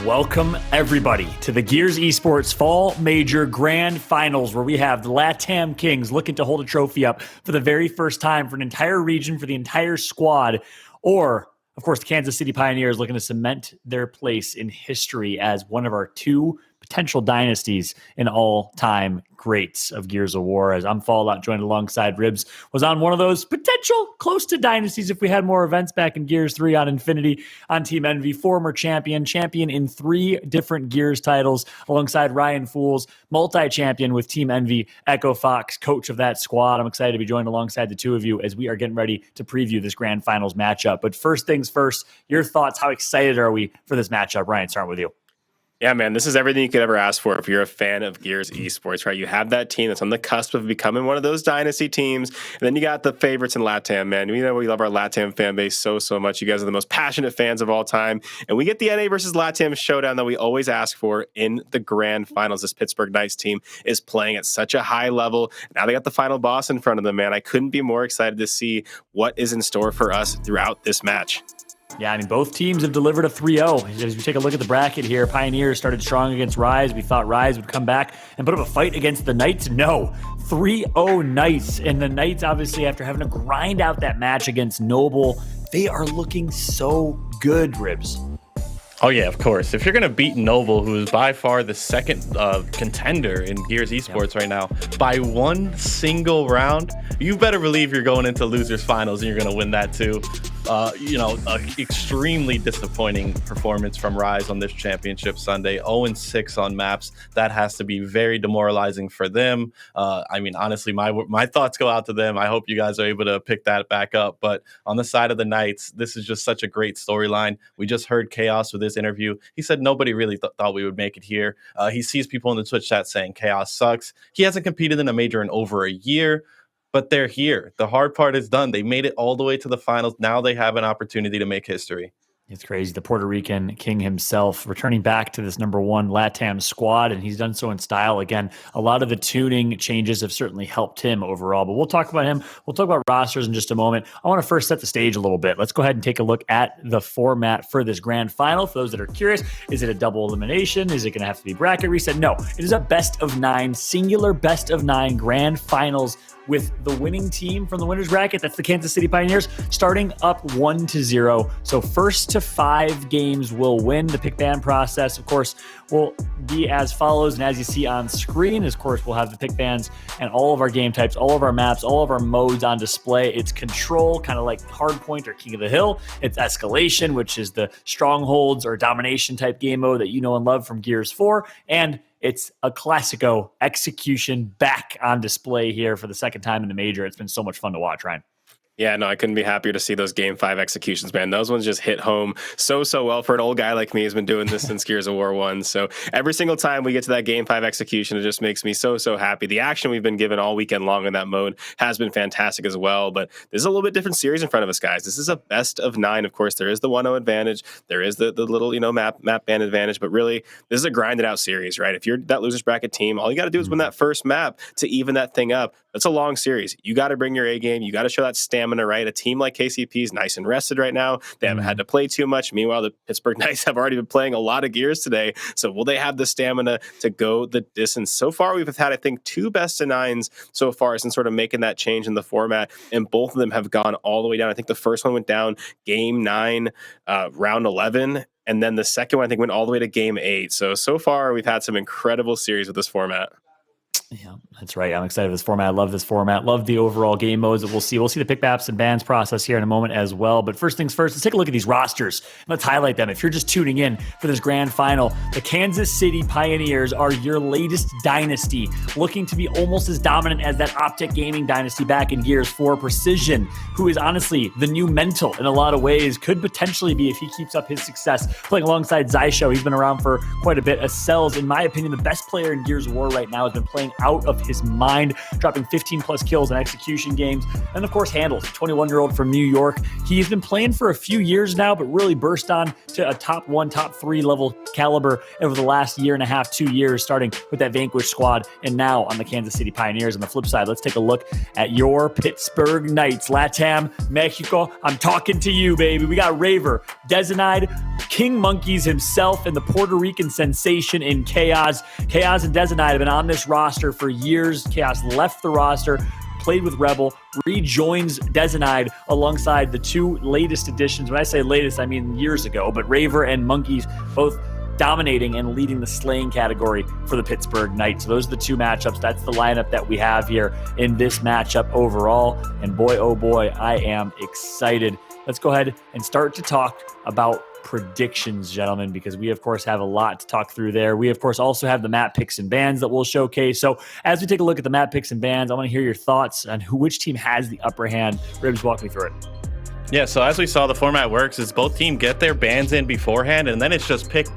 Welcome, everybody, to the Gears Esports Fall Major Grand Finals, where we have the LATAM Kings looking to hold a trophy up for the very first time for an entire region, for the entire squad, or, of course, the Kansas City Pioneers looking to cement their place in history as one of our two potential dynasties in all-time greats of Gears of War. As I'm Fallout, joined alongside Ribs, was on one of those potential close to dynasties if we had more events back in Gears 3 on Infinity, on Team Envy, former champion in 3 different Gears titles, alongside Ryan Fools, multi-champion with Team Envy, Echo Fox, coach of that squad. I'm excited to be joined alongside the two of you as we are getting ready to preview this grand finals matchup. But first things first, your thoughts, how excited are we for this matchup? Ryan, starting with you. Yeah, man, this is everything you could ever ask for if you're a fan of Gears Esports, right? You have that team that's on the cusp of becoming one of those dynasty teams. And then you got the favorites in LATAM, man. We know we love our LATAM fan base so much. You guys are the most passionate fans of all time. And we get the NA versus LATAM showdown that we always ask for in the grand finals. This Pittsburgh Knights team is playing at such a high level. Now they got the final boss in front of them, man. I couldn't be more excited to see what is in store for us throughout this match. Yeah, I mean, both teams have delivered a 3-0. As we take a look at the bracket here, Pioneers started strong against Rise. We thought Rise would come back and put up a fight against the Knights. No, 3-0 Knights. And the Knights, obviously, after having to grind out that match against Noble, they are looking so good, Ribs. Oh, yeah, of course. If you're going to beat Noble, who is by far the second contender in Gears Esports right now, by one single round, you better believe you're going into losers finals and you're going to win that too. Extremely disappointing performance from Rise on this championship Sunday. 0-6 on maps. That has to be very demoralizing for them. Honestly, my thoughts go out to them. I hope you guys are able to pick that back up. But on the side of the Knights, this is just such a great storyline. We just heard Chaoz with this interview. He said nobody really thought we would make it here. He sees people in the Twitch chat saying Chaoz sucks. He hasn't competed in a major in over a year. But they're here. The hard part is done. They made it all the way to the finals. Now they have an opportunity to make history. It's crazy. The Puerto Rican king himself returning back to this number one LATAM squad, and he's done so in style. Again, a lot of the tuning changes have certainly helped him overall, but we'll talk about him. We'll talk about rosters in just a moment. I want to first set the stage a little bit. Let's go ahead and take a look at the format for this grand final. For those that are curious, is it a double elimination? Is it going to have to be bracket reset? No, it is a best of 9, singular best of 9 grand finals with the winning team from the winner's bracket. That's the Kansas City Pioneers, starting up 1-0. So first to 5 games will win. The pick ban process, of course, will be as follows. And as you see on screen, of course, we'll have the pick bans and all of our game types, all of our maps, all of our modes on display. It's Control, kind of like Hardpoint or King of the Hill. It's Escalation, which is the strongholds or domination type game mode that you know and love from Gears 4. And it's a Classico Execution back on display here for the second time in the major. It's been so much fun to watch, Ryan. Yeah, no, I couldn't be happier to see those Game 5 executions, man. Those ones just hit home so well for an old guy like me who's been doing this since Gears of War 1. So every single time we get to that Game 5 execution, it just makes me so happy. The action we've been given all weekend long in that mode has been fantastic as well. But this is a little bit different series in front of us, guys. This is a best of 9. Of course, there is the 1-0 advantage. There is the little, map ban advantage. But really, this is a grinded out series, right? If you're that losers bracket team, all you got to do is win that first map to even that thing up. That's a long series. You got to bring your A game. You got to show that stamina, right? A team like KCP is nice and rested right now. They haven't had to play too much. Meanwhile, the Pittsburgh Knights have already been playing a lot of Gears today. So will they have the stamina to go the distance? So far, we've had, I think, 2 best of 9s so far since sort of making that change in the format. And both of them have gone all the way down. I think the first one went down game 9, round 11. And then the second one, I think, went all the way to game 8. So far, we've had some incredible series with this format. Yeah, that's right. I'm excited for this format. I love this format. Love the overall game modes that we'll see. We'll see the pick maps and bans process here in a moment as well. But first things first, let's take a look at these rosters. Let's highlight them. If you're just tuning in for this grand final, the Kansas City Pioneers are your latest dynasty, looking to be almost as dominant as that Optic Gaming dynasty back in Gears 4. Precision, who is honestly the new Mental in a lot of ways, could potentially be, if he keeps up his success, playing alongside Xysho. He's been around for quite a bit. Acells, in my opinion, the best player in Gears of War right now, has been playing playing out of his mind, dropping 15+ kills in execution games. And of course, Hndles, 21-year-old from New York. He's been playing for a few years now, but really burst on to a top 1, top 3 level caliber over the last year and a half, 2 years, starting with that Vanquish squad and now on the Kansas City Pioneers. On the flip side, let's take a look at your Pittsburgh Knights. Latam, Mexico, I'm talking to you, baby. We got Raver, Dezo, King Monkyz himself, and the Puerto Rican sensation in Chaoz. Chaoz and Dezo have been on this roster for years. Chaoz left the roster, played with Rebel, rejoins Dezo alongside the 2 latest additions. When I say latest, I mean years ago, but Raver and Monkyz both dominating and leading the slaying category for the Pittsburgh Knights. So those are the 2 matchups. That's the lineup that we have here in this matchup overall. And boy, oh boy, I am excited. Let's go ahead and start to talk about predictions, gentlemen, because we, of course, have a lot to talk through there. We, of course, also have the map picks and bans that we'll showcase. So as we take a look at the map picks and bans, I want to hear your thoughts on which team has the upper hand. Ribs, walk me through it. Yeah, so as we saw, the format works is both teams get their bans in beforehand, and then it's just pick.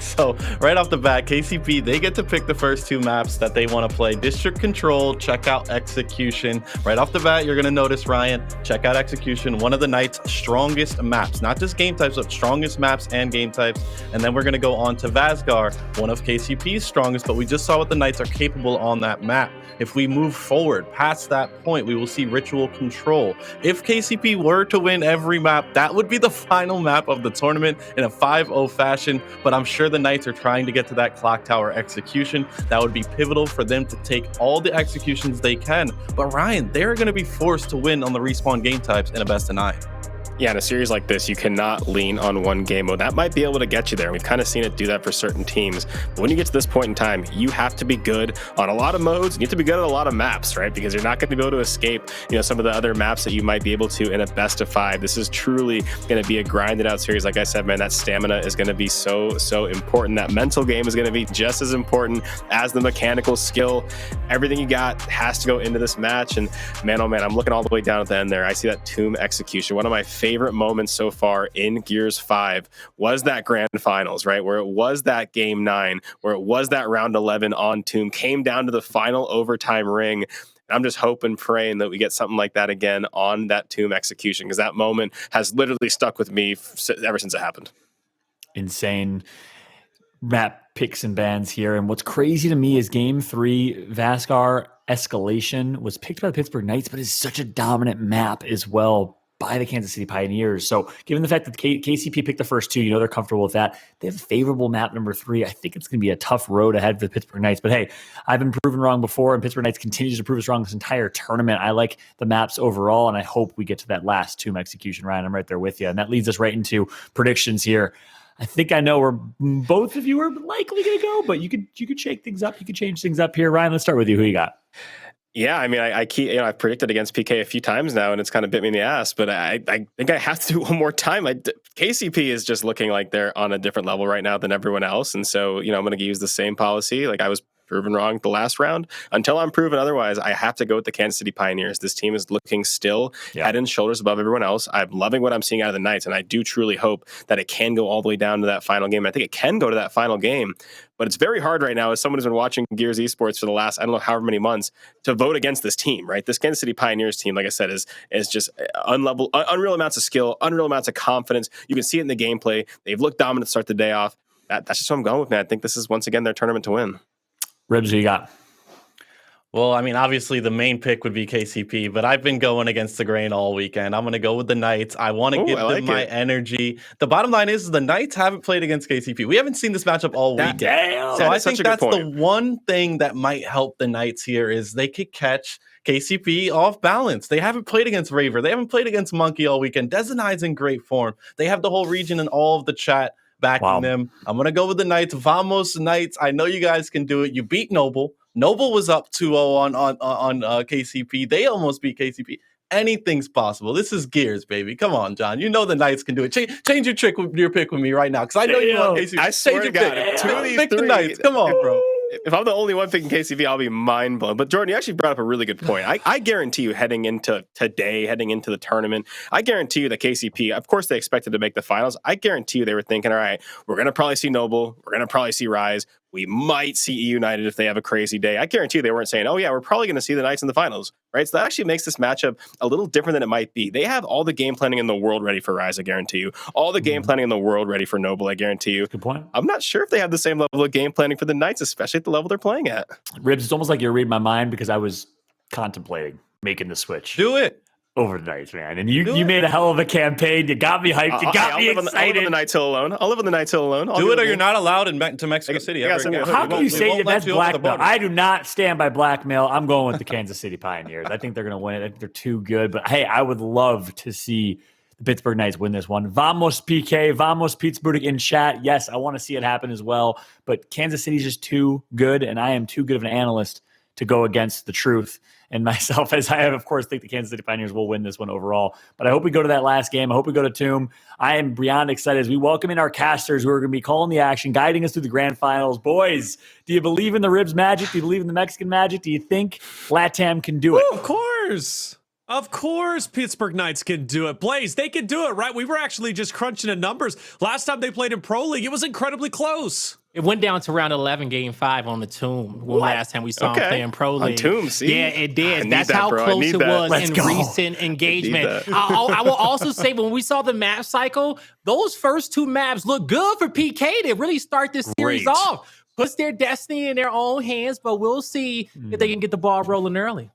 So right off the bat, KCP, they get to pick the first 2 maps that they want to play. District Control, check out Execution. Right off the bat, you're going to notice, Ryan, check out Execution, one of the Knights' strongest maps. Not just game types, but strongest maps and game types. And then we're going to go on to Vasgar, one of KCP's strongest, but we just saw what the Knights are capable on that map. If we move forward past that point, we will see Ritual Control. If KCP were to win every map, that would be the final map of the tournament in a 5-0 fashion, but I'm sure the Knights are trying to get to that Clocktower execution. That would be pivotal for them to take all the executions they can. But Ryan, they're going to be forced to win on the respawn game types in a best of 9. Yeah, in a series like this, you cannot lean on one game mode. That might be able to get you there. We've kind of seen it do that for certain teams. But when you get to this point in time, you have to be good on a lot of modes. You have to be good at a lot of maps, right? Because you're not going to be able to escape, some of the other maps that you might be able to in a best of 5. This is truly going to be a grinded out series. Like I said, man, that stamina is going to be so important. That mental game is going to be just as important as the mechanical skill. Everything you got has to go into this match. And man, oh man, I'm looking all the way down at the end there. I see that Tomb execution. One of my favorite moments so far in Gears 5 was that grand finals, right? Where it was that game 9, where it was that round 11 on Tomb, came down to the final overtime ring. I'm just hoping, praying that we get something like that again on that Tomb execution, because that moment has literally stuck with me ever since it happened. Insane map picks and bans here. And what's crazy to me is game 3, Vasgar Escalation was picked by the Pittsburgh Knights, but is such a dominant map as well by the Kansas City Pioneers. So given the fact that KCP picked the first 2, they're comfortable with that. They have a favorable map number 3. I think it's going to be a tough road ahead for the Pittsburgh Knights. But hey, I've been proven wrong before, and Pittsburgh Knights continues to prove us wrong this entire tournament. I like the maps overall, and I hope we get to that last Tomb execution. Ryan, I'm right there with you. And that leads us right into predictions here. I think I know where both of you are likely going to go, but you could shake things up. You could change things up here. Ryan, let's start with you. Who you got? Yeah, I mean, I keep, I've predicted against PK a few times now, and it's kind of bit me in the ass. But I think I have to do one more time. KCP is just looking like they're on a different level right now than everyone else, and so I'm going to use the same policy. Like I was proven wrong the last round. Until I'm proven otherwise, I have to go with the Kansas City Pioneers. This team is looking still head and shoulders above everyone else. I'm loving what I'm seeing out of the Knights, and I do truly hope that it can go all the way down to that final game. I think it can go to that final game, but it's very hard right now as someone who's been watching Gears Esports for the last, I don't know, however many months, to vote against this team, right? This Kansas City Pioneers team, like I said, is just unreal amounts of skill, unreal amounts of confidence. You can see it in the gameplay. They've looked dominant to start the day off. That's just what I'm going with, man. I think this is, once again, their tournament to win. Ribs, who you got? Well, I mean, obviously the main pick would be KCP, but I've been going against the grain all weekend. I'm going to go with the Knights. I want to give them my energy. The bottom line is the Knights haven't played against KCP. We haven't seen this matchup all weekend. So I think that's the one thing that might help the Knights here is they could catch KCP off balance. They haven't played against Raver. They haven't played against Monkyz all weekend. Dezo in great form. They have the whole region and all of the chat backing them. I'm going to go with the Knights. Vamos Knights. I know you guys can do it. You beat Noble. Noble was up 2-0 on KCP. They almost beat KCP. Anything's possible. This is Gears, baby. Come on, John. You know the Knights can do it. Change your pick with me right now, because I know you want KCP. I swear to God, pick the Knights. Come on, bro. If I'm the only one picking KCP, I'll be mind blown. But Jordan, you actually brought up a really good point. I guarantee you, heading into today, heading into the tournament, I guarantee you that KCP, of course, they expected to make the finals. I guarantee you they were thinking, all right, we're going to probably see Noble. We're going to probably see Rise. we might see E United if they have a crazy day. I guarantee you they weren't saying, oh yeah, we're probably going to see the Knights in the finals, right? So that actually makes this matchup a little different than it might be. They have all the game planning in the world ready for Rise, I guarantee you. All the game planning in the world ready for Noble, I guarantee you. Good point. I'm not sure if they have the same level of game planning for the Knights, especially at the level they're playing at. Ribs, it's almost like you're reading my mind because I was contemplating making the switch. Do it. Over the Knights, man. And you made a hell of a campaign. You got me hyped. You got me excited. I'll live on the Knights Hill alone. I'll live on the Knights Hill alone. Do it or you're not allowed to Mexico City. How can you say that's blackmail? I do not stand by blackmail. I'm going with the Kansas City Pioneers. I think they're going to win it. I think they're too good. But hey, I would love to see the Pittsburgh Knights win this one. Vamos PK, vamos Pittsburgh in chat. Yes, I want to see it happen as well. But Kansas City's just too good, and I am too good of an analyst to go against the truth and myself, as I, of course, think the Kansas City Pioneers will win this one overall. But I hope we go to that last game. I hope we go to Tomb. I am beyond excited as we welcome in our casters who are going to be calling the action, guiding us through the grand finals. Boys, do you believe in the Ribs magic? Do you believe in the Mexican magic? Do you think LATAM can do it? Of course. Of course, Pittsburgh Knights can do it. Blaze, they can do it, right? We were actually just crunching the numbers. Last time they played in Pro League, it was incredibly close. It went down to round 11, game 5 on the Tomb. Last time we saw him play in Pro League. On Tomb, see? Yeah, it did. That's how close it was in recent engagement. I will also say, when we saw the map cycle, those first 2 maps look good for PK to really start this series off. Puts their destiny in their own hands, but we'll see if they can get the ball rolling early.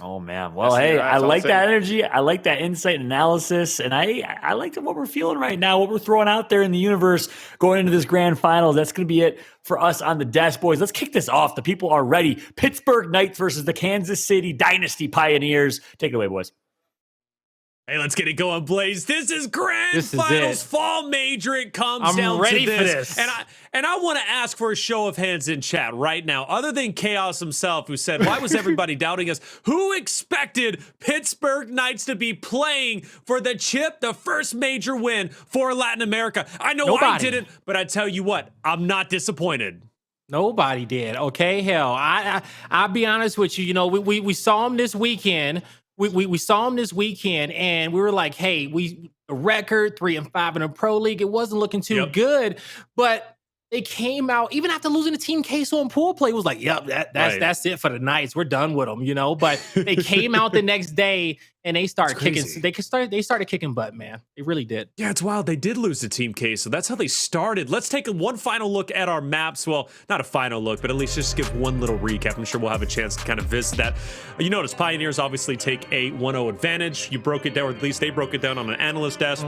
Oh, man. Well, hey, I like that energy. I like that insight and analysis. And I like what we're feeling right now, what we're throwing out there in the universe going into this grand finals. That's going to be it for us on the desk, boys. Let's kick this off. The people are ready. Pittsburgh Knights versus the Kansas City Dynasty Pioneers. Take it away, boys. Hey, let's get it going, Blaze. This is Grand Finals Fall Major. It comes down ready to this. For this. And I want to ask for a show of hands in chat right now. Other than Chaoz himself, who said, why was everybody doubting us? Who expected Pittsburgh Knights to be playing for the chip, the first major win for Latin America? I know I didn't, but I tell you what, I'm not disappointed. Nobody did. Okay, hell, I'll be honest with you. You know, we saw him this weekend. We saw him this weekend, and we were like, hey, a record 3-5 in a Pro League. It wasn't looking too good, but they came out, even after losing to Team Queso in pool play, was like, yep, that's it for the Knights. We're done with them, you know? But they came out the next day and they started kicking. They started kicking butt, man. They really did. Yeah, it's wild. They did lose to Team Queso. That's how they started. Let's take one final look at our maps. Well, not a final look, but at least just give one little recap. I'm sure we'll have a chance to kind of visit that. You notice Pioneers obviously take a 1-0 advantage. You broke it down, or at least they broke it down on an analyst desk.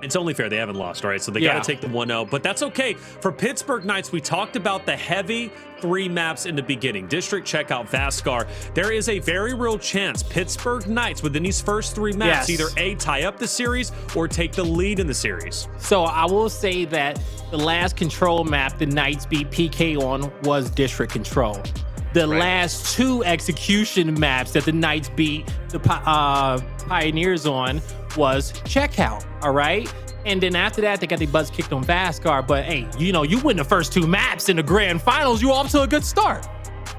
It's only fair. They haven't lost, right? So they got to take the 1-0, but that's okay. For Pittsburgh Knights, we talked about the heavy 3 maps in the beginning. District, Checkout, Vasgar. There is a very real chance Pittsburgh Knights, within these first 3 maps, either A, tie up the series or take the lead in the series. So I will say that the last control map the Knights beat PK on was District Control. The last 2 execution maps that the Knights beat the Pioneers on was Checkout, all right? And then after that, they got their butts kicked on Vasgar. But hey, you know, you win the first 2 maps in the grand finals, you off to a good start.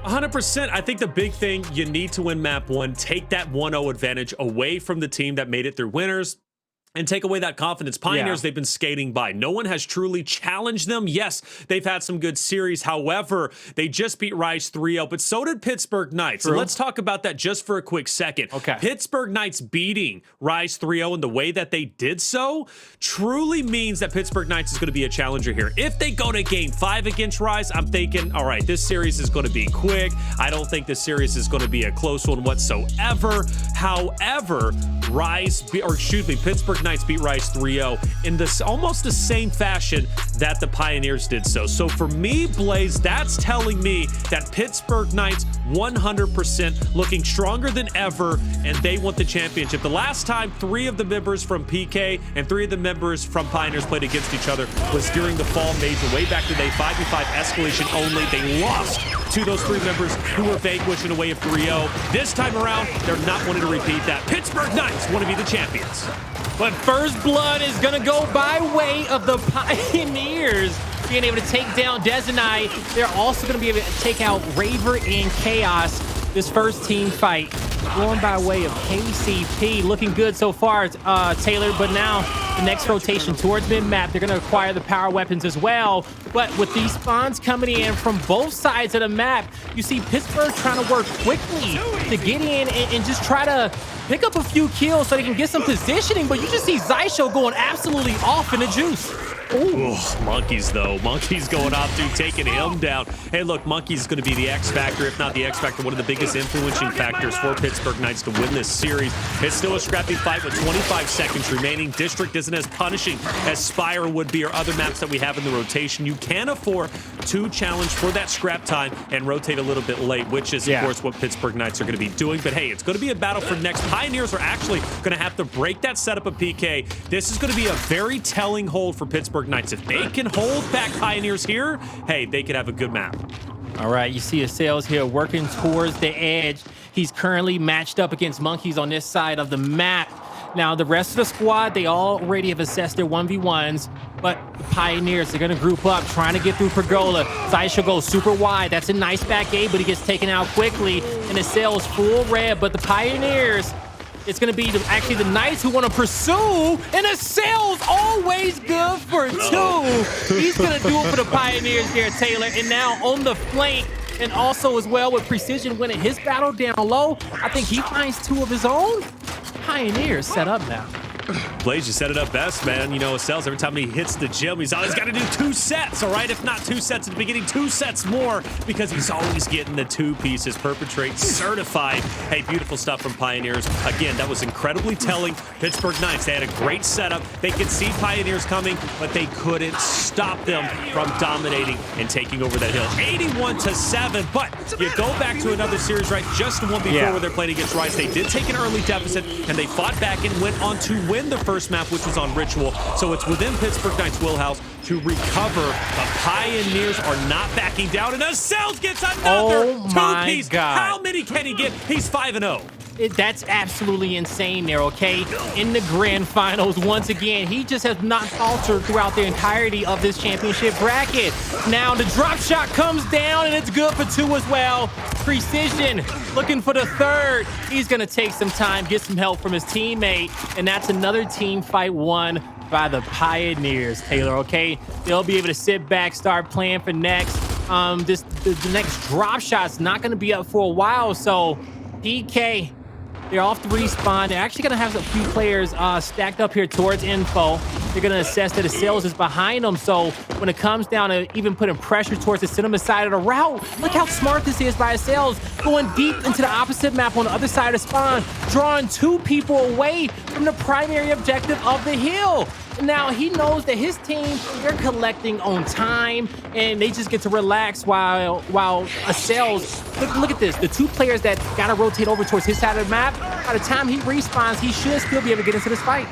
100%. I think the big thing, you need to win map 1, take that 1-0 advantage away from the team that made it through winners, and take away that confidence. Pioneers, they've been skating by. No one has truly challenged them. Yes, they've had some good series. However, they just beat Rise 3-0, but so did Pittsburgh Knights. And let's talk about that just for a quick second. Okay. Pittsburgh Knights beating Rise 3-0 and the way that they did so truly means that Pittsburgh Knights is going to be a challenger here. If they go to game 5 against Rise, I'm thinking, all right, this series is going to be quick. I don't think this series is going to be a close one whatsoever. However, Pittsburgh Knights beat Rise 3-0 in this almost the same fashion that the Pioneers did so. So for me, Blaze, that's telling me that Pittsburgh Knights 100% looking stronger than ever, and they want the championship. The last time 3 of the members from PK and 3 of the members from Pioneers played against each other was during the Fall Major, way back today, 5v5 Escalation only. They lost to those 3 members who were vanquished in a way of 3-0. This time around, they're not wanting to repeat that. Pittsburgh Knights want to be the champions. But first blood is going to go by way of the Pioneers being able to take down Dezo. They're also going to be able to take out Raver and Chaoz. this first team fight going by way of KCP. Looking good so far, Taylor, but now the next rotation towards mid-map, they're going to acquire the power weapons as well. But with these spawns coming in from both sides of the map, you see Pittsburgh trying to work quickly to get in and just try to pick up a few kills so they can get some positioning. But you just see Xysho going absolutely off in the juice. Ooh, Monkyz though. Monkyz going off, dude, taking him down. Hey, look, Monkyz is going to be the X factor, if not the X factor, one of the biggest influencing factors for Pittsburgh Knights to win this series. It's still a scrappy fight with 25 seconds remaining. District isn't as punishing as Spire would be or other maps that we have in the rotation. You can afford to challenge for that scrap time and rotate a little bit late, which is, of course, what Pittsburgh Knights are going to be doing. But hey, it's going to be a battle for next. Pioneers are actually going to have to break that setup of PK. This is going to be a very telling hold for Pittsburgh Knights. If they can hold back Pioneers here, hey, they could have a good map. All right, you see Acells here working towards the edge. He's currently matched up against Monkyz on this side of the map. Now, the rest of the squad, they already have assessed their 1v1s, but the Pioneers are going to group up, trying to get through Pergola. Xysho goes super wide. That's a nice back A, but he gets taken out quickly, and Acells full red, but the Pioneers, it's going to be actually the Knights who want to pursue, and Acells always good for two. He's going to do it for the Pioneers here, Taylor, and now on the flank, and also as well with Precision winning his battle down low, I think he finds two of his own. Pioneers set up now. Blaze, you set it up best, man. You know, Acells, every time he hits the gym, he's always got to do 2 sets, all right? If not 2 sets at the beginning, 2 sets more, because he's always getting the 2 pieces. Perpetrate certified. Hey, beautiful stuff from Pioneers. Again, that was incredibly telling. Pittsburgh Knights, they had a great setup. They could see Pioneers coming, but they couldn't stop them from dominating and taking over that hill. 81-7, but you go back to another series, right? Just the one before where they're playing against Rise. They did take an early deficit, and they fought back and went on to win the first map, which was on Ritual. So it's within Pittsburgh Knights' wheelhouse to recover. The Pioneers are not backing down, and Acells gets another 2-piece. How many can he get? He's 5-0. That's absolutely insane there, okay? In the grand finals, once again, he just has not faltered throughout the entirety of this championship bracket. Now the drop shot comes down, and it's good for 2 as well. Precision looking for the 3rd. He's gonna take some time, get some help from his teammate, and that's another team fight won by the Pioneers, Taylor, okay? They'll be able to sit back, start playing for next. The next drop shot's not gonna be up for a while, so PK, they're off the respawn. They're actually going to have a few players stacked up here towards info. They're going to assess that Acells is behind them. So when it comes down to even putting pressure towards the cinema side of the route, look how smart this is by Acells, going deep into the opposite map on the other side of the spawn, drawing 2 people away from the primary objective of the hill. Now, he knows that his team, they're collecting on time, and they just get to relax while Acells, look at this. The 2 players that got to rotate over towards his side of the map, by the time he respawns, he should still be able to get into this fight.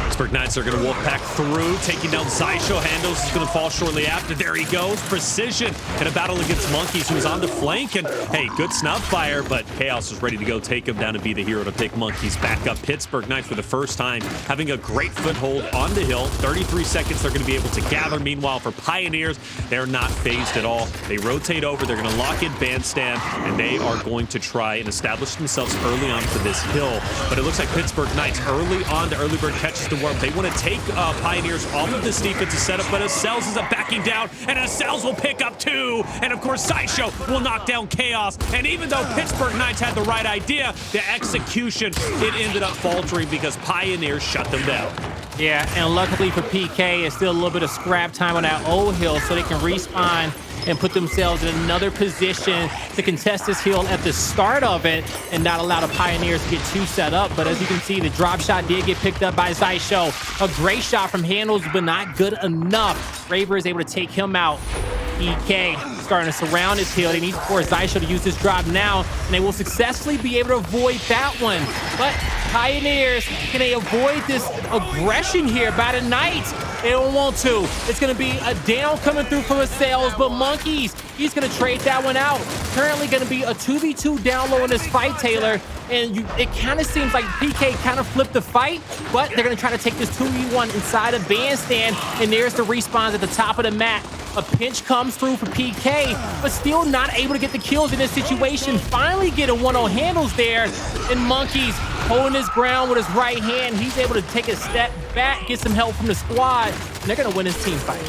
Pittsburgh Knights are going to wolf pack through, taking down Xysho. Hndles is going to fall shortly after. There he goes. Precision in a battle against Monkyz, who's on the flank. And hey, good snub fire, but Chaoz is ready to go take him down and be the hero to pick Monkyz back up. Pittsburgh Knights for the first time having a great foothold on the hill. 33 seconds they're going to be able to gather. Meanwhile, for Pioneers, they're not phased at all. They rotate over. They're going to lock in bandstand, and they are going to try and establish themselves early on for this hill. But it looks like Pittsburgh Knights early on, the early bird catches the worm. They want to take Pioneers off of this defensive setup, but Acells is backing down, and Acells will pick up 2. And of course, Xysho will knock down Chaoz. And even though Pittsburgh Knights had the right idea, the execution, it ended up faltering because Pioneers shut them down. Yeah, and luckily for PK, it's still a little bit of scrap time on that old hill, so they can respawn and put themselves in another position to contest this hill at the start of it and not allow the Pioneers to get too set up. But as you can see, the drop shot did get picked up by Xysho. A great shot from Hndles, but not good enough. Raver is able to take him out. PK starting to surround this hill. They need for Xysho to use this drop now, and they will successfully be able to avoid that one. But Pioneers, can they avoid this aggression here by the Knights? They don't want to. It's going to be a down coming through from Acells, but Monkyz, he's going to trade that one out. Currently going to be a 2v2 down low in this fight, Taylor. And it kind of seems like PK kind of flipped the fight, but they're going to try to take this 2v1 inside of Bandstand, and there's the respawns at the top of the map. A pinch comes through for PK, but still not able to get the kills in this situation. Finally get a one on Hndles there, and Monkyz holding his ground with his right hand. He's able to take a step back, get some help from the squad, and they're going to win this team fight.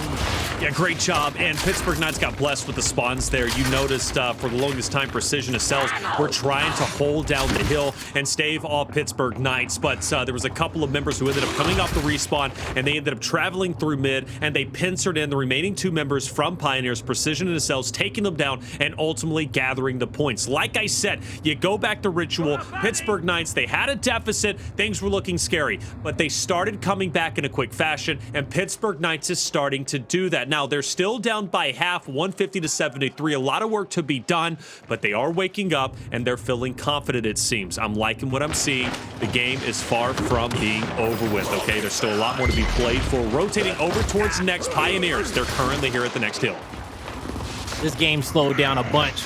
Yeah, great job. And Pittsburgh Knights got blessed with the spawns there. You noticed for the longest time, Precision Acells were trying to hold down the hill and stave off Pittsburgh Knights. But there was a couple of members who ended up coming off the respawn, and they ended up traveling through mid, and they pincered in the remaining two members from Pioneers, Precision and Acells, taking them down and ultimately gathering the points. Like I said, you go back to Ritual, Pittsburgh Knights, they had a deficit. Things were looking scary, but they started coming back in a quick fashion, and Pittsburgh Knights is starting to do that. Now, they're still down by half, 150 to 73. A lot of work to be done, but they are waking up, and they're feeling confident, it seems. I'm liking what I'm seeing. The game is far from being over with, okay? There's still a lot more to be played for. Rotating over towards the next Pioneers. They're currently here at the next hill. This game slowed down a bunch.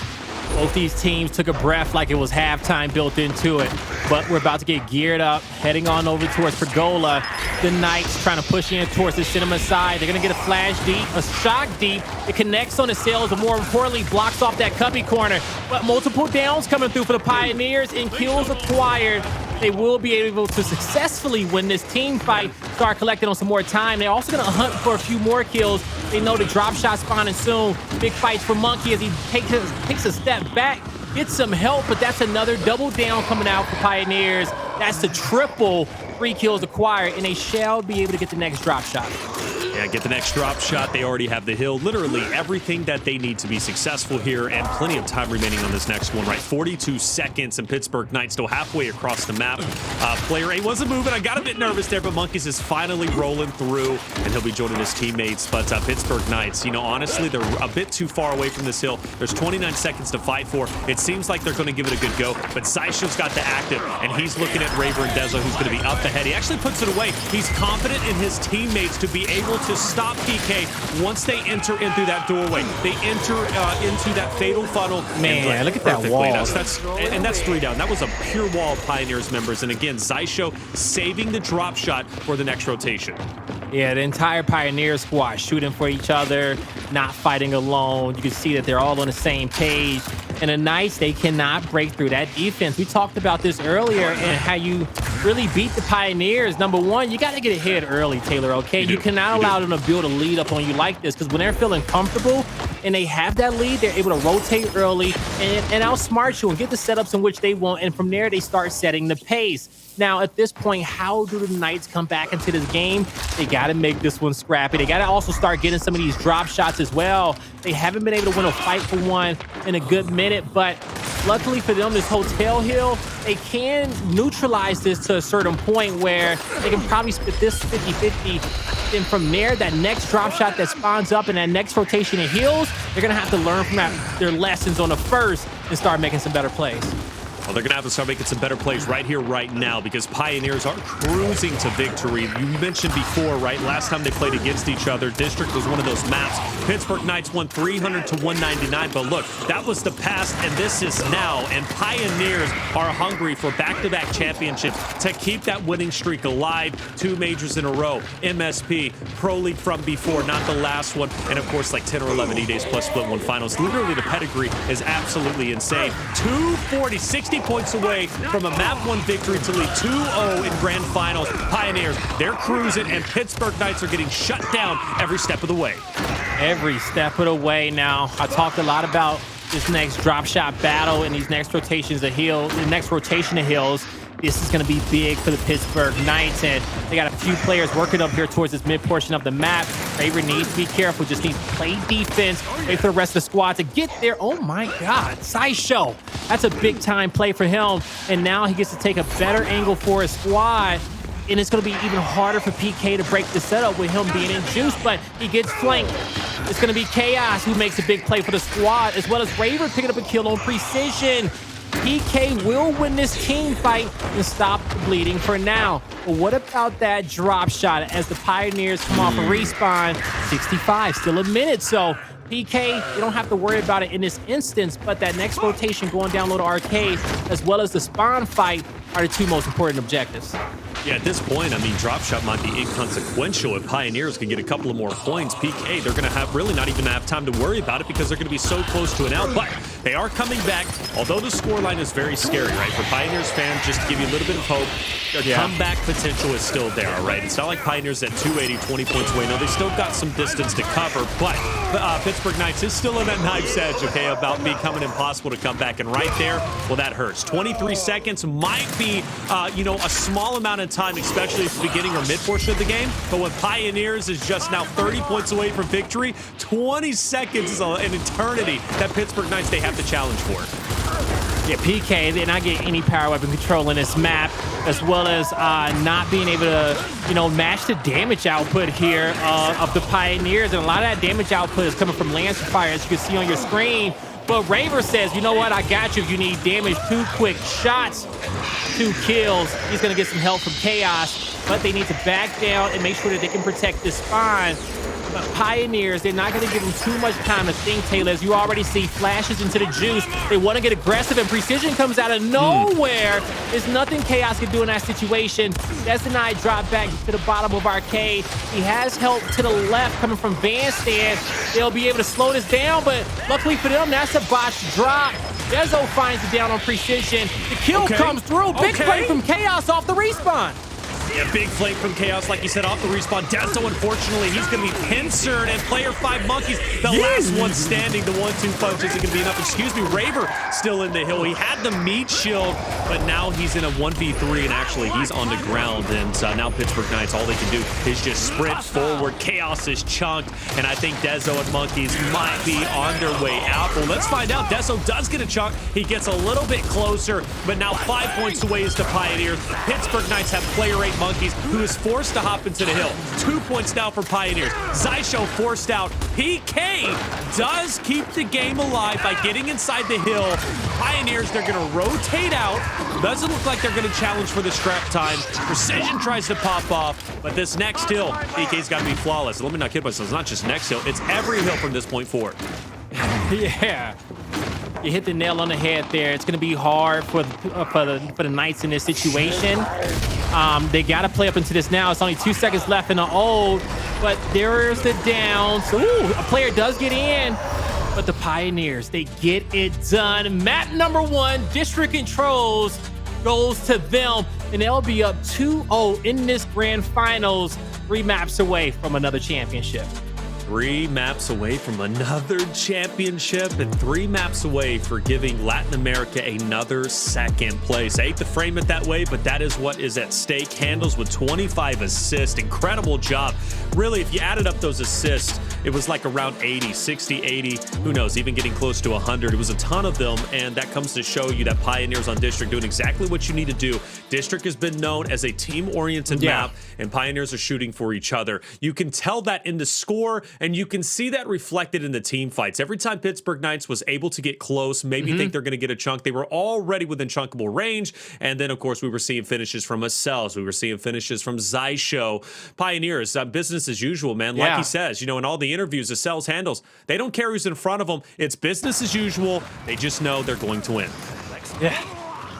Both these teams took a breath like it was halftime built into it. But we're about to get geared up, heading on over towards Pergola. The Knights trying to push in towards the cinema side. They're going to get a flash deep, a shock deep. It connects on the Acells, but more importantly, blocks off that cubby corner. But multiple downs coming through for the Pioneers, and kills acquired. They will be able to successfully win this team fight, start collecting on some more time. They're also going to hunt for a few more kills. They know the drop shot spawning soon. Big fights for Monkyz as he takes a step back, gets some help, but that's another double down coming out for Pioneers. That's the triple 3 kills acquired, and they shall be able to get the next drop shot. Yeah, get the next drop shot. They already have the hill. Literally everything that they need to be successful here, and plenty of time remaining on this next one, right? 42 seconds, and Pittsburgh Knights still halfway across the map. Player A wasn't moving. I got a bit nervous there, but Monkyz is finally rolling through, and he'll be joining his teammates. But Pittsburgh Knights, you know, honestly, they're a bit too far away from this hill. There's 29 seconds to fight for. It seems like they're going to give it a good go, but Xysho's got the active, and he's looking at Raver and Dezo, who's going to be up ahead. He actually puts it away. He's confident in his teammates to be able to stop PK once they enter in through that doorway. They enter into that fatal funnel. Man, look at that wall. That's 3 down. That was a pure wall of Pioneers members. And again, Xysho saving the drop shot for the next rotation. Yeah, the entire Pioneer squad shooting for each other, not fighting alone. You can see that they're all on the same page. And the Knights, they cannot break through that defense. We talked about this earlier and how you really beat the Pioneers. Number one, you got to get ahead early, Taylor, okay? You cannot allow them to build a lead up on you like this, because when they're feeling comfortable and they have that lead, they're able to rotate early and outsmart you and get the setups in which they want. And from there, they start setting the pace. Now, at this point, how do the Knights come back into this game? They got to make this one scrappy. They got to also start getting some of these drop shots as well. They haven't been able to win a fight for one in a good minute, but luckily for them, this hotel hill, they can neutralize this to a certain point where they can probably split this 50-50. And from there, that next drop shot that spawns up and that next rotation of heals, they're going to have to learn from their lessons on the first and start making some better plays. Well, they're going to have to start making some better plays right here, right now, because Pioneers are cruising to victory. You mentioned before, right? Last time they played against each other, District was one of those maps. Pittsburgh Knights won 300 to 199, but look, that was the past, and this is now. And Pioneers are hungry for back-to-back championships to keep that winning streak alive. 2 majors in a row, MSP, Pro League from before, not the last one, and of course, like 10 or 11 E-Days plus Split 1 finals. Literally, the pedigree is absolutely insane. 240, 60 points away from a map 1 victory to lead 2-0 in grand finals. Pioneers, they're cruising, and Pittsburgh Knights are getting shut down every step of the way. Every step of the way. Now, I talked a lot about this next drop shot battle and these next rotations of heals, the next rotation of heals. This is going to be big for the Pittsburgh Knights, and they got a few players working up here towards this mid portion of the map. Raver needs to be careful, just needs to play defense, wait for the rest of the squad to get there. Oh my God, Xysho. That's a big time play for him, and now he gets to take a better angle for his squad, and it's going to be even harder for PK to break the setup with him being in juice, but he gets flanked. It's going to be Chaoz who makes a big play for the squad, as well as Raver picking up a kill on Precision. PK will win this team fight and stop the bleeding for now. But what about that drop shot as the Pioneers come off a respawn? 65, still a minute. So PK, you don't have to worry about it in this instance, but that next rotation going down low to Arcade, as well as the spawn fight, are the two most important objectives. Yeah, at this point, I mean, drop shot might be inconsequential. If Pioneers can get a couple of more points, PK, they're going to have really not even have time to worry about it because they're going to be so close to an out. But they are coming back, although the scoreline is very scary, right? For Pioneers fans, just to give you a little bit of hope, their comeback potential is still there, all right? It's not like Pioneers at 280, 20 points away. No, they still got some distance to cover, but Pittsburgh Knights is still in that knife's edge, okay, about becoming impossible to come back. And right there, well, that hurts. 23 seconds might be, you know, a small amount of time, especially at the beginning or mid portion of the game. But when Pioneers is just now 30 points away from victory, 20 seconds is an eternity that Pittsburgh Knights, they have to challenge for. Yeah, PK, they're not getting any power weapon control in this map, as well as not being able to, you know, match the damage output here of the Pioneers. And a lot of that damage output is coming from Lancer Fire, as you can see on your screen. But Raver says, you know what, I got you if you need damage. 2 quick shots, 2 kills. He's going to get some help from Chaoz, but they need to back down and make sure that they can protect this spawn. But Pioneers, they're not going to give them too much time to think, Taylor. As you already see, flashes into the juice. They want to get aggressive, and Precision comes out of nowhere. There's nothing Chaoz can do in that situation. Destinai drop back to the bottom of Arcade. He has help to the left coming from Bandstand. They'll be able to slow this down, but luckily for them, that's a botched drop. Dezo finds it down on Precision. The kill comes through. Big play from Chaoz off the respawn. Yeah, big flame from Chaoz, like you said, off the respawn. Dezo, unfortunately, he's going to be pincered, and player 5 Monkyz, the last one standing. The 1-2 punch isn't going to be enough. Excuse me, Raver still in the hill. He had the meat shield, but now he's in a 1v3, and actually he's on the ground. And now Pittsburgh Knights, all they can do is just sprint forward. Chaoz is chunked, and I think Dezo and Monkyz might be on their way out. Well, let's find out. Dezo does get a chunk. He gets a little bit closer, but now 5 points away is the Pioneers. Pittsburgh Knights have player 8 Monkyz, who is forced to hop into the hill. 2 points now for Pioneers. Xysho forced out. PK does keep the game alive by getting inside the hill. Pioneers, they're going to rotate out. Doesn't look like they're going to challenge for the scrap time. Precision tries to pop off, but this next hill, PK's got to be flawless. Let me not kid myself. It's not just next hill. It's every hill from this point forward. Yeah. You hit the nail on the head there. It's going to be hard for the Knights in this situation. They got to play up into this now. It's only 2 seconds left in the ult, but there's the down. So, a player does get in, but the Pioneers, they get it done. Map number 1, District Controls, goes to them, and they'll be up 2-0 in this grand finals, 3 maps away from another championship. 3 maps away from another championship and 3 maps away for giving Latin America another second place. I hate to frame it that way, but that is what is at stake. Hndles with 25 assists. Incredible job. Really, if you added up those assists, it was like around 80, 60, 80, who knows, even getting close to 100. It was a ton of them, and that comes to show you that Pioneers on District doing exactly what you need to do. District has been known as a team-oriented map, and Pioneers are shooting for each other. You can tell that in the score, and you can see that reflected in the team fights. Every time Pittsburgh Knights was able to get close, maybe think they're going to get a chunk, they were already within chunkable range. And then, of course, we were seeing finishes from Acells. We were seeing finishes from Xysho. Pioneers, business as usual, man. Like he says, you know, in all the interviews, Acells, Hndles, they don't care who's in front of them. It's business as usual. They just know they're going to win. Yeah.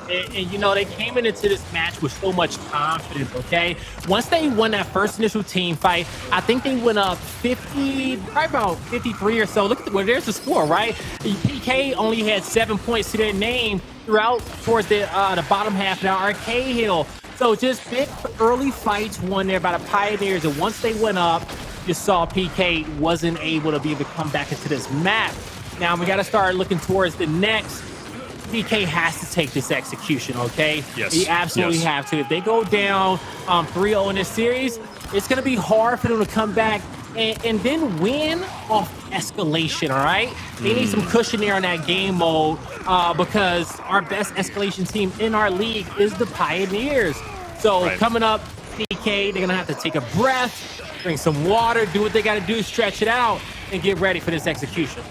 And, you know, they came into this match with so much confidence, okay? Once they won that first initial team fight, I think they went up 50, probably about 53 or so. Look at there's the score, right? PK only had 7 points to their name throughout towards the bottom half of the Arcade Hill. So just big early fights won there by the Pioneers. And once they went up, you saw PK wasn't able to be able to come back into this map. Now we got to start looking towards the next. PK has to take this execution, okay? Yes. They absolutely have to. If they go down 3-0 in this series, it's going to be hard for them to come back and then win off Escalation, all right? They need some cushion there on that game mode because our best Escalation team in our league is the Pioneers. So coming up, PK, they're going to have to take a breath, drink some water, do what they got to do, stretch it out, and get ready for this execution.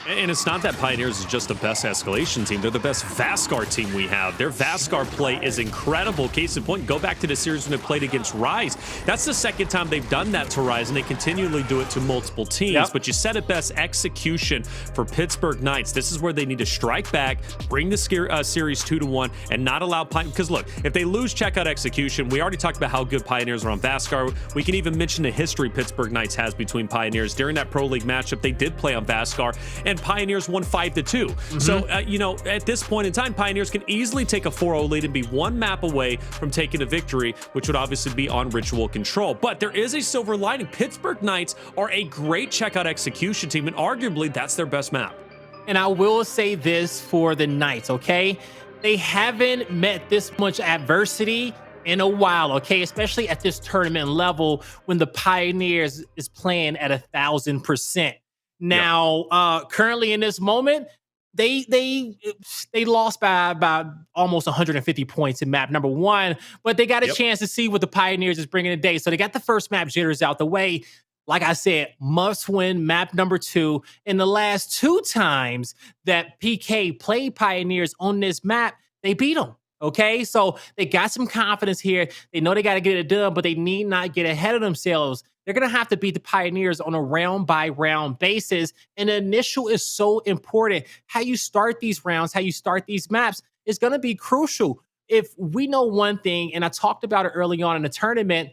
And it's not that Pioneers is just the best Escalation team. They're the best Vasgar team we have. Their Vasgar play is incredible. Case in point, go back to the series when they played against Rise. That's the second time they've done that to Rise, and they continually do it to multiple teams. Yep. But you said it best, execution for Pittsburgh Knights. This is where they need to strike back, bring the series 2-1, and not allow Pioneers. Because look, if they lose, check out execution. We already talked about how good Pioneers are on Vasgar. We can even mention the history Pittsburgh Knights has between Pioneers. During that Pro League matchup, they did play on Vasgar, and Pioneers won 5-2. So, you know, at this point in time, Pioneers can easily take a 4-0 lead and be one map away from taking a victory, which would obviously be on Ritual Control. But there is a silver lining. Pittsburgh Knights are a great checkout execution team, and arguably that's their best map. And I will say this for the Knights, okay? They haven't met this much adversity in a while, okay? Especially at this tournament level when the Pioneers is playing at 1,000%. Now, currently in this moment, they lost by about almost 150 points in map number 1, but they got a chance to see what the Pioneers is bringing today. So they got the first map jitters out the way. Like I said, must win map number 2. In the last 2 times that PK played Pioneers on this map, they beat them. Okay, so they got some confidence here. They know they got to get it done, but they need not get ahead of themselves. They're going to have to beat the Pioneers on a round-by-round basis. And the initial is so important. How you start these rounds, how you start these maps is going to be crucial. If we know one thing, and I talked about it early on in the tournament,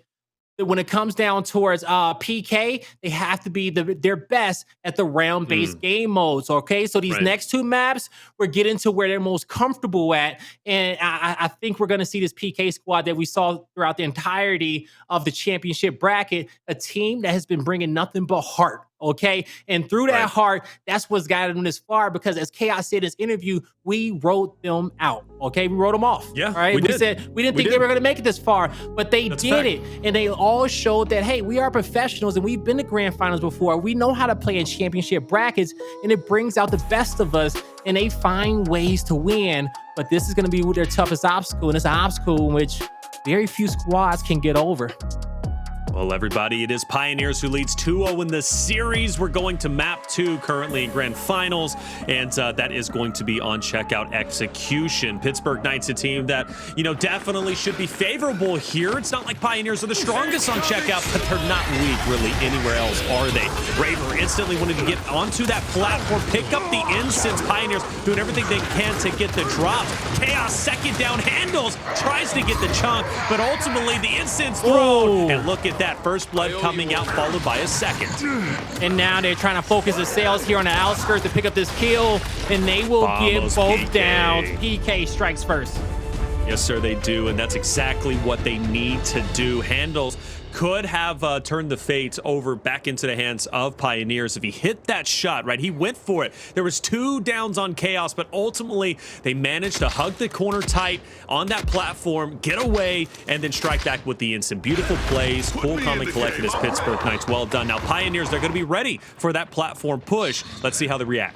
that when it comes down towards PK, they have to be their best at the round-based game modes, okay? So these next 2 maps, we're getting to where they're most comfortable at, and I think we're going to see this PK squad that we saw throughout the entirety of the championship bracket, a team that has been bringing nothing but heart, okay? And through that heart, that's what's gotten them this far, because as Chaoz said in his interview, we wrote them out, okay? We wrote them off, right? We said we didn't think they were going to make it this far, but they did it, and they all showed that, hey, we are professionals, and we've been to grand finals before. We know how to play in championship brackets, and it brings out the best of us, and they find ways to win, but this is going to be their toughest obstacle, and it's an obstacle in which very few squads can get over. Well, everybody, it is Pioneers who leads 2-0 in the series. We're going to map 2 currently in grand finals, and that is going to be on checkout execution. Pittsburgh Knights, a team that, you know, definitely should be favorable here. It's not like Pioneers are the strongest on checkout, but they're not weak really anywhere else, are they? Raver instantly wanted to get onto that platform, pick up the instance. Pioneers doing everything they can to get the drop. Chaoz second down. Hndles tries to get the chunk, but ultimately the instance thrown. And look at that. First blood coming out, followed by a second. And now they're trying to focus the Acells here on the outskirts to pick up this kill, and they will get both PK. Down. PK strikes first. Yes, sir, they do, and that's exactly what they need to do. Hndles could have turned the fate over back into the hands of Pioneers if he hit that shot, right? He went for it. There was 2 downs on Chaoz, but ultimately they managed to hug the corner tight on that platform, get away, and then strike back with the instant. Beautiful plays, cool, calm, and collected as Pittsburgh Knights. Well done. Now Pioneers, they're going to be ready for that platform push. Let's see how they react.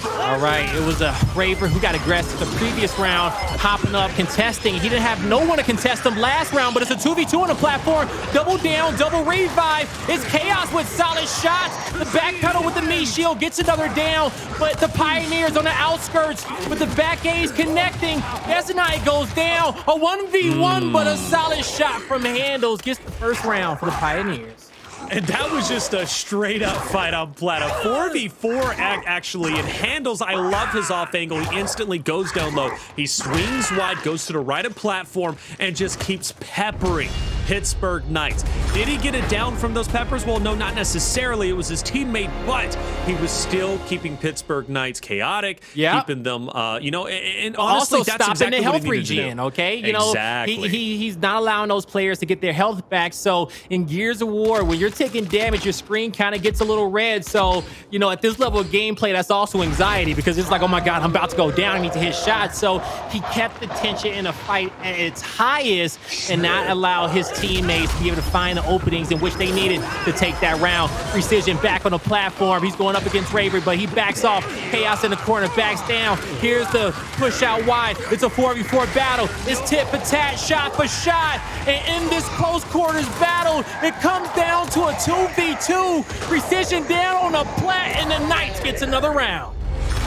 All right, it was a Raver who got aggressive the previous round, hopping up, contesting. He didn't have no one to contest him last round, but it's a 2v2 on the platform. Double down, double revive. It's Chaoz with solid shots. The back pedal with the meat shield gets another down, but the Pioneers on the outskirts with the back A's connecting. Desonite goes down. A 1v1, but a solid shot from Hndles gets the first round for the Pioneers. And that was just a straight up fight on plat. A 4v4 actually. And Hndles, I love his off angle. He instantly goes down low. He swings wide, goes to the right of platform, and just keeps peppering Pittsburgh Knights. Did he get it down from those peppers? Well, no, not necessarily. It was his teammate, but he was still keeping Pittsburgh Knights chaotic, keeping them, you know, and honestly, also that's stopping exactly the health what he needed to regen, do. okay? You know, he's not allowing those players to get their health back. So in Gears of War, when you're taking damage, your screen kind of gets a little red. So, you know, at this level of gameplay, that's also anxiety because it's like, oh my God, I'm about to go down. I need to hit shots. So he kept the tension in a fight at its highest and not allow his teammates to be able to find the openings in which they needed to take that round. Precision back on the platform. He's going up against Raver, but he backs off. Chaoz in the corner, backs down. Here's the push out wide. It's a 4v4 battle. It's tit for tat, shot for shot. And in this close quarters battle, it comes down to a 2v2. Precision down on the plat, and the Knights gets another round.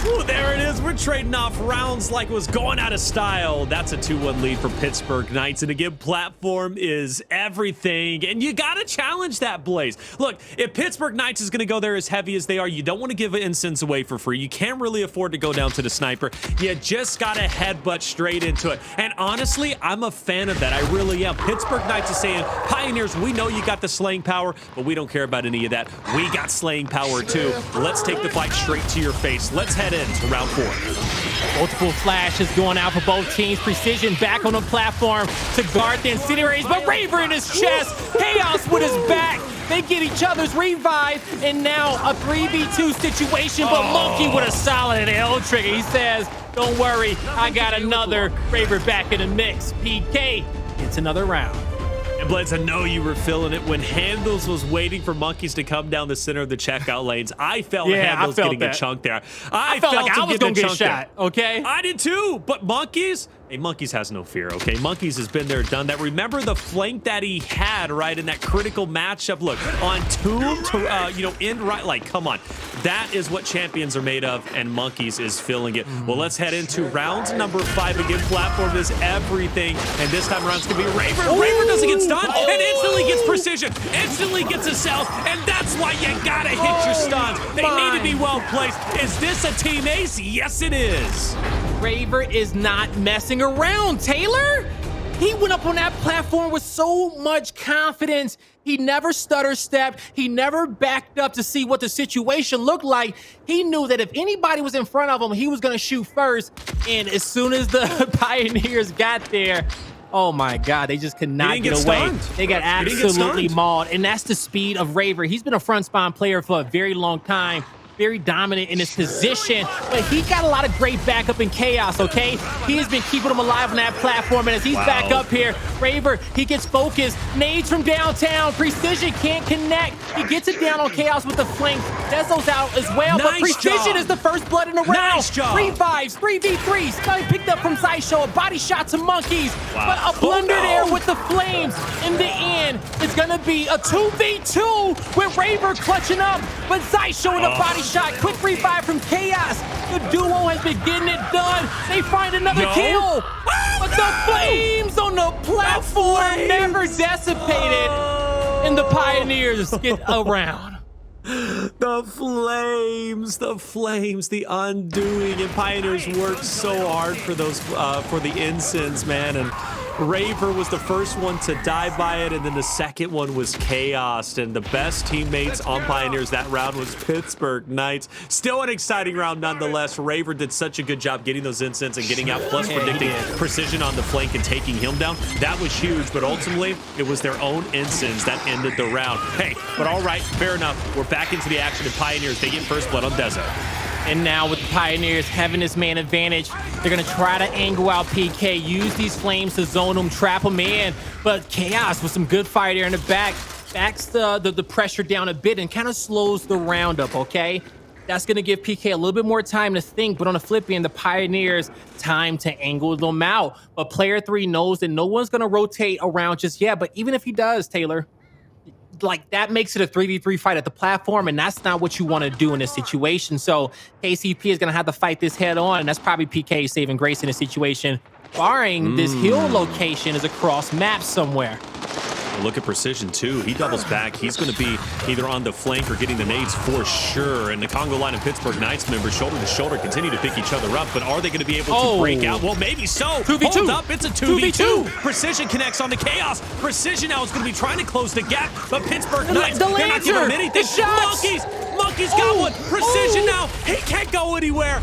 Ooh, there it is. We're trading off rounds like it was going out of style. That's a 2-1 lead for Pittsburgh Knights. And again, platform is everything. And you got to challenge that, Blaze. Look, if Pittsburgh Knights is going to go there as heavy as they are, you don't want to give an instance away for free. You can't really afford to go down to the sniper. You just got to headbutt straight into it. And honestly, I'm a fan of that. I really am. Pittsburgh Knights is saying, Pioneers, we know you got the slaying power, but we don't care about any of that. We got slaying power too. Let's take the fight straight to your face. Let's head into round 4. Multiple flashes going out for both teams. Precision back on the platform to guard the incendiaries, but Raver in his chest. Chaoz with his back. They get each other's revive, and now a 3v2 situation, but Monkyz with a solid L trigger. He says, don't worry, I got another. Raver back in the mix. PK gets another round. And Blades, I know you were feeling it when Hndles was waiting for Monkyz to come down the center of the checkout lanes. I felt Hndles getting a chunk there. I felt like I was going to get shot, okay? I did too, but Monkyz, hey, Monkyz has no fear, okay? Monkyz has been there, done that. Remember the flank that he had, right, in that critical matchup? Look, on Tomb to, end right, like, come on. That is what champions are made of, and Monkyz is feeling it. Well, let's head into round number 5 again. Platform is everything, and this time around it's going to be Raver. Raver doesn't get stunned, and instantly gets precision, instantly gets a cell, and that's why you got to hit your stuns. They need to be well placed. Is this a team ace? Yes, it is. Raver is not messing around, Taylor. He went up on that platform with so much confidence. He never stutter stepped. He never backed up to see what the situation looked like. He knew that if anybody was in front of him, he was going to shoot first. And as soon as the Pioneers got there, oh my God, they just could not get away. Stunned. They got absolutely mauled. And that's the speed of Raver. He's been a front spawn player for a very long time. Very dominant in his position, but he got a lot of great backup in Chaoz, okay? He has been keeping him alive on that platform, and as he's back up here, Raver, he gets focused. Nades from downtown. Precision can't connect. He gets it down on Chaoz with the flank. Dezo's out as well, but Precision is the first blood in the round. Nice job. Revives, 3v3. Spelling picked up from Xysho. A body shot to Monkyz, but a blunder there with the flames. In the end, it's going to be a 2v2 with Raver clutching up, but Xysho in the body shot. Quick revive from Chaoz. The duo has been getting it done. They find another kill. But the flames on the platform never dissipated. And the Pioneers get around. The flames, the undoing, and Pioneers worked so hard for those, for the ensigns, man, and Raver was the first one to die by it, and then the second one was Chaoz, and the best teammates on Pioneers that round was Pittsburgh Knights. Still an exciting round nonetheless. Raver did such a good job getting those incidents and getting out, plus predicting precision on the flank and taking him down. That was huge, but ultimately, it was their own ensigns that ended the round. Hey, but all right, fair enough. We're back into the action, and Pioneers, they get first blood on Dezo. And now with the Pioneers having this man advantage, they're going to try to angle out PK, use these flames to zone him, trap him in. But Chaoz with some good fire there in the back, backs the pressure down a bit and kind of slows the round up, okay? That's going to give PK a little bit more time to think, but on the flip end, the Pioneers, time to angle them out. But player 3 knows that no one's going to rotate around just yet, but even if he does, Taylor, like that makes it a 3v3 fight at the platform, and that's not what you want to do in this situation. So KCP is going to have to fight this head on, and that's probably PK saving grace in this situation, barring this hill location is across map somewhere. Look at precision too. He doubles back. He's going to be either on the flank or getting the nades for sure. And the Congo line and Pittsburgh Knights members shoulder to shoulder continue to pick each other up, but are they going to be able to break out? Well, maybe so. 2v2. Hold up, it's a 2v2. Precision connects on the Chaoz. Precision now is going to be trying to close the gap, but Pittsburgh Knights, they're not giving him anything. Monkyz got one. Precision now. He can't go anywhere.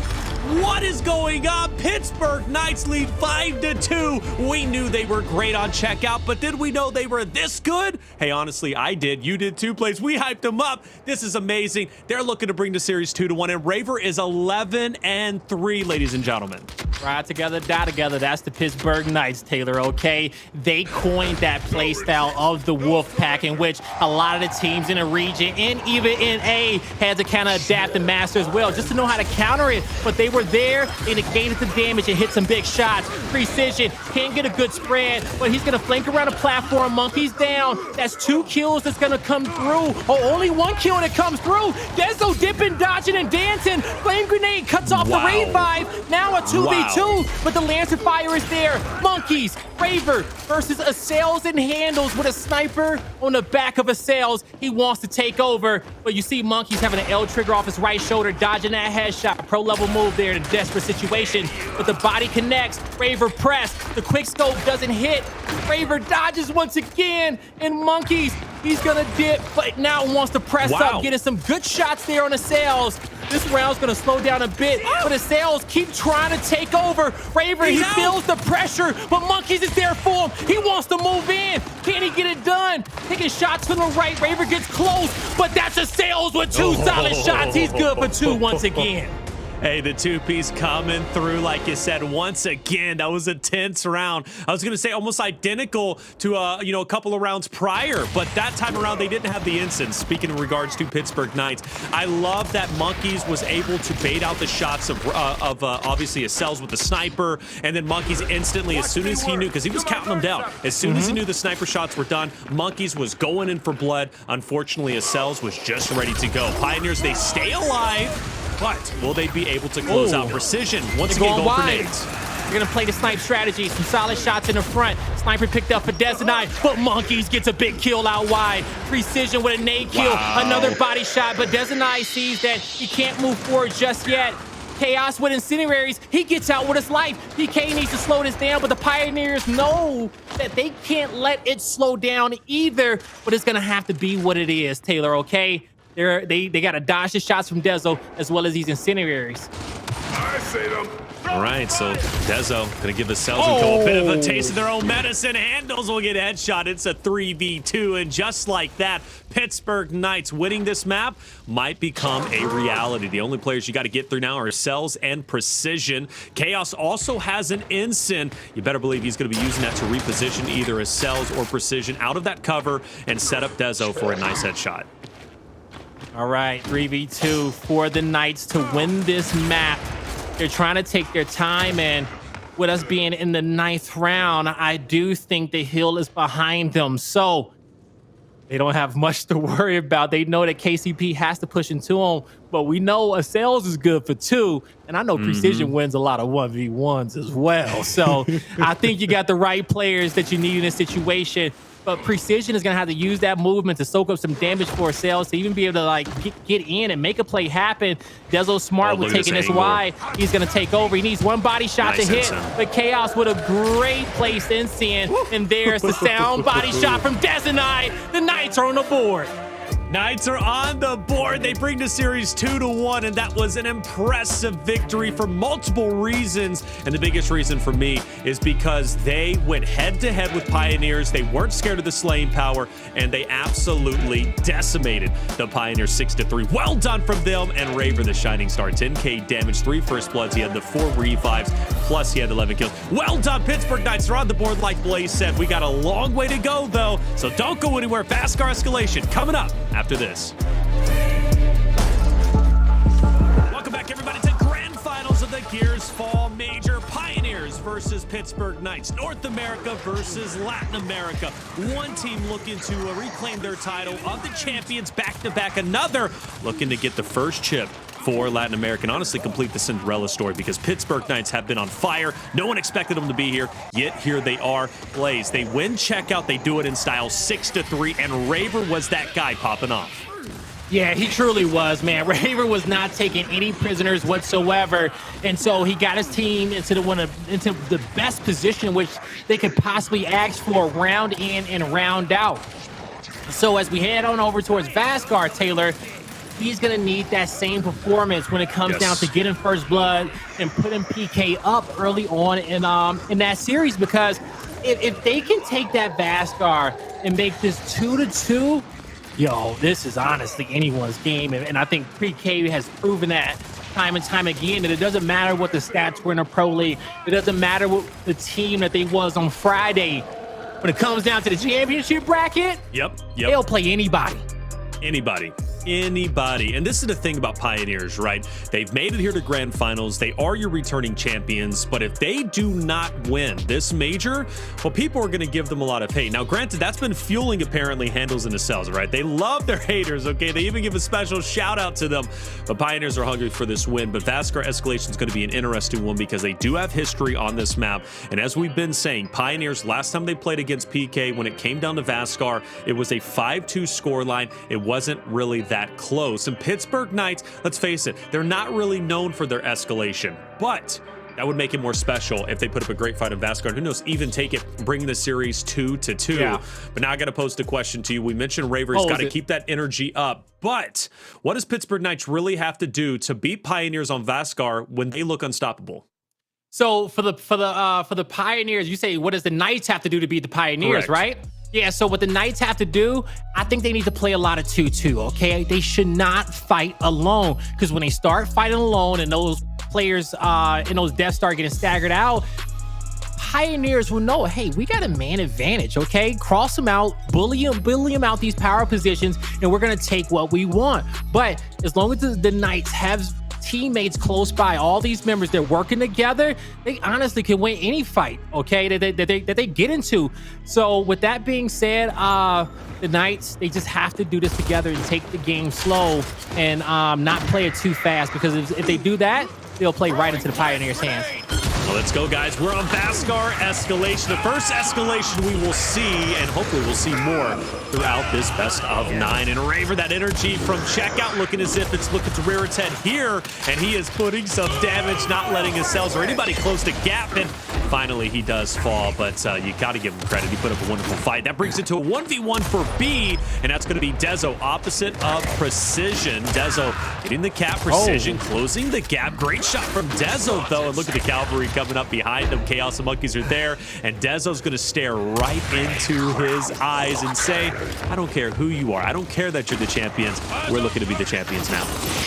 What is going on? Pittsburgh Knights lead 5-2. We knew they were great on checkout, but did we know they were this good? Hey, honestly, I did. You did too, Plays. We hyped them up. This is amazing. They're looking to bring the series 2-1, and Raver is 11-3, ladies and gentlemen. Ride together, die together. That's the Pittsburgh Knights, Taylor, okay? They coined that play style of the Wolf Pack, in which a lot of the teams in the region and even in A had to kind of adapt and master as well, just to know how to counter it. But they were there, they negated the damage and hit some big shots. Precision, can't get a good spread, but he's going to flank around the platform. Monkyz down. That's 2 kills that's going to come through. Oh, only 1 kill that comes through. Dezo dipping, dodging, and dancing. Flame grenade cuts off the revive. Now a 2v2, but the Lancer Fire is there. Monkyz, Raver versus Acells and Hndles with a sniper on the back of Acells. He wants to take over, but you see Monkyz having an L trigger off his right shoulder, dodging that headshot. Pro level move there in a desperate situation, but the body connects. Raver press. The quick scope doesn't hit. Raver dodges once again, and Monkyz, he's gonna dip, but now wants to press up, getting some good shots there on Acells. This round's gonna slow down a bit, but Acells keep trying to take over. Raver, he feels the pressure, but Monkyz is there for him. He wants to move in. Can he get it done? Taking shots from the right. Raver gets close, but that's Acells with 2 solid shots. He's good for 2 once again. Hey, the 2-piece coming through, like you said, once again. That was a tense round. I was going to say almost identical to, a couple of rounds prior, but that time around, they didn't have the instance. Speaking in regards to Pittsburgh Knights, I love that Monkyz was able to bait out the shots of obviously Acells with the sniper, and then Monkyz instantly, as soon as he knew, because he was counting them down, as soon as he knew the sniper shots were done, Monkyz was going in for blood. Unfortunately, Acells was just ready to go. Pioneers, they stay alive. But will they be able to close out Precision? Once again, go grenades. They're going to play the snipe strategy. Some solid shots in the front. Sniper picked up for Dezo, but Monkyz gets a big kill out wide. Precision with a nade kill. Another body shot, but Dezo sees that he can't move forward just yet. Chaoz with incendiaries. He gets out with his life. PK needs to slow this down, but the Pioneers know that they can't let it slow down either. But it's going to have to be what it is, Taylor, okay? They got to dodge the shots from Dezo as well as these incendiaries. I see them. All right, so Dezo gonna give the Acells a bit of a taste of their own medicine. Hndles will get headshot. It's a 3v2, and just like that, Pittsburgh Knights winning this map might become a reality. The only players you got to get through now are Acells and Precision. Chaoz also has an ensign. You better believe he's going to be using that to reposition either Acells or Precision out of that cover and set up Dezo for a nice headshot. All right, 3v2 for the Knights to win this map. They're trying to take their time, and with us being in the 9th round, I do think the hill is behind them. So they don't have much to worry about. They know that KCP has to push into them, but we know Acells is good for 2, and I know Precision wins a lot of 1v1s as well. So I think you got the right players that you need in this situation. But Precision is going to have to use that movement to soak up some damage for Acells to even be able to get in and make a play happen. Dezo smart with taking this wide. He's going to take over. He needs 1 body shot to hit. But Chaoz with a great place in Sin. And there's the sound body shot from Dezo. The Knights are on the board. Knights are on the board. They bring the series 2-1, and that was an impressive victory for multiple reasons. And the biggest reason for me is because they went head-to-head with Pioneers. They weren't scared of the slaying power, and they absolutely decimated the Pioneers 6-3. Well done from them. And Raver, the shining star, 10k damage, 3 first bloods. He had the 4 revives, plus he had 11 kills. Well done, Pittsburgh Knights are on the board like Blaze said. We got a long way to go, though, so don't go anywhere. Vasgar Escalation coming up after this. Welcome back, everybody, to grand finals of the Gears Fall Major. Pioneers versus Pittsburgh Knights. North America versus Latin America. One team looking to reclaim their title of the champions back-to-back. Another looking to get the first chip for Latin America and honestly complete the Cinderella story, because Pittsburgh Knights have been on fire. No one expected them to be here, yet here they are. Blaze, they win checkout. They do it in style, 6-3, and Raver was that guy popping off. Yeah, he truly was, man. Raver was not taking any prisoners whatsoever, and so he got his team into the best position which they could possibly ask for round in and round out. So as we head on over towards Vasgar, Taylor, he's going to need that same performance when it comes down to getting first blood and putting PK up early on in that series, because if they can take that Vasgar and make this 2-2, yo, this is honestly anyone's game. And I think PK has proven that time and time again that it doesn't matter what the stats were in a pro league. It doesn't matter what the team that they was on Friday. When it comes down to the championship bracket, they'll play anybody. Anybody. And this is the thing about Pioneers, right? They've made it here to grand finals. They are your returning champions. But if they do not win this major, well, people are going to give them a lot of hate. Now, granted, that's been fueling apparently Hndles and Acells, right? They love their haters, okay? They even give a special shout out to them. But Pioneers are hungry for this win. But Vasgar Escalation is going to be an interesting one because they do have history on this map. And as we've been saying, Pioneers, last time they played against PK, when it came down to Vasgar, it was a 5-2 scoreline. It wasn't really that close. And Pittsburgh Knights, let's face it, they're not really known for their escalation, but that would make it more special if they put up a great fight of Vasgar. Who knows, even take it, bring the series 2-2. Yeah. But now I got to pose the question to you. We mentioned Raver's got to keep that energy up, but what does Pittsburgh Knights really have to do to beat Pioneers on Vasgar when they look unstoppable? So for the Pioneers, you say, what does the Knights have to do to beat the Pioneers, right? Yeah, so what the Knights have to do, I think they need to play a lot of 2-2, okay? They should not fight alone, because when they start fighting alone and those players in those deaths start getting staggered out, Pioneers will know, hey, we got a man advantage, okay? Cross them out, bully them out these power positions, and we're going to take what we want. But as long as the Knights have teammates close by, all these members, they're working together, they honestly can win any fight, okay, that they get into. So with that being said, the Knights, they just have to do this together and take the game slow and not play it too fast, because if they do that, they'll play right into the Pioneers' hands. Well, let's go, guys. We're on Vasgar Escalation, the first escalation we will see, and hopefully we'll see more throughout this best of 9. And Raver, that energy from checkout, looking as if it's looking to rear its head here, and he is putting some damage, not letting Acells or anybody close to gap, and finally he does fall, but you got to give him credit. He put up a wonderful fight. That brings it to a 1v1 for B, and that's going to be Dezo, opposite of Precision. Dezo getting the cap, Precision closing the gap. Great shot from Dezo, though, and look at the Cavalry coming up behind them. Chaoz and Monkyz are there, and Dezo's going to stare right into his eyes and say, I don't care who you are. I don't care that you're the champions. We're looking to be the champions now.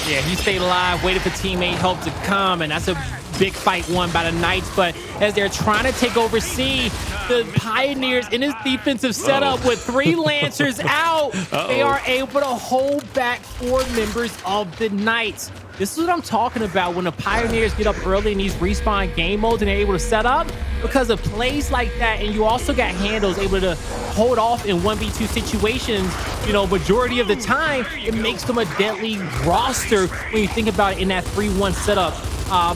Yeah, he stayed alive, waited for teammate help to come, and that's a big fight won by the Knights. But as they're trying to take over C, the Pioneers in his defensive setup with 3 Lancers out, they are able to hold back 4 members of the Knights. This is what I'm talking about when the Pioneers get up early in these respawn game modes and they're able to set up, because of plays like that. And you also got Hndles able to hold off in 1v2 situations, you know, majority of the time. It makes them a deadly roster when you think about it in that 3-1 setup.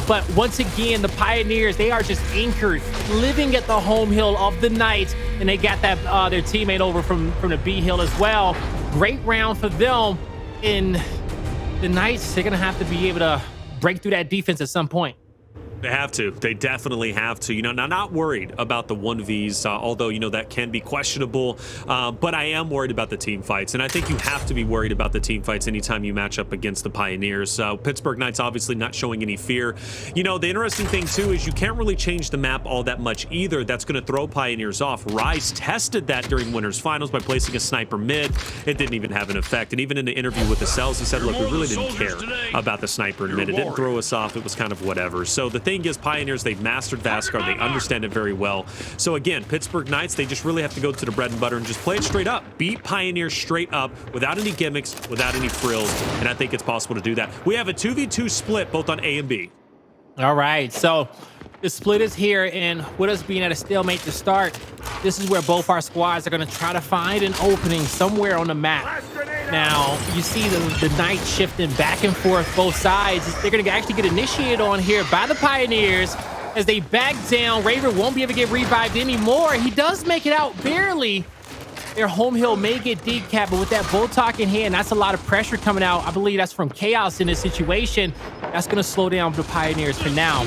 But once again, the Pioneers, they are just anchored, living at the home hill of the Knights, and they got that their teammate over from the B hill as well. Great round for them. In the Knights, they're gonna have to be able to break through that defense at some point. They have to. They definitely have to. You know, now not worried about the 1Vs, although, you know, that can be questionable. But I am worried about the team fights. And I think you have to be worried about the team fights anytime you match up against the Pioneers. Pittsburgh Knights obviously not showing any fear. You know, the interesting thing, too, is you can't really change the map all that much either. That's going to throw Pioneers off. Rise tested that during Winners Finals by placing a sniper mid. It didn't even have an effect. And even in the interview with Acells, he said, look, we really didn't care about the sniper mid. It didn't throw us off. It was kind of whatever. So the thing is, Pioneers, they've mastered Vasgar. They understand it very well. So again, Pittsburgh Knights, they just really have to go to the bread and butter and just play it straight up. Beat Pioneers straight up without any gimmicks, without any frills. And I think it's possible to do that. We have a 2v2 split both on A and B. All right, so the split is here, and with us being at a stalemate to start, this is where both our squads are going to try to find an opening somewhere on the map. Now, you see the Knights shifting back and forth both sides. They're going to actually get initiated on here by the Pioneers as they back down. Raver won't be able to get revived anymore. He does make it out barely. Their home hill may get decapped, but with that Boltok in hand, that's a lot of pressure coming out. I believe that's from Chaoz in this situation. That's going to slow down the Pioneers for now.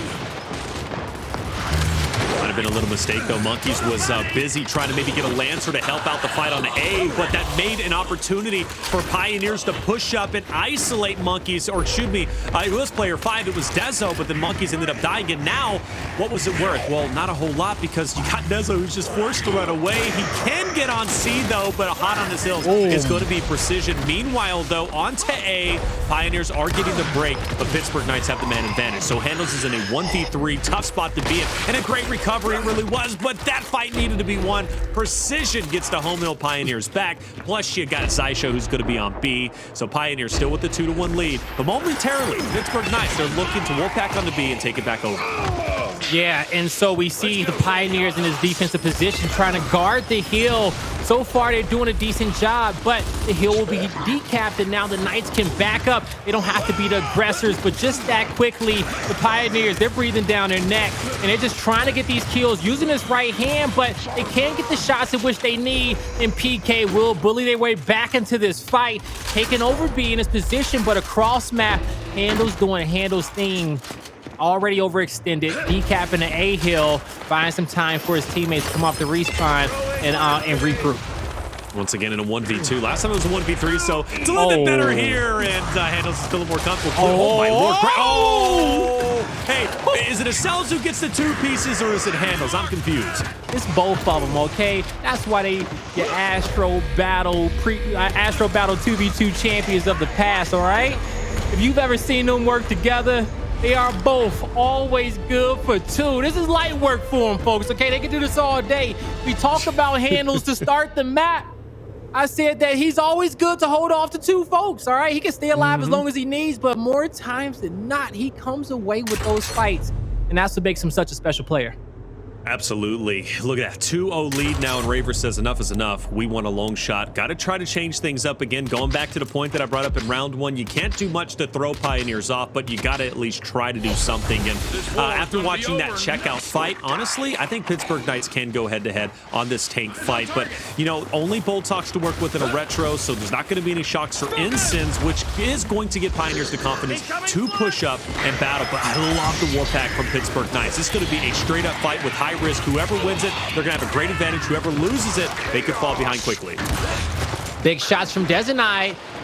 have been a little mistake, though. Monkyz was busy trying to maybe get a Lancer to help out the fight on A, but that made an opportunity for Pioneers to push up and isolate Monkyz, or excuse me, it was player 5, it was Dezo, but then Monkyz ended up dying, and now, what was it worth? Well, not a whole lot, because you got Dezo who's just forced to run away. He can get on C, though, but hot on his heels is going to be Precision. Meanwhile, though, onto A, Pioneers are getting the break, but Pittsburgh Knights have the man advantage. So Hndles is in a 1v3, tough spot to be in, and a great recovery it really was, but that fight needed to be won. Precision gets the home hill Pioneers back, plus you got Xysho who's going to be on B, so Pioneers still with the 2-1 lead, but momentarily, Pittsburgh Knights, they're looking to wolf back on the B and take it back over. Yeah, and so we see the Pioneers in this defensive position trying to guard the hill. So far, they're doing a decent job, but the hill will be decapped, and now the Knights can back up. They don't have to be the aggressors, but just that quickly, the Pioneers, they're breathing down their neck, and they're just trying to get these kills using this right hand, but they can't get the shots in which they need, and PK will bully their way back into this fight, taking over B in his position, but across map, Hndles doing Hndles thing. Already overextended, decapping the A hill, buying some time for his teammates to come off the respawn and regroup. Once again in a 1v2. Last time it was a 1v3, so it's a little bit better here, and Hndles is still more comfortable. Oh my lord. Oh! Hey, is it Acells who gets the 2 pieces, or is it Hndles? I'm confused. It's both of them, okay? That's why they get ASTRO Battle 2v2 champions of the past, all right? If you've ever seen them work together, they are both always good for 2. This is light work for them, folks, okay? They can do this all day. We talk about Hndles to start the map. I said that he's always good to hold off to 2 folks, all right? He can stay alive as long as he needs, but more times than not, he comes away with those fights, and that's what makes him such a special player. Absolutely. Look at that 2-0 lead now, and Raver says enough is enough. We want a long shot. Got to try to change things up again. Going back to the point that I brought up in round 1, you can't do much to throw Pioneers off, but you got to at least try to do something. And after watching that checkout fight, honestly, I think Pittsburgh Knights can go head-to-head on this tank fight. But, you know, only Boltox to work with in a retro, so there's not going to be any shocks or ensigns, which is going to get Pioneers the confidence to push up and battle. But I love the Warpack from Pittsburgh Knights. This is going to be a straight-up fight with high risk. Whoever wins it, they're gonna have a great advantage. Whoever loses it, they could fall behind quickly. Big shots from Dezo,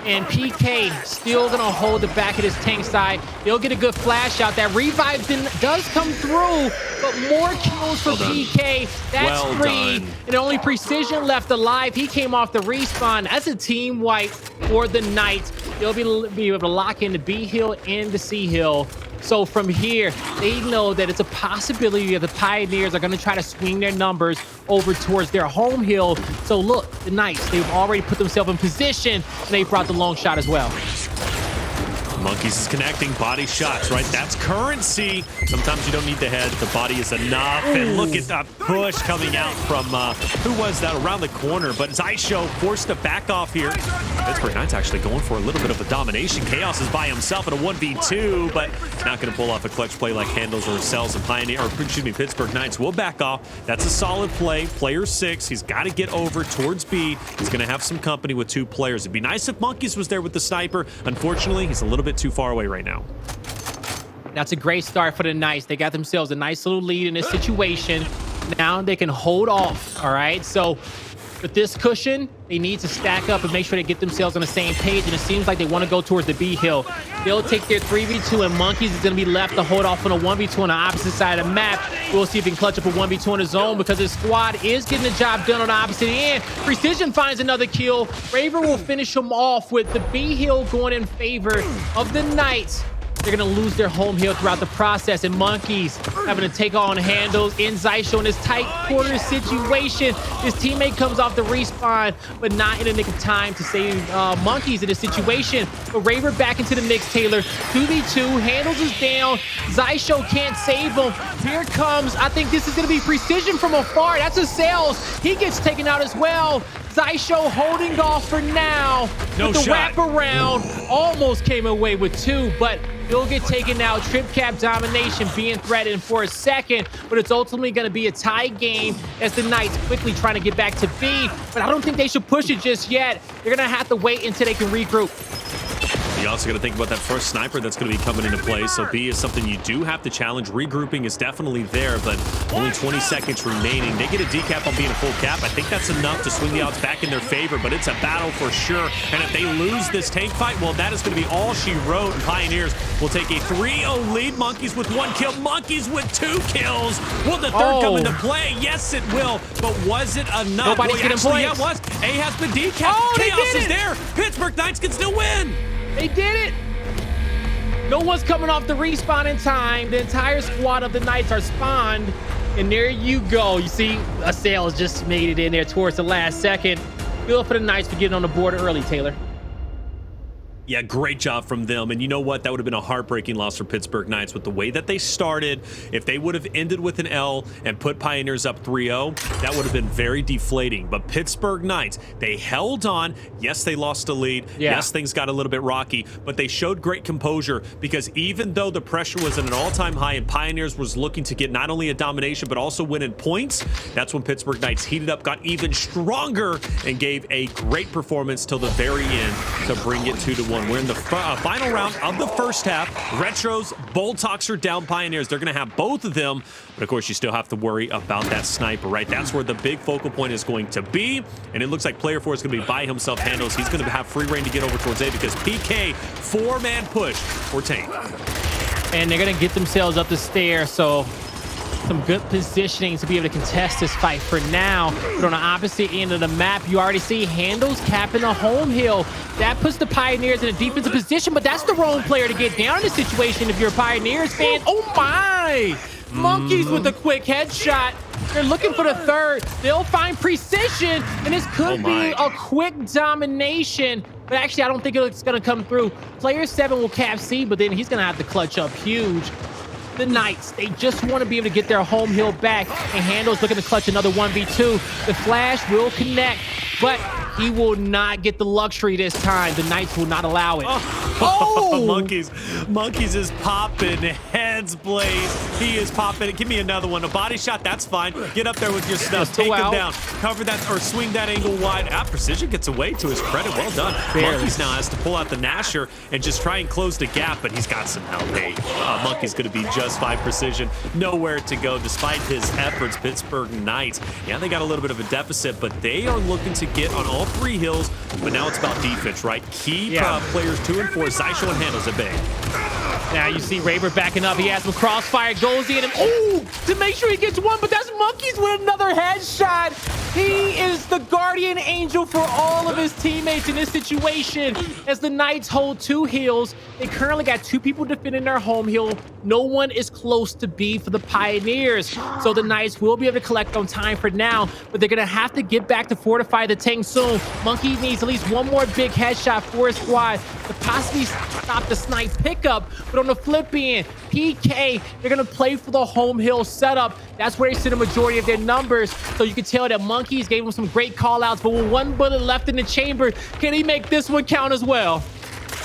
and PK still gonna hold the back of his tank side. They'll get a good flash out. That revive does come through, but more kills for PK. That's well 3, done. and only Precision left alive. He came off the respawn. That's a team wipe for the Knights. They'll be able to lock in the B hill and the C hill. So from here, they know that it's a possibility that the Pioneers are going to try to swing their numbers over towards their home hill. So look, the Knights, they've already put themselves in position, and they brought the long shot as well. Monkyz is connecting body shots, right? That's currency. Sometimes you don't need the head. The body is enough. And look at that push coming out from, who was that? Around the corner. But Xysho forced to back off here. Pittsburgh Knights actually going for a little bit of a domination. Chaoz is by himself in a 1v2, but not going to pull off a clutch play like Hndles or Acells and Pioneer, or excuse me, Pittsburgh Knights will back off. That's a solid play. Player 6, he's got to get over towards B. He's going to have some company with 2 players. It'd be nice if Monkyz was there with the sniper. Unfortunately, he's a little bit too far away right now. That's a great start for the Knights. They got themselves a nice little lead in this situation. Now they can hold off, all right? So with this cushion, they need to stack up and make sure they get themselves on the same page, and it seems like they want to go towards the B hill. They'll take their 3v2, and Monkyz is going to be left to hold off on a 1v2 on the opposite side of the map. We'll see if he can clutch up a 1v2 on his own, because his squad is getting the job done on the opposite end. Precision finds another kill. Raver will finish him off with the B hill going in favor of the Knights. They're going to lose their home hill throughout the process, and Monkyz having to take on Hndles in Xysho in this tight quarter situation. His teammate comes off the respawn, but not in the nick of time to save Monkyz in this situation. But Raver back into the mix, Taylor. 2v2, Hndles is down. Xysho can't save him. Here comes, I think this is going to be Precision from afar. That's Acells. He gets taken out as well. Xysho holding off for now. No with the shot. wraparound. Almost came away with 2, but he'll get taken out. Trip cap domination being threatened for a second, but it's ultimately going to be a tie game as the Knights quickly trying to get back to B. But I don't think they should push it just yet. They're going to have to wait until they can regroup. You also got to think about that first sniper that's going to be coming into play. So B is something you do have to challenge. Regrouping is definitely there, but only 20 seconds remaining. They get a decap on being a full cap. I think that's enough to swing the odds back in their favor, but it's a battle for sure. And if they lose this tank fight, well, that is going to be all she wrote. And Pioneers will take a 3-0 lead. Monkyz with 1 kill. Monkyz with 2 kills. Will the third come into play? Yes, it will. But was it enough? Nobody's getting points. Yeah, it was. A has been decapped. Oh, they Chaoz did is it. there. Pittsburgh Knights can still win. They did it. No one's coming off the respawn in time. The entire squad of the Knights are spawned. And there you go. You see, Acells just made it in there towards the last second. Good for the Knights for getting on the board early, Taylor. Yeah, great job from them. And you know what? That would have been a heartbreaking loss for Pittsburgh Knights with the way that they started. If they would have ended with an L and put Pioneers up 3-0, that would have been very deflating. But Pittsburgh Knights, they held on. Yes, they lost the lead. Yeah. Yes, things got a little bit rocky, but they showed great composure because even though the pressure was at an all-time high and Pioneers was looking to get not only a domination, but also win in points, that's when Pittsburgh Knights heated up, got even stronger, and gave a great performance till the very end to bring it 2-1. We're in the final round of the first half. Retros, Boltox are down Pioneers. They're going to have both of them. But of course, you still have to worry about that sniper, right? That's where the big focal point is going to be. And it looks like player 4 is going to be by himself. Hndles, he's going to have free reign to get over towards A because PK, 4-man push for tank. And they're going to get themselves up the stairs. So some good positioning to be able to contest this fight for now. But on the opposite end of the map, you already see Hndles capping the home hill. That puts the Pioneers in a defensive position, but that's the wrong player to get down in this situation if you're a Pioneers fan. Oh my! Monkyz with a quick headshot. They're looking for the third. They'll find precision, and this could be a quick domination. But actually, I don't think it's going to come through. Player 7 will cap C, but then he's going to have to clutch up huge. The Knights, they just want to be able to get their home hill back, and Hndles looking to clutch another 1v2. The flash will connect, but he will not get the luxury this time. The Knights will not allow it. Monkyz is popping. Heads blaze. He is popping. Give me another one. A body shot, that's fine. Get up there with your stuff. Take him down. Cover that or swing that angle wide. Precision gets away to his credit. Well done. Monkyz now has to pull out the Nasher and just try and close the gap, but he's got some help. Hey, Monkyz going to be just fine. Precision, nowhere to go despite his efforts. Pittsburgh Knights, yeah, they got a little bit of a deficit, but they are looking to get on all 3 hills. But now it's about defense, right? Keep players 2 and 4. Xysho and Hndles at bay. Now you see Raver backing up. He has some crossfire, goes in, and to make sure he gets one, but that's Monkyz with another headshot. He is the guardian angel for all of his teammates in this situation as the Knights hold 2 hills. They currently got 2 people defending their home hill. No one is close to B for the Pioneers. So the Knights will be able to collect on time for now, but they're going to have to get back to fortify the tank soon. Monkyz needs at least one more big headshot for his squad to possibly stop the snipe pickup. But on the flip end, PK, they're going to play for the home hill setup. That's where they sit a majority of their numbers. So you can tell that Monkyz gave him some great call outs, but with 1 bullet left in the chamber, can he make this one count as well?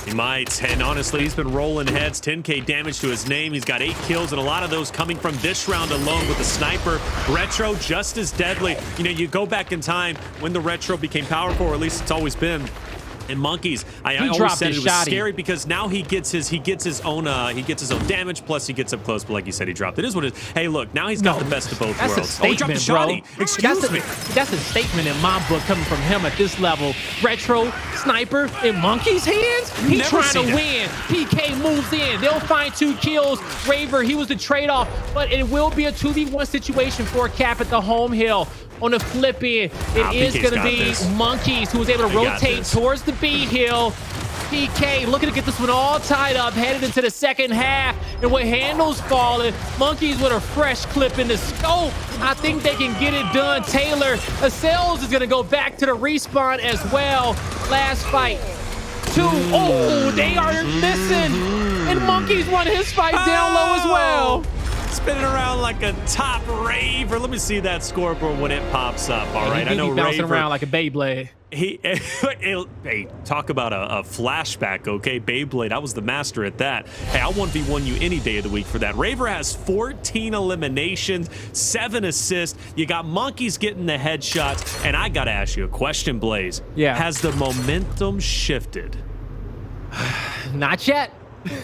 He might, and honestly, he's been rolling heads. 10k damage to his name. He's got 8 kills, and a lot of those coming from this round alone with the sniper. Retro, just as deadly. You know, you go back in time when the Retro became powerful, or at least it's always been. And Monkyz, I always said it was scary because now he gets his own damage, plus he gets up close. But like you said, he dropped it. Is what it is. Hey, look, now he's got the best of both worlds. A statement, he dropped the shoddy. Excuse me. That's a statement in my book coming from him at this level. Retro, sniper in Monkyz hands. He's trying to win. PK moves in. They'll find 2 kills. Raver, he was the trade-off, but it will be a 2v1 situation for a cap at the home hill. On the flip end, it is going to be Monkyz who was able to rotate towards the B hill. PK looking to get this one all tied up, headed into the second half. And with Hndles falling, Monkyz with a fresh clip in the scope. I think they can get it done. Taylor, Acells is going to go back to the respawn as well. Last fight. 2. Oh, they are missing. And Monkyz won his fight down low as well. Spinning around like a top Raver. Let me see that scoreboard when it pops up. All right, I know bouncing Raver around like a Beyblade. Hey, talk about a flashback, okay? Beyblade, I was the master at that. Hey, I'll 1v1 you any day of the week for that. Raver has 14 eliminations, 7 assists. You got Monkyz getting the headshots, and I gotta ask you a question, Blaze. Yeah. Has the momentum shifted? Not yet.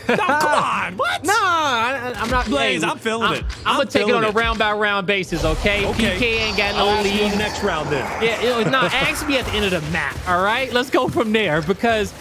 Oh, come on. What? Nah, I'm not. Blaze, hey, I'm feeling it. I'm gonna take it on a round by round basis, okay? Okay. PK ain't got I'll no ask you lead. next round then. Yeah, no, ask me at the end of the map, all right? Let's go from there, because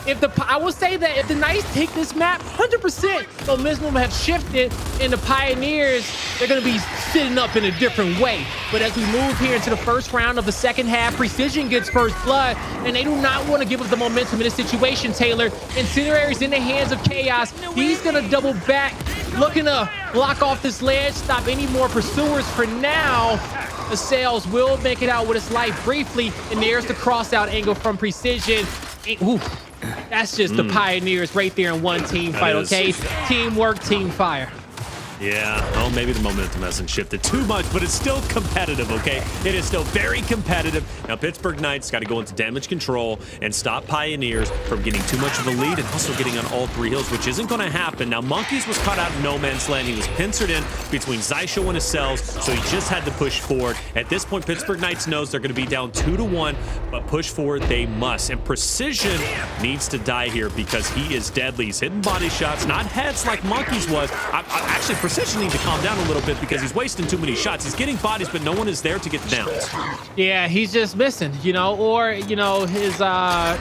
I will say that if the Knights take this map, 100% momentum have shifted, and the Pioneers, they're going to be sitting up in a different way. But as we move here into the first round of the second half, Precision gets first blood, and they do not want to give up the momentum in this situation, Taylor. Incendiary's in the hands of Chaoz. He's going to double back, looking to block off this ledge, stop any more pursuers for now. Acells will make it out with his life briefly, and there's the cross-out angle from Precision. Ooh. That's just the Pioneers right there in one team fight, okay? Teamwork, team fire. Yeah, well, maybe the momentum hasn't shifted too much, but it's still competitive, okay? It is still very competitive. Now, Pittsburgh Knights got to go into damage control and stop Pioneers from getting too much of a lead and also getting on all three hills, which isn't going to happen. Now, Monkyz was caught out in no man's land. He was pincered in between Xysho and Acells, so he just had to push forward. At this point, Pittsburgh Knights knows they're going to be down 2-1, but push forward they must. And Precision needs to die here because he is deadly. He's hitting body shots, not heads like Monkyz was. Actually, Precision needs to calm down a little bit because he's wasting too many shots. He's getting bodies, but no one is there to get the downs. Yeah, he's just missing, you know, or, you know, his,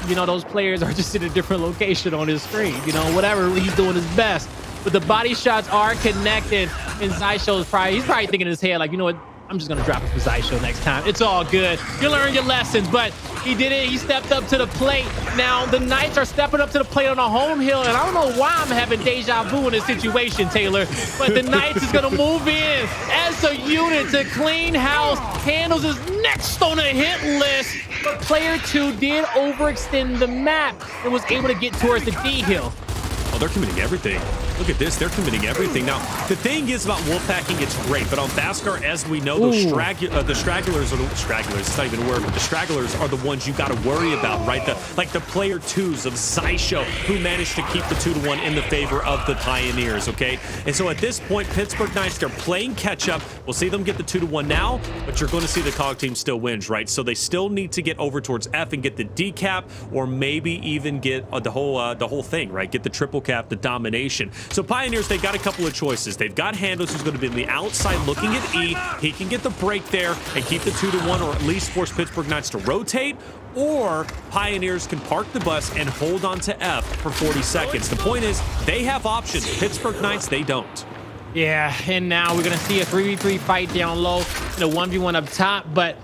you know, those players are just in a different location on his screen, you know, whatever, he's doing his best. But the body shots are connected, and Xysho's he's probably thinking in his head, like, you know what, I'm just gonna drop it for Xysho next time. It's all good. You learn your lessons, but he did it. He stepped up to the plate. Now the Knights are stepping up to the plate on a home hill, and I don't know why I'm having deja vu in this situation, Taylor. But the Knights is gonna move in as a unit to clean house. Hndles is next on the hit list, but player 2 did overextend the map and was able to get towards the D hill. Oh, they're committing everything. Look at this. They're committing everything. Now, the thing is about wolfpacking, it's great, but on Vasgar, as we know, those stragglers are the stragglers. It's not even a word, but the stragglers are the ones you got to worry about, right? Like the player 2s of Xysho, who managed to keep the 2-1 in the favor of the Pioneers, okay? And so at this point, Pittsburgh Knights, they're playing catch-up. We'll see them get the 2-1 now, but you're going to see the COG team still wins, right? So they still need to get over towards F and get the decap, or maybe even get the whole thing, right? Get the triple cap, the domination. So Pioneers, they've got a couple of choices. They've got Hndles, who's going to be in the outside looking at E. He can get the break there and keep the 2-1, or at least force Pittsburgh Knights to rotate, or Pioneers can park the bus and hold on to F for 40 seconds. The point is, they have options. Pittsburgh Knights, they don't. Yeah, and now we're going to see a 3v3 fight down low and a 1v1 up top, but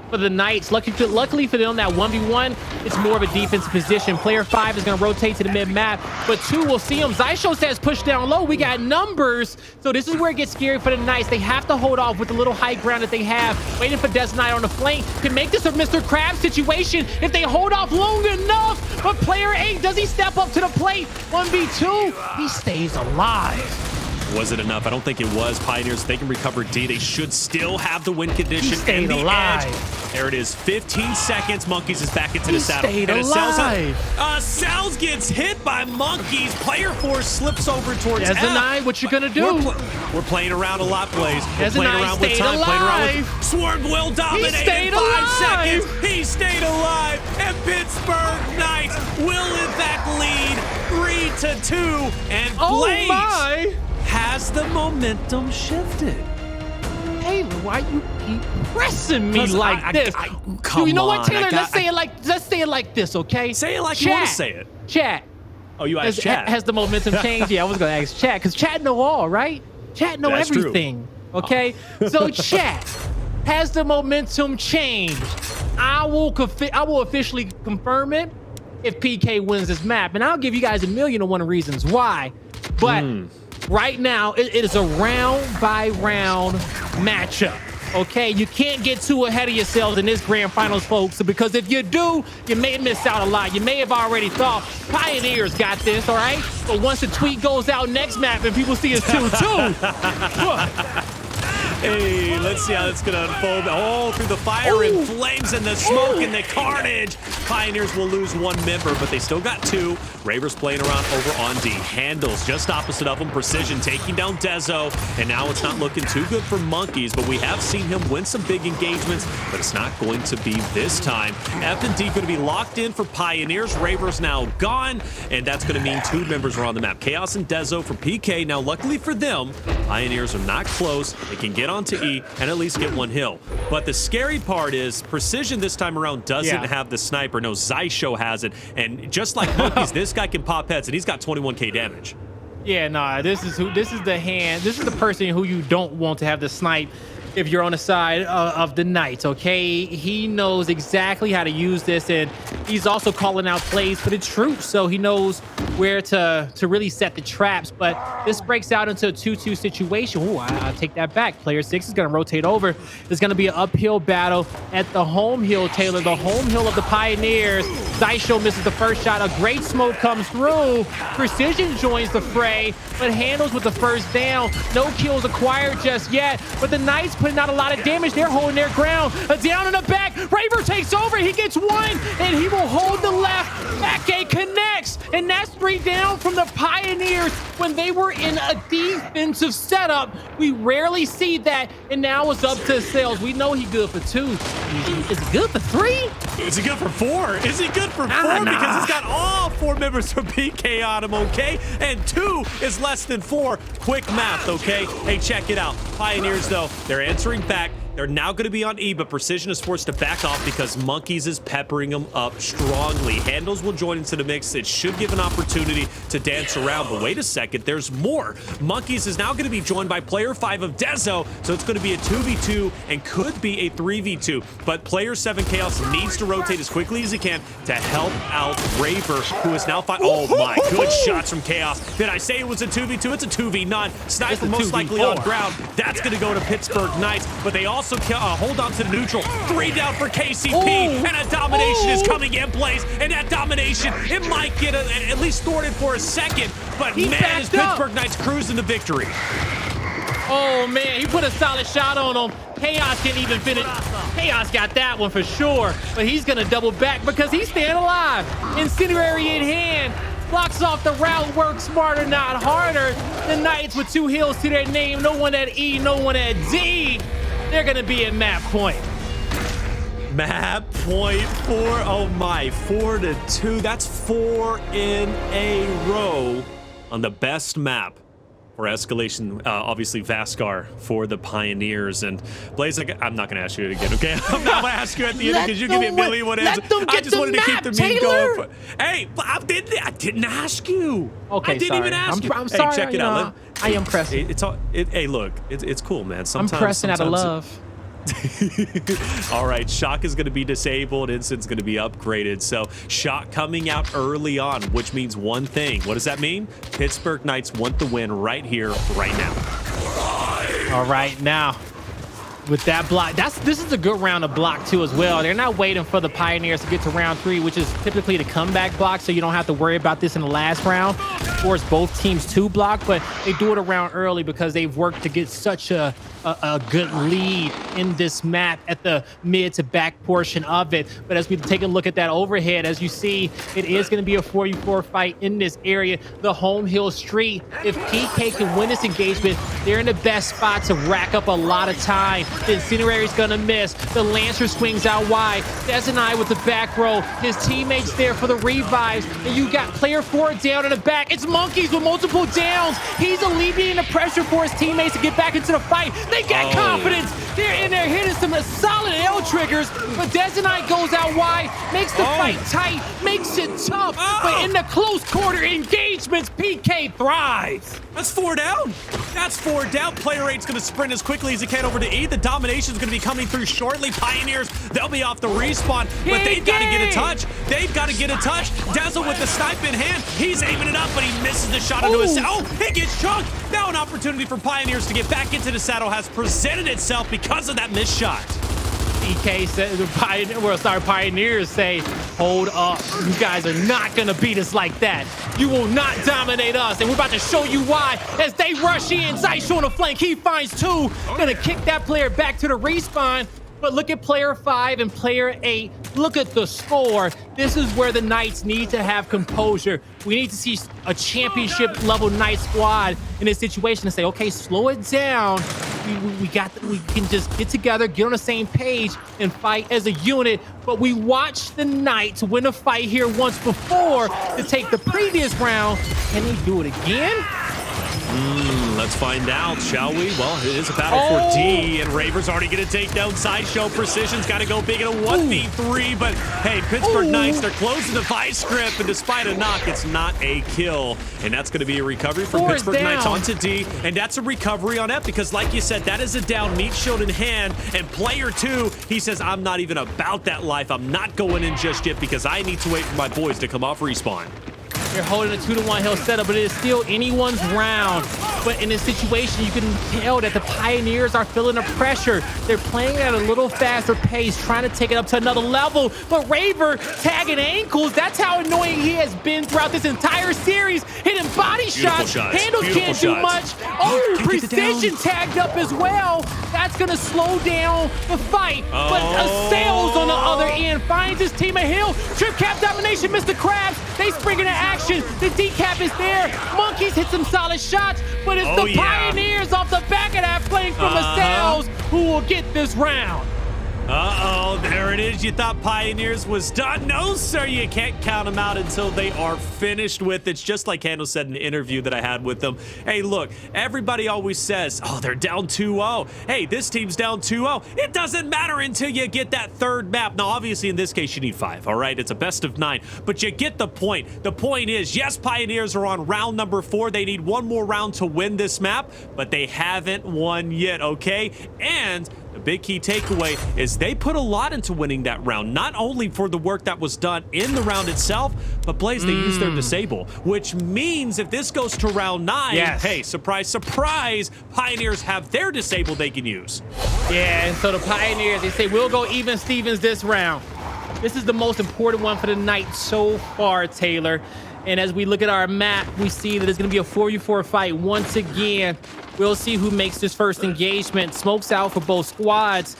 for the Knights, luckily for them, that 1v1, it's more of a defensive position. Player 5 is going to rotate to the mid-map, but 2 will see him. Xysho says push down low. We got numbers, so this is where it gets scary for the Knights. They have to hold off with the little high ground that they have, waiting for Dezo Knight on the flank. Can make this a Mr. Krabs situation if they hold off long enough, but player 8, does he step up to the plate? 1v2, he stays alive. Was it enough? I don't think it was. Pioneers, they can recover D. They should still have the win condition and the alive. edge. There it is. 15 seconds. Monkyz is back into the saddle. Stayed and alive. Acells gets hit by Monkyz. Player 4 slips over towards F. Dezo Knight, what you gonna do? We're playing around a lot, Blaze. We're Dezo playing Knight around with stayed time. Playing around alive. with Swarm will dominate stayed in 5 alive. seconds. He stayed alive. And Pittsburgh Knights will in fact lead 3-2. And Blaze has the momentum shifted. Hey, why you keep pressing me like this? Come you know on, what, Taylor? Let's say it like this, okay? Say it like you want to say it. Chat. Oh, you asked chat. Has the momentum changed? Yeah, I was gonna ask chat because chat know all, right? Chat know That's everything. True. Okay, so chat, has the momentum changed? I will officially confirm it if PK wins this map, and I'll give you guys 1,000,001 reasons why. But right now, it is a round-by-round matchup, okay? You can't get too ahead of yourselves in this grand finals, folks, because if you do, you may miss out a lot. You may have already thought Pioneers got this, all right? But once the tweet goes out next map and people see it's 2-2, Hey, let's see how it's going to unfold. Oh, through the fire and flames and the smoke and the carnage. Pioneers will lose one member, but they still got two. Raver's playing around over on D. Hndles just opposite of him. Precision taking down Dezo. And now it's not looking too good for Monkyz, but we have seen him win some big engagements, but it's not going to be this time. F and D going to be locked in for Pioneers. Raver's now gone, and that's going to mean two members are on the map. Chaoz and Dezo for PK. Now, luckily for them, Pioneers are not close. They can get onto E and at least get one hill. But the scary part is Precision this time around doesn't have the sniper. No, Xysho has it. And just like Monkyz, this guy can pop heads, and he's got 21k damage. Yeah, nah, this is the person who you don't want to have the snipe if you're on the side of the Knights, okay? He knows exactly how to use this, and he's also calling out plays for the troops, so he knows where to really set the traps. But this breaks out into a 2-2 situation. Ooh, I take that back. Player 6 is going to rotate over. There's going to be an uphill battle at the home hill, Taylor, the home hill of the Pioneers. Xysho misses the first shot. A great smoke comes through. Precision joins the fray, but Hndles with the first down. No kills acquired just yet, but the Knights putting out a lot of damage. They're holding their ground. A down in the back. Raver takes over. He gets one, and he will hold the left. Back A connects, and that's 3 down from the Pioneers when they were in a defensive setup. We rarely see that, and now it's up to Acells. We know he's good for 2. Is he good for 3? Is he good for 4? Is he good for 4? Because he's got all 4 members from PK on him, okay? And 2 is less than 4. Quick math, okay? Hey, check it out. Pioneers, though, they're answering back. They're now going to be on E, but Precision is forced to back off because Monkyz is peppering them up strongly. Hndles will join into the mix. It should give an opportunity to dance around, but wait a second, there's more. Monkyz is now going to be joined by player 5 of Dezo, so it's going to be a 2v2 and could be a 3v2, but player 7 Chaoz needs to rotate as quickly as he can to help out Raver, who is now oh my, good shots from Chaoz. Did I say it was a 2v2? It's a 2v9. Sniper most likely on ground. That's going to go to Pittsburgh Knights, but they also hold on to the neutral. 3 down for KCP, and a domination is coming in place, and that domination, it might get at least thwarted for a second, but man, is Pittsburgh Knights cruising to victory. Oh man, he put a solid shot on him. Chaoz didn't even finish. Chaoz got that one for sure, but he's gonna double back because he's staying alive. Incendiary in hand. Blocks off the route, work smarter, not harder. The Knights with 2 hills to their name, no one at E, no one at D. They're gonna be at map point. Map point 4. Oh my, 4-2. That's 4 in a row on the best map for Escalation. Obviously Vasgar for the Pioneers. And Blaze, I'm not gonna ask you it again, okay? I'm not gonna ask you at the end because you give me a million what answers. I just wanted to keep the meme going. Hey, I didn't ask you. Okay, I didn't even ask you. I'm sorry. Hey, check it out. I am pressing. Hey, look, it's cool, man. Sometimes I'm pressing out of love. All right, Shock is going to be disabled. Instant's going to be upgraded. So Shock coming out early on, which means one thing. What does that mean? Pittsburgh Knights want the win right here, right now. All right, now with that block, this is a good round of block 2 as well. They're not waiting for the Pioneers to get to round 3, which is typically the comeback block, so you don't have to worry about this in the last round. Force both teams to block, but they do it around early because they've worked to get such a good lead in this map at the mid to back portion of it. But as we take a look at that overhead, as you see, it is going to be a 4v4 fight in this area, the home hill street. If PK can win this engagement, they're in the best spot to rack up a lot of time. The Incendiary's gonna miss. The Lancer swings out wide. Des and I with the back row. His teammates there for the revives. And you got player 4 down in the back. It's Monkyz with multiple downs. He's alleviating the pressure for his teammates to get back into the fight. They got confidence. They're in there hitting some solid L triggers. But Des and I goes out wide, makes the fight tight, makes it tough. But in the close quarter engagements, PK thrives. That's 4 down. That's 4 down. Player 8's going to sprint as quickly as he can over to E. The domination's going to be coming through shortly. Pioneers, they'll be off the respawn, but they've got to get a touch. They've got to get a touch. Dezo with the snipe in hand. He's aiming it up, but he misses the shot into his... Oh, he gets chunked. Now an opportunity for Pioneers to get back into the saddle has presented itself because of that missed shot. EK said, Pioneers say, hold up. You guys are not going to beat us like that. You will not dominate us. And we're about to show you why. As they rush in, Xysho on the flank. He finds 2. Going to kick that player back to the respawn. But look at player 5 and player 8. Look at the score. This is where the Knights need to have composure. We need to see a championship level Knight squad in this situation and say, okay, slow it down. We can just get together, get on the same page, and fight as a unit. But we watched the Knights win a fight here once before to take the previous round. Can they do it again? Let's find out, shall we? Well, it is a battle for D, and Raver's already going to take down Xysho. Precision's got to go big in a 1v3, but hey, Pittsburgh Knights, they're closing the vice grip, and despite a knock, it's not a kill. And that's going to be a recovery from Pittsburgh Knights onto D, and that's a recovery on F, because like you said, that is a down, meat shield in hand, and player 2, he says, I'm not even about that life. I'm not going in just yet because I need to wait for my boys to come off respawn. They're holding a 2-to-1 hill setup, but it is still anyone's round. But in this situation, you can tell that the Pioneers are feeling the pressure. They're playing at a little faster pace, trying to take it up to another level. But Raver tagging ankles, that's how annoying he has been throughout this entire series. Hitting body shots. Hndles can't do much. Oh, Precision tagged up as well. That's going to slow down the fight. But Acells on the other end finds his team a hill. Trip cap domination, Mr. Krabs. They spring into action. The decap is there. Monkyz hit some solid shots, but it's the Pioneers off the back of that flank from Acells who will get this round. There it is. You thought Pioneers was done. No, sir, you can't count them out until they are finished with. It's just like Hndles said in an interview that I had with them. Hey, look, everybody always says, oh, they're down 2-0. Hey, this team's down 2-0. It doesn't matter until you get that third map. Now, obviously, in this case, you need 5, all right? It's a best of 9, but you get the point. The point is, yes, Pioneers are on round number 4. They need one more round to win this map, but they haven't won yet, okay? And the big key takeaway is they put a lot into winning that round, not only for the work that was done in the round itself, but Blaze, they used their disable, which means if this goes to round 9, hey, surprise, surprise, Pioneers have their disable they can use. Yeah, and so the Pioneers, they say, we'll go even Stevens this round. This is the most important one for the Knights so far, Taylor. And as we look at our map, we see that it's going to be a 4v4 fight once again. We'll see who makes this first engagement. Smoke's out for both squads.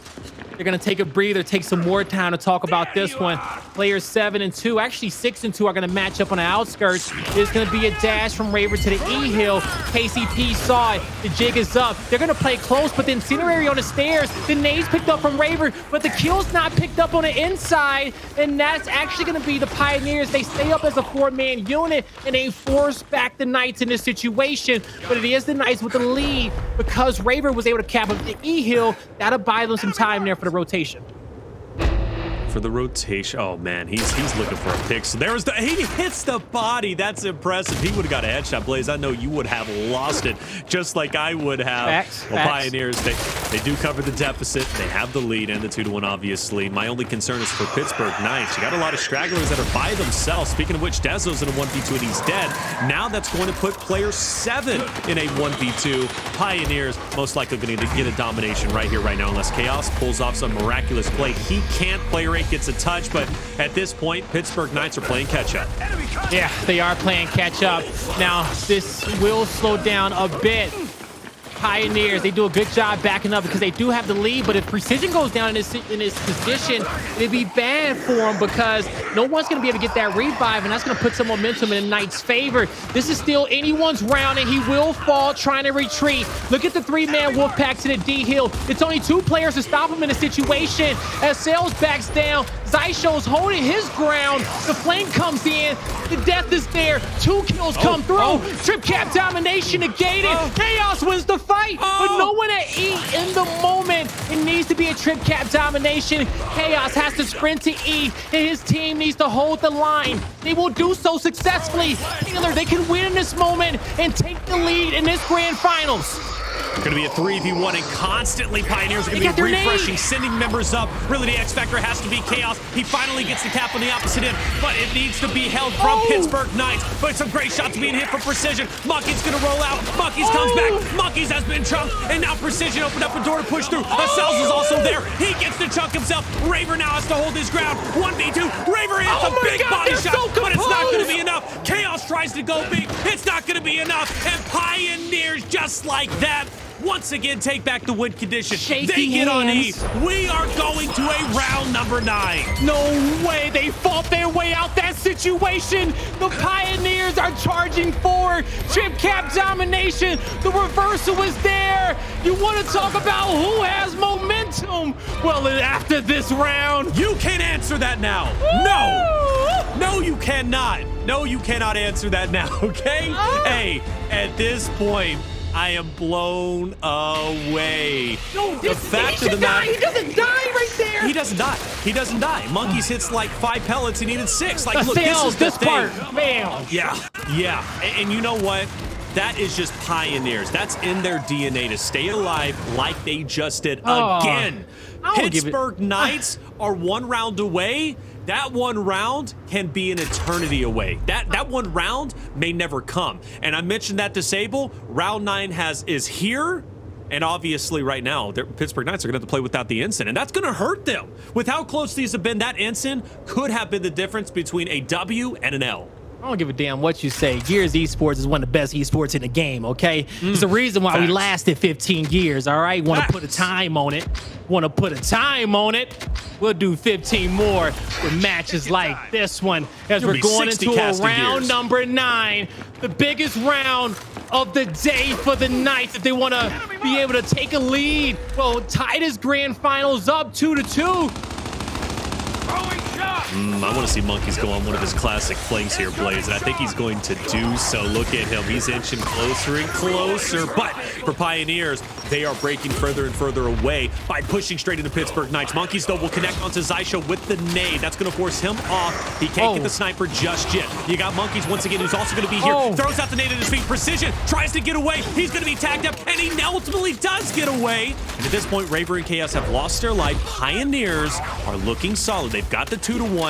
They're going to take a breather, take some more time to talk about this one. Players 7 and 2, actually 6 and 2 are going to match up on the outskirts. There's going to be a dash from Raver to the E hill. KCP saw it. The jig is up. They're going to play close, but the Incinerary on the stairs. The nades picked up from Raver, but the kill's not picked up on the inside. And that's actually going to be the Pioneers. They stay up as a 4-man unit, and they force back the Knights in this situation. But it is the Knights with the lead because Raver was able to cap up the E hill. That'll buy them some time there for the rotation. For the rotation, oh man, he's looking for a pick. So there's he hits the body. That's impressive. He would have got a headshot, Blaze. I know you would have lost it, just like I would have. Facts. Pioneers, they do cover the deficit. They have the lead and the 2-1, obviously. My only concern is for Pittsburgh Knights. You got a lot of stragglers that are by themselves. Speaking of which, Dezo's in a 1v2 and he's dead. Now that's going to put player 7 in a 1v2. Pioneers most likely going to get a domination right here, right now, unless Chaoz pulls off some miraculous play. He can't. Player 8 gets a touch, but at this point, Pittsburgh Knights are playing catch-up. Yeah, they are playing catch-up. Now, this will slow down a bit. Pioneers, they do a good job backing up because they do have the lead, but if Precision goes down in his position, it'd be bad for him because no one's going to be able to get that revive, and that's going to put some momentum in the Knights' favor. This is still anyone's round, and he will fall trying to retreat. Look at the 3-man wolf pack to the D hill. It's only 2 players to stop him in a situation. As Acells backs down, Xysho's holding his ground. The flame comes in. The death is there. 2 kills come through. Trip cap domination negated. Chaoz wins the fight, but no one at E in the moment. It needs to be a trip cap domination. Chaoz has to sprint to E, and his team needs to hold the line. They will do so successfully. Taylor, they can win in this moment and take the lead in this grand finals. It's going to be a 3v1, and constantly Pioneers are going to be refreshing, sending members up. Really, the X Factor has to be Chaoz. He finally gets the cap on the opposite end, but it needs to be held from Pittsburgh Knights. But some great shots being hit from Precision. Monkyz going to roll out. Monkyz comes back. Monkyz has been chunked, and now Precision opened up a door to push through. Acells is also there. He gets the chunk himself. Raver now has to hold his ground. 1v2. Raver hits a big body shot, but it's not going to be enough. Chaoz tries to go big. It's not going to be enough. And Pioneers, just like that, once again take back the win condition. They get on E. We are going to a round number 9. No way. They fought their way out that situation. The Pioneers are charging forward. Chip cap domination. The reversal is there. You want to talk about who has momentum? Well, after this round, you can answer that now. No, you cannot. No, you cannot answer that now, okay? Hey, at this point, I am blown away. No, the fact of the matter, he doesn't die right there. He doesn't die. He doesn't die. Monkyz hits like 5 pellets. He needed 6. Like, look, this part, bam. Yeah. And you know what? That is just Pioneers. That's in their DNA to stay alive like they just did again. Pittsburgh Knights are 1 round away. That 1 round can be an eternity away. That 1 round may never come. And I mentioned that disable. Round 9 is here. And obviously right now, Pittsburgh Knights are going to have to play without the ensign. And that's going to hurt them. With how close these have been, that ensign could have been the difference between a W and an L. I don't give a damn what you say. Gears Esports is one of the best esports in the game, okay? It's the reason why we lasted 15 years, all right? Want to put a time on it? Want to put a time on it? We'll do 15 more with matches like this one as we're going into a round number 9, the biggest round of the day for the Knights if they want to be able to take a lead. Well, tied his grand finals up 2-2. I want to see Monkyz go on one of his classic flanks here, Blaze, and I think he's going to do so. Look at him. He's inching closer and closer, but for Pioneers, they are breaking further and further away by pushing straight into Pittsburgh Knights. Monkyz, though, will connect onto Xysho with the nade. That's going to force him off. He can't get the sniper just yet. You got Monkyz once again, who's also going to be here. Throws out the nade at his feet. Precision tries to get away. He's going to be tagged up, and he ultimately does get away. And at this point, Raver and Chaoz have lost their life. Pioneers are looking solid. They've got the 2-1.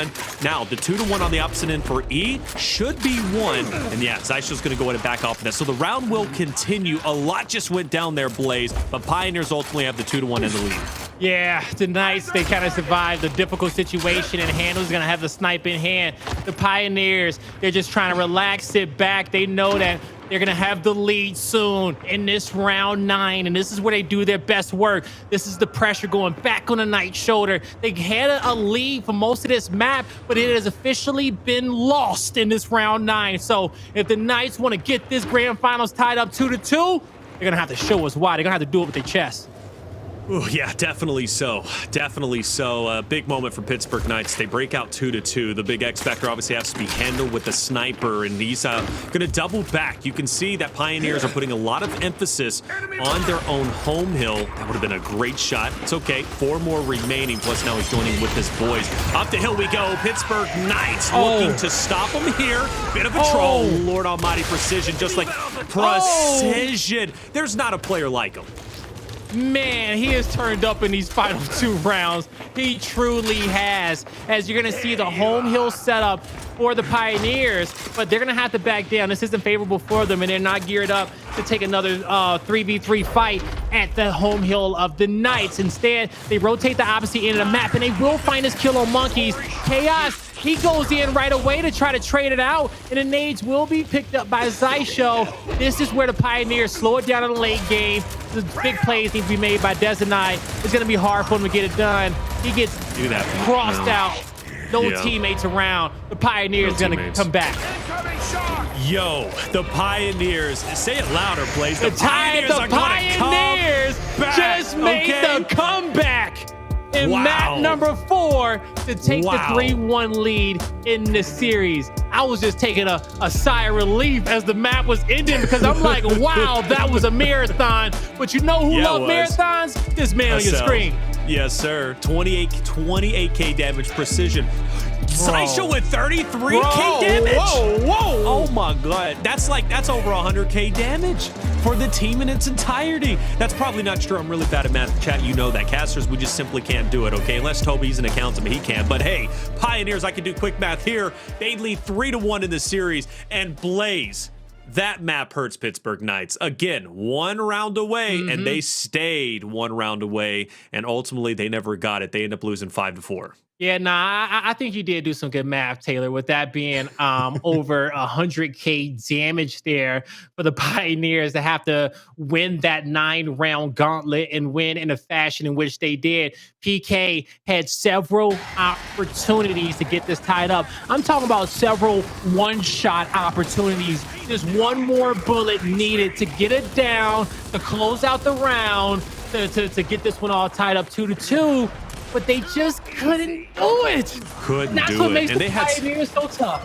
Now, the 2-1 on the opposite end for E should be 1. And yeah, Xysho's going to go ahead and back off of that. So the round will continue. A lot just went down there, Blaze, but Pioneers ultimately have the 2-1 in the lead. Yeah, the Knights, they kind of survived the difficult situation, and Hndles going to have the snipe in hand. The Pioneers, they're just trying to relax, sit back. They know that they're going to have the lead soon in this round 9, and this is where they do their best work. This is the pressure going back on the Knight's shoulder. They had a lead for most of this map, but it has officially been lost in this round 9. So if the Knights want to get this grand finals tied up 2-2, they're going to have to show us why. They're going to have to do it with their chest. Ooh, yeah, definitely so. Definitely so. A big moment for Pittsburgh Knights. They break out 2-2. The big X factor obviously has to be handled with the sniper, and he's going to double back. You can see that Pioneers are putting a lot of emphasis on their own home hill. That would have been a great shot. It's okay. 4 more remaining, plus now he's joining with his boys. Up the hill we go. Pittsburgh Knights looking to stop him here. Bit of a troll. Lord Almighty, Precision, just like Precision. There's not a player like him. Man, he has turned up in these final 2 rounds. He truly has. As you're going to see the home hill setup for the Pioneers, but they're going to have to back down. This isn't favorable for them, and they're not geared up to take another 3v3 fight at the home hill of the Knights. Instead, they rotate the opposite end of the map, and they will find his kill on Monkyz. Chaoz, he goes in right away to try to trade it out, and the nades will be picked up by Xysho. This is where the Pioneers slow it down in the late game. The big plays need to be made by Dezo. It's going to be hard for him to get it done. He gets crossed out. No teammates around. The Pioneers going to come back. Yo, the Pioneers. Say it louder, Blaze. The Pioneers just made the comeback in map number 4 to take the 3-1 lead in this series. I was just taking a sigh of relief as the map was ending, because I'm like, wow, that was a marathon. But you know who loved marathons? This man on your screen. Yes, sir. 28k damage, Precision. Xysho with 33k damage. Whoa. Oh my god. That's over 100k damage for the team in its entirety. That's probably not true. I'm really bad at math, chat. You know that. Casters, we just simply can't do it, okay? Unless Toby's an accountant, he can. But hey, Pioneers, I can do quick math here. They lead 3-1 in the series. And Blaze, that map hurts Pittsburgh Knights. Again, one round away, and they stayed one round away, and ultimately they never got it. They end up losing 5-4. Yeah, nah, I think you did do some good math, Taylor, with that being over 100K damage there for the Pioneers to have to win that 9-round gauntlet and win in a fashion in which they did. PK had several opportunities to get this tied up. I'm talking about several one-shot opportunities. Just one more bullet needed to get it down, to close out the round, to get this one all tied up 2-2. But they just couldn't do it. That's what makes the Pioneers so tough.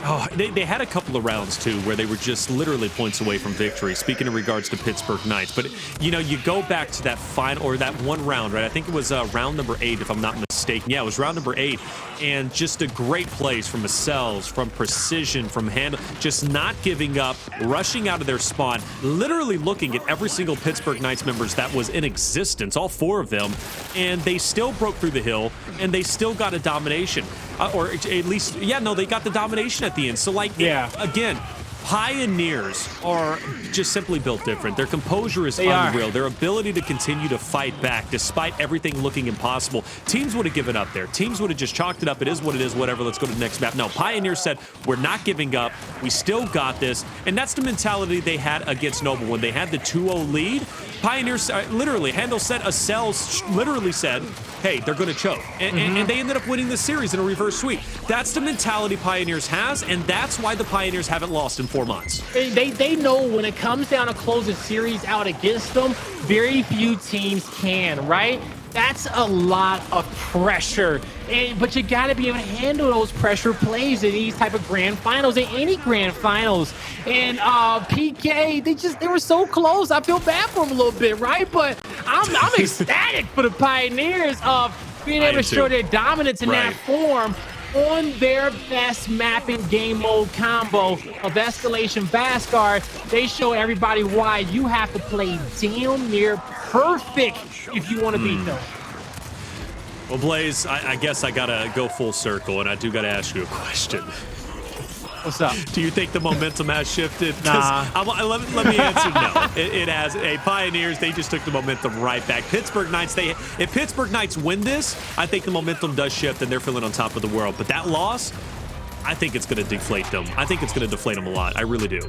Oh, they had a couple of rounds, too, where they were just literally points away from victory, speaking in regards to Pittsburgh Knights. But, you know, you go back to that final, or that one round, right? I think it was round number 8, if I'm not mistaken. Yeah, it was round number 8. And just a great plays from Acells, from Precision, from Hndles, just not giving up, rushing out of their spawn, literally looking at every single Pittsburgh Knights members that was in existence, all 4 of them, and they still broke through the hill, and they still got a domination. Or at least, yeah, no, they got the domination at the end. So, like, again, Pioneers are just simply built different. Their composure is unreal. Their ability to continue to fight back despite everything looking impossible. Teams would have given up there. Teams would have just chalked it up. It is what it is, whatever. Let's go to the next map. No, Pioneers said, we're not giving up. We still got this. And that's the mentality they had against Noble. When they had the 2-0 lead, Pioneers, literally, Hndles said, Acells literally said, hey, they're going to choke. And they ended up winning the series in a reverse sweep. That's the mentality Pioneers has, and that's why the Pioneers haven't lost in 4 months. They know when it comes down to closing series out against them, very few teams can, right? That's a lot of pressure. But you got to be able to handle those pressure plays in these type of grand finals, in any grand finals. And PK, they were so close. I feel bad for them a little bit, right? But I'm ecstatic for the Pioneers of being able to show their dominance in that form on their best map in game mode combo of Escalation Vasgar. They show everybody why you have to play damn near perfect if you want to beat them. Well, Blaze, I guess I gotta go full circle, and I do gotta ask you a question. What's up? Do you think the momentum has shifted? Nah. Let me answer no. It has. Pioneers, they just took the momentum right back. Pittsburgh Knights, if Pittsburgh Knights win this, I think the momentum does shift and they're feeling on top of the world. But that loss, I think it's going to deflate them. I think it's going to deflate them a lot. I really do.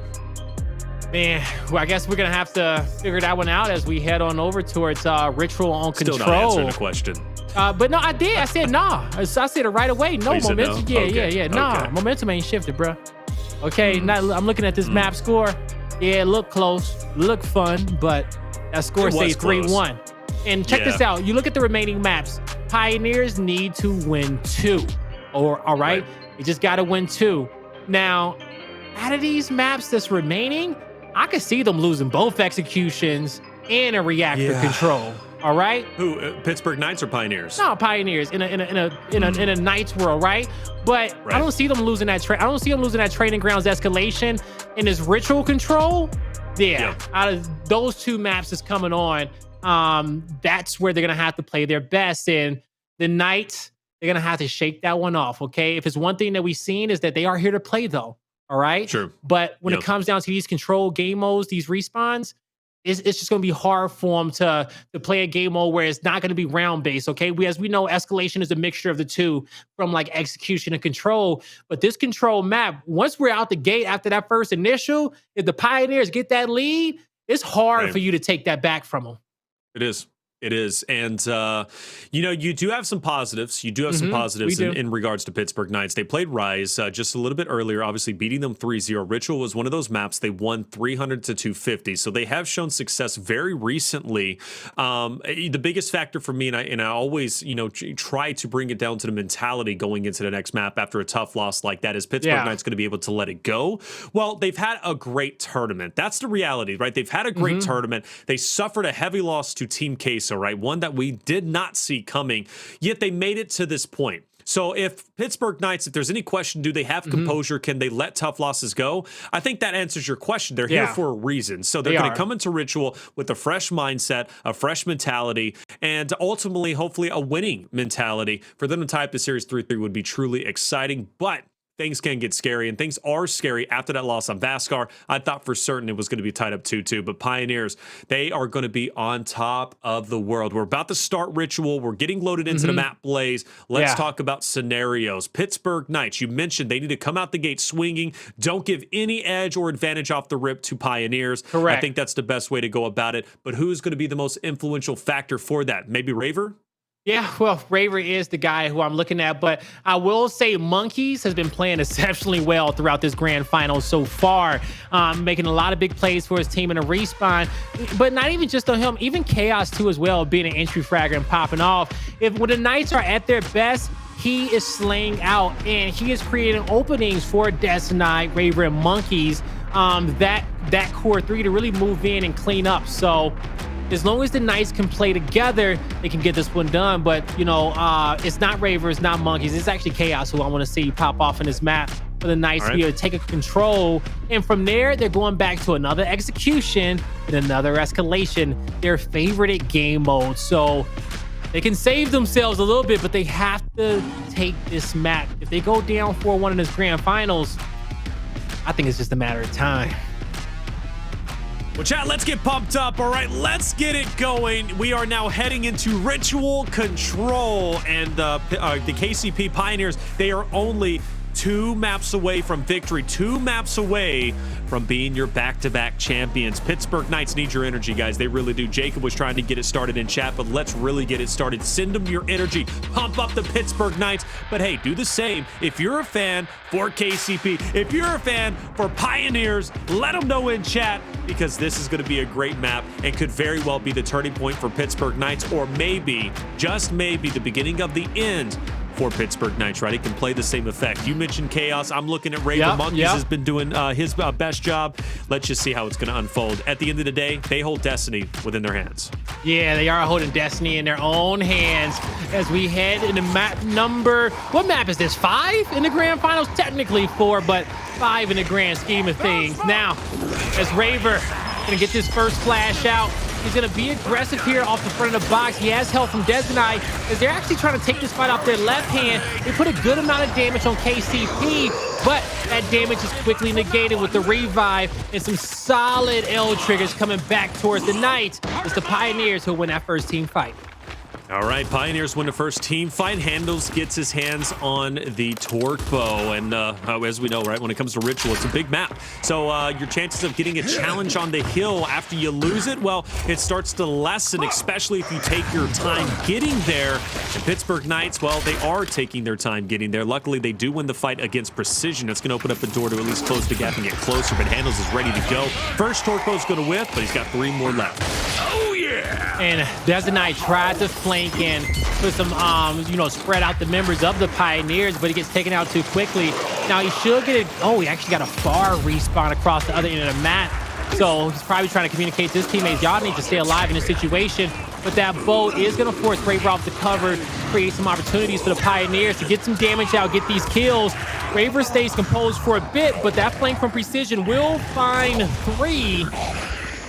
Man, well, I guess we're going to have to figure that one out as we head on over towards Ritual on Control. Still not answering the question. But no, I did. I said nah. I said it right away. No momentum. No? Yeah. Nah, okay. Momentum ain't shifted, bro. Okay, now I'm looking at this map score. Yeah, it looked close, looked fun, but that score says 3-1. And check this out. You look at the remaining maps. Pioneers need to win 2. All right? You just got to win 2. Now, out of these maps that's remaining, I could see them losing both executions and a reactor control. All right. Who? Pittsburgh Knights or Pioneers? No, Pioneers in a Knights world, right? But I don't see them losing that. I don't see them losing that training grounds escalation in this ritual control. Out of those 2 maps that's coming on, that's where they're gonna have to play their best. And the Knights, they're gonna have to shake that one off. Okay. If it's one thing that we've seen is that they are here to play, though. All right. Sure. But when it comes down to these control game modes, these respawns, it's just going to be hard for them to play a game mode where it's not going to be round based. Okay, as we know, escalation is a mixture of the 2 from like execution and control. But this control map, once we're out the gate after that first initial, if the Pioneers get that lead, it's hard for you to take that back from them. It is. It is. And, you do have some positives. You do have some positives in regards to Pittsburgh Knights. They played Rise just a little bit earlier, obviously beating them 3-0. Ritual was one of those maps. They won 300-250. So they have shown success very recently. The biggest factor for me, and I always, try to bring it down to the mentality going into the next map after a tough loss like that, is Pittsburgh Knights going to be able to let it go? Well, they've had a great tournament. That's the reality, right? They've had a great tournament. They suffered a heavy loss to Team Case. Right, one that we did not see coming, yet they made it to this point. So if Pittsburgh Knights, if there's any question, do they have composure? Can they let tough losses go? I think that answers your question. They're here for a reason. So they're going to come into Ritual with a fresh mindset, a fresh mentality, and ultimately, hopefully, a winning mentality. For them to tie up the series 3-3 would be truly exciting. But things can get scary, and things are scary after that loss on Vasgar. I thought for certain it was going to be tied up 2-2, but Pioneers, they are going to be on top of the world. We're about to start Ritual. We're getting loaded into the map Blaze. Let's talk about scenarios. Pittsburgh Knights, you mentioned they need to come out the gate swinging. Don't give any edge or advantage off the rip to Pioneers. Correct. I think that's the best way to go about it, but who's going to be the most influential factor for that? Maybe Raver? Yeah, well, Raver is the guy who I'm looking at, but I will say Monkyz has been playing exceptionally well throughout this grand final so far, making a lot of big plays for his team in a respawn, but not even just on him, even Chaoz too as well, being an entry fragger and popping off. When the Knights are at their best, he is slaying out, and he is creating openings for Dezo, Raver, and Monkyz, that core three to really move in and clean up. So as long as the Knights can play together, they can get this one done. But, you know, it's not Raver, it's not Monkyz. It's actually Chaoz who I want to see pop off in this map for the Knights to be able to take a control. And from there, they're going back to another execution and another escalation, their favorite game mode. So they can save themselves a little bit, but they have to take this map. If they go down 4-1 in this grand finals, I think it's just a matter of time. Well, chat, let's get pumped up. All right, let's get it going. We are now heading into Ritual Control, and the KCP Pioneers, they are only 2 maps away from victory, 2 maps away from being your back-to-back champions. Pittsburgh Knights need your energy, guys. They really do. Jacob was trying to get it started in chat, but let's really get it started. Send them your energy. Pump up the Pittsburgh Knights. But hey, do the same. If you're a fan for KCP, if you're a fan for Pioneers, let them know in chat, because this is going to be a great map and could very well be the turning point for Pittsburgh Knights, or maybe, just maybe, the beginning of the end for Pittsburgh Knights, right? It can play the same effect. You mentioned Chaoz. I'm looking at Raver. Monkyz has been doing his best job. Let's just see how it's going to unfold. At the end of the day, they hold destiny within their hands. Yeah, they are holding destiny in their own hands as we head into map number, what map is this? 5 in the grand finals? Technically 4, but 5 in the grand scheme of things. Now, as Raver gonna get this first flash out, he's going to be aggressive here off the front of the box. He has help from Dezo, as they're actually trying to take this fight off their left hand. They put a good amount of damage on KCP, but that damage is quickly negated with the revive and some solid L triggers coming back towards the Knights. It's the Pioneers who win that first team fight. All right, Pioneers win the first team fight. Hndles gets his hands on the torque bow, and as we know, right, when it comes to Ritual, it's a big map. So your chances of getting a challenge on the hill after you lose it, well, it starts to lessen, especially if you take your time getting there. And Pittsburgh Knights, well, they are taking their time getting there. Luckily, they do win the fight against Precision. That's going to open up the door to at least close the gap and get closer, but Hndles is ready to go. First torque bow is going to whiff, but he's got 3 more left. Oh, yeah! And Dezo tried to flank and put some, spread out the members of the Pioneers, but he gets taken out too quickly. Now he should get it. Oh, he actually got a far respawn across the other end of the map. So he's probably trying to communicate to his teammates, y'all need to stay alive in this situation. But that bow is going to force Raver off the cover, create some opportunities for the Pioneers to get some damage out, get these kills. Raver stays composed for a bit, but that flank from Precision will find 3.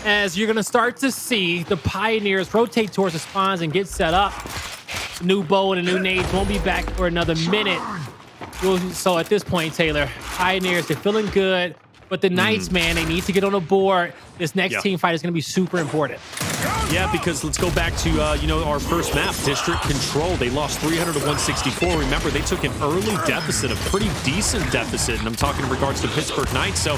As you're going to start to see the Pioneers rotate towards the spawns and get set up. New bow and a new nades won't be back for another minute. So at this point, Taylor, Pioneers, they're feeling good. But the Knights, man, they need to get on the board. This next team fight is going to be super important. Yeah, because let's go back to, our first map, District Control. They lost 300 to 164. Remember, they took an early deficit, a pretty decent deficit, and I'm talking in regards to Pittsburgh Knights. So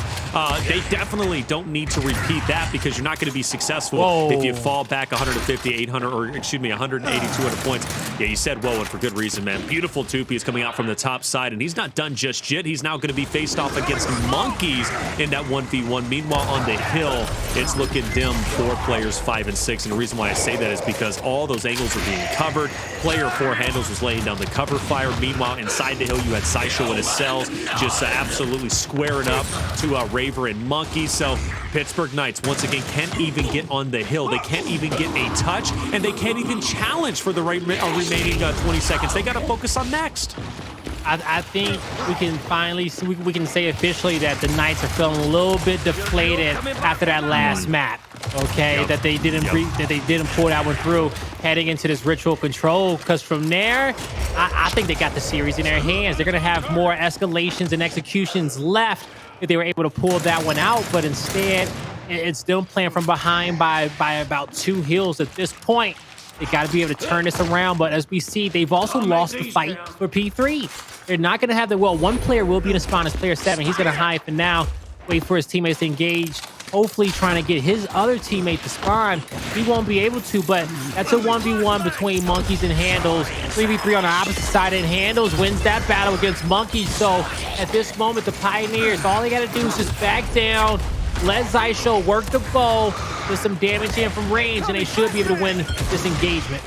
they definitely don't need to repeat that, because you're not going to be successful if you fall back 150, 800, or excuse me, 180, 200 points. Yeah, you said whoa, and for good reason, man. Beautiful Tupi is coming out from the top side, and he's not done just yet. He's now going to be faced off against Monkyz in that 1v1. Meanwhile, on the hill, it's looking dim for players 5 and 6. And the reason why I say that is because all those angles are being covered. Player 4 Hndles was laying down the cover fire. Meanwhile, inside the hill, you had Xysho and Acells just absolutely squaring up to Raver and Monkyz. So Pittsburgh Knights, once again, can't even get on the hill. They can't even get a touch, and they can't even challenge for the remaining 20 seconds. They got to focus on next. I think we can finally we can say officially that the Knights are feeling a little bit deflated after that last map. Okay, that they didn't pull that one through heading into this Ritual Control, because from there I think they got the series in their hands. They're going to have more escalations and executions left if they were able to pull that one out. But instead, it's them playing from behind by about 2 hills at this point. They got to be able to turn this around. But as we see, they've also lost the fight for P3. They're not going to have the, well, one player will be in the spawn as player 7. He's going to hide for now, wait for his teammates to engage. Hopefully trying to get his other teammate to spawn. He won't be able to, but that's a 1v1 between Monkyz and Hndles. 3v3 on the opposite side, and Hndles wins that battle against Monkyz. So at this moment, the Pioneers, all they got to do is just back down, let Xysho work the bow, with some damage in from range, and they should be able to win this engagement.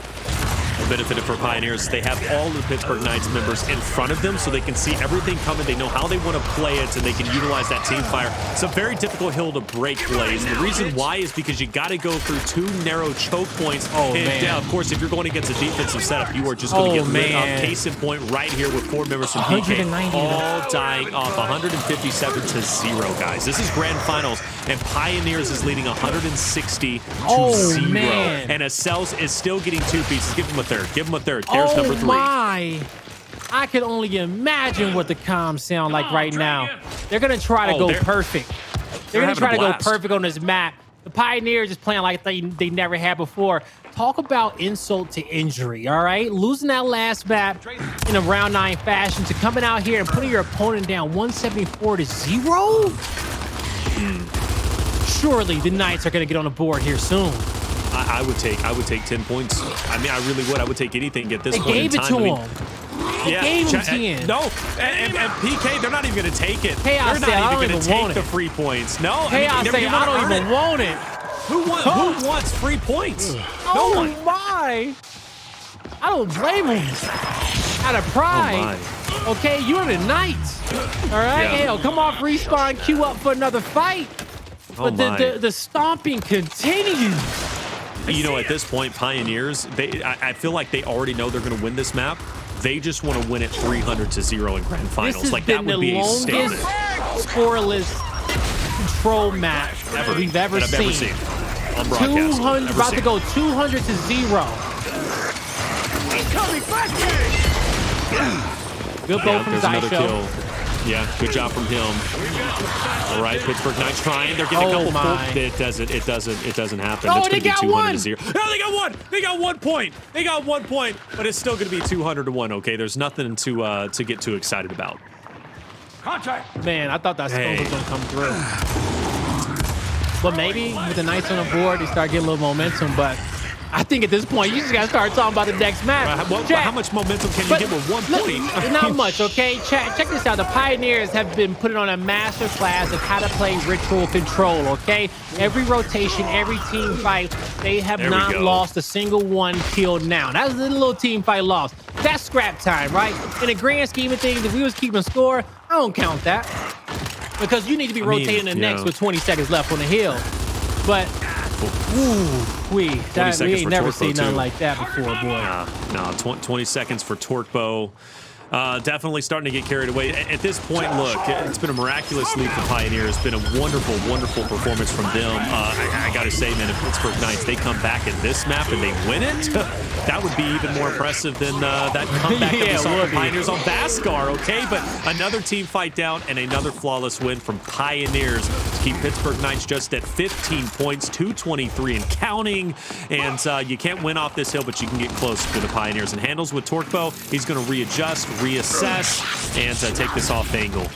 Benefited for Pioneers, they have all of the Pittsburgh Knights members in front of them, so they can see everything coming. They know how they want to play it, and they can utilize that team fire. It's a very difficult hill to break, Blaze. The reason why is because you got to go through 2 narrow choke points. Of course, if you're going against a defensive setup, you are just going to get lit up. Case in point right here with 4 members from PK, all dying off 157 to 0, guys. This is grand finals, and Pioneers is leading 160 to 0. And Acells is still getting 2 pieces. Give him a third. Give him a third. There's number 3. My. I can only imagine what the comms sound like right now. They're going to try to go perfect. They're going to try to go perfect on this map. The Pioneers is playing like they never had before. Talk about insult to injury, all right? Losing that last map in a round 9 fashion to coming out here and putting your opponent down 174 to 0? Surely the Knights are going to get on the board here soon. I would take 10 points. I mean, I really would. I would take anything at this point in time. They gave it to him. Yeah, gave him 10. No, and PK, they're not even going to take it. Hey, they're not even going to take the free points. No, hey, I don't even want it. Who wants free points? No one. My. I don't blame him. Out of pride. Okay, you're the Knights. All right, hell, come off respawn, queue up for another fight. But the stomping continues. You know, at this point, Pioneers, I feel like they already know they're going to win this map. They just want to win it 300 to 0 in grand finals. Like, that would be a statement. Scoreless control match we've ever seen. On broadcast. 200, about to go 200 to 0. Good bow from Xysho. Yeah, good job from him. All right, Pittsburgh Knights trying. They're getting a couple points. It doesn't happen. Oh, it's they got 200 to 0. No, they got 1. They got 1 point. They got 1 point, but it's still going to be 200 to 1. Okay, there's nothing to get too excited about. Contact. Man, I thought that scope was going to come through. But maybe with the Knights on the board, they start getting a little momentum. But I think at this point, you just got to start talking about the next match. How much momentum can you get with 1 point? Not much, okay? Check this out. The Pioneers have been putting on a master class of how to play ritual control, okay? Every rotation, every team fight, they have not lost a single one till now. That's a little team fight loss. That's scrap time, right? In the grand scheme of things, if we was keeping score, I don't count that. Because you need to be rotating the next with 20 seconds left on the hill. But we ain't never seen nothing like that before, boy. No, 20 seconds for Torquebo. Definitely starting to get carried away. At this point, look, it's been a miraculous lead for Pioneers. It's been a wonderful, wonderful performance from them. I got to say, man, if Pittsburgh Knights, they come back in this map and they win it, that would be even more impressive than that comeback that we saw from Pioneers on Vasgar, okay? But another team fight down and another flawless win from Pioneers to keep Pittsburgh Knights just at 15 points, 223 and counting. And you can't win off this hill, but you can get close to the Pioneers. And Hndles with Torquebo, he's going to readjust, reassess, and take this off angle.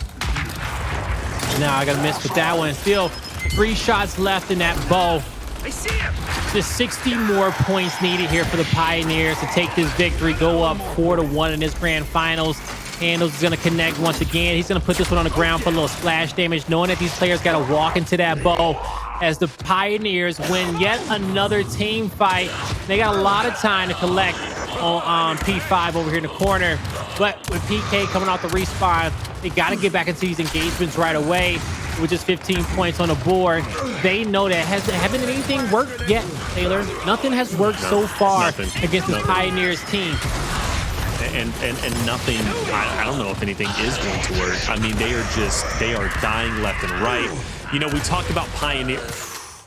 Now I got to miss with that one. Still 3 shots left in that bow. I see him. Just 60 more points needed here for the Pioneers to take this victory, go up 4-1 in this grand finals. Hndles is going to connect once again. He's going to put this one on the ground for a little splash damage, knowing that these players got to walk into that bow as the Pioneers win yet another team fight. They got a lot of time to collect on P5 over here in the corner. But with PK coming out the respawn, they got to get back into these engagements right away. With just 15 points on the board, they know that haven't anything worked yet, Taylor. Nothing has worked so far against this Pioneers team. And nothing, I don't know if anything is going to work. I mean, they are dying left and right. You know, we talked about Pioneer.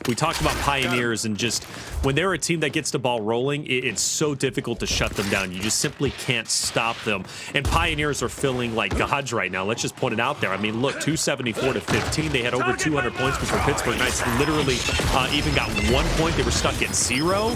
we talked about Pioneers, and just when they're a team that gets the ball rolling, it's so difficult to shut them down. You just simply can't stop them. And Pioneers are feeling like gods right now. Let's just point it out there. I mean, look, 274 to 15. They had over 200 points before Pittsburgh Knights literally even got 1 point. They were stuck at 0.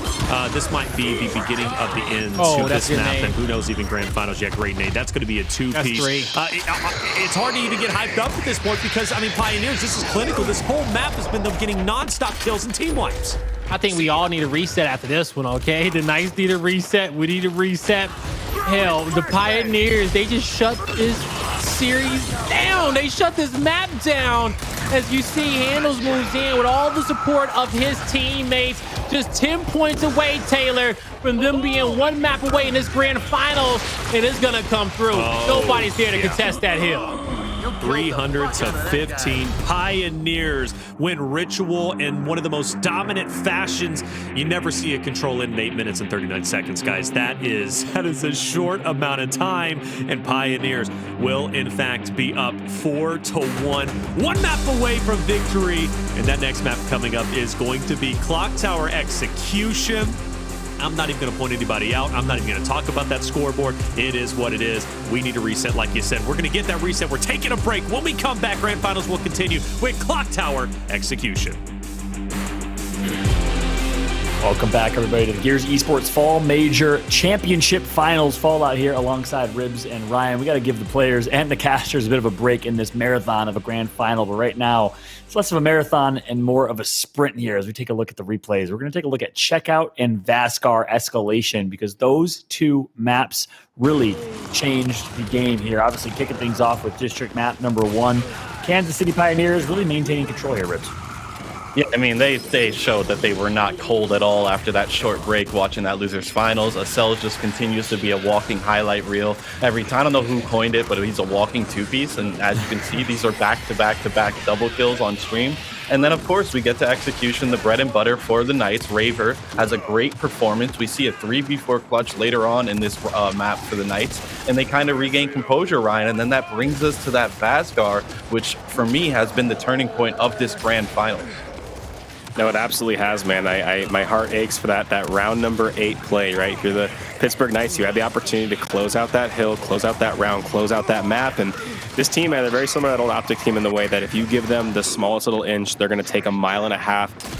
This might be the beginning of the end to this map, and who knows, even grand finals. Yeah, great nade. That's going to be a 2-piece. It's hard to even get hyped up at this point because, I mean, Pioneers, this is clinical. This whole map has been them getting non-stop kills and team wipes. I think we all need a reset after this one, okay? The Knights need a reset. We need a reset. Hell, the Pioneers, they just shut this series down. They shut this map down. As you see, Hndles moves in with all the support of his teammates. Just 10 points away, Taylor, from them being one map away in this grand finals. And it's going to come through. Nobody's there to contest that hill. 300 to 15. Pioneers win Ritual in one of the most dominant fashions. You never see a control in 8 minutes and 39 seconds, guys. That is a short amount of time, and Pioneers will in fact be up 4-1. One map away from victory, and that next map coming up is going to be Clocktower Execution. I'm not even going to point anybody out. I'm not even going to talk about that scoreboard. It is what it is. We need a reset, like you said. We're going to get that reset. We're taking a break. When we come back, Grand Finals will continue with Clocktower Execution. Welcome back, everybody, to the Gears Esports Fall Major Championship Finals fallout here alongside Ribs and Ryan. We got to give the players and the casters a bit of a break in this marathon of a grand final, but right now it's less of a marathon and more of a sprint here as we take a look at the replays. We're going to take a look at Checkout and Vasgar Escalation because those two maps really changed the game here. Obviously, kicking things off with District Map number 1. Kansas City Pioneers really maintaining control here, Ribs. Yeah, I mean, they showed that they were not cold at all after that short break watching that losers finals. Acells just continues to be a walking highlight reel every time. I don't know who coined it, but he's a walking two-piece. And as you can see, these are back-to-back-to-back double kills on stream. And then, of course, we get to Execution, the bread and butter for the Knights. Raver has a great performance. We see a 3v4 clutch later on in this map for the Knights, and they kind of regain composure, Ryan. And then that brings us to that Vasgar, which for me has been the turning point of this grand final. No, it absolutely has, man. My heart aches for that round number 8 play, right? If you're the Pittsburgh Knights, you had the opportunity to close out that hill, close out that round, close out that map. And this team, man, they're very similar to that old Optic team in the way that if you give them the smallest little inch, they're going to take 1.5 miles.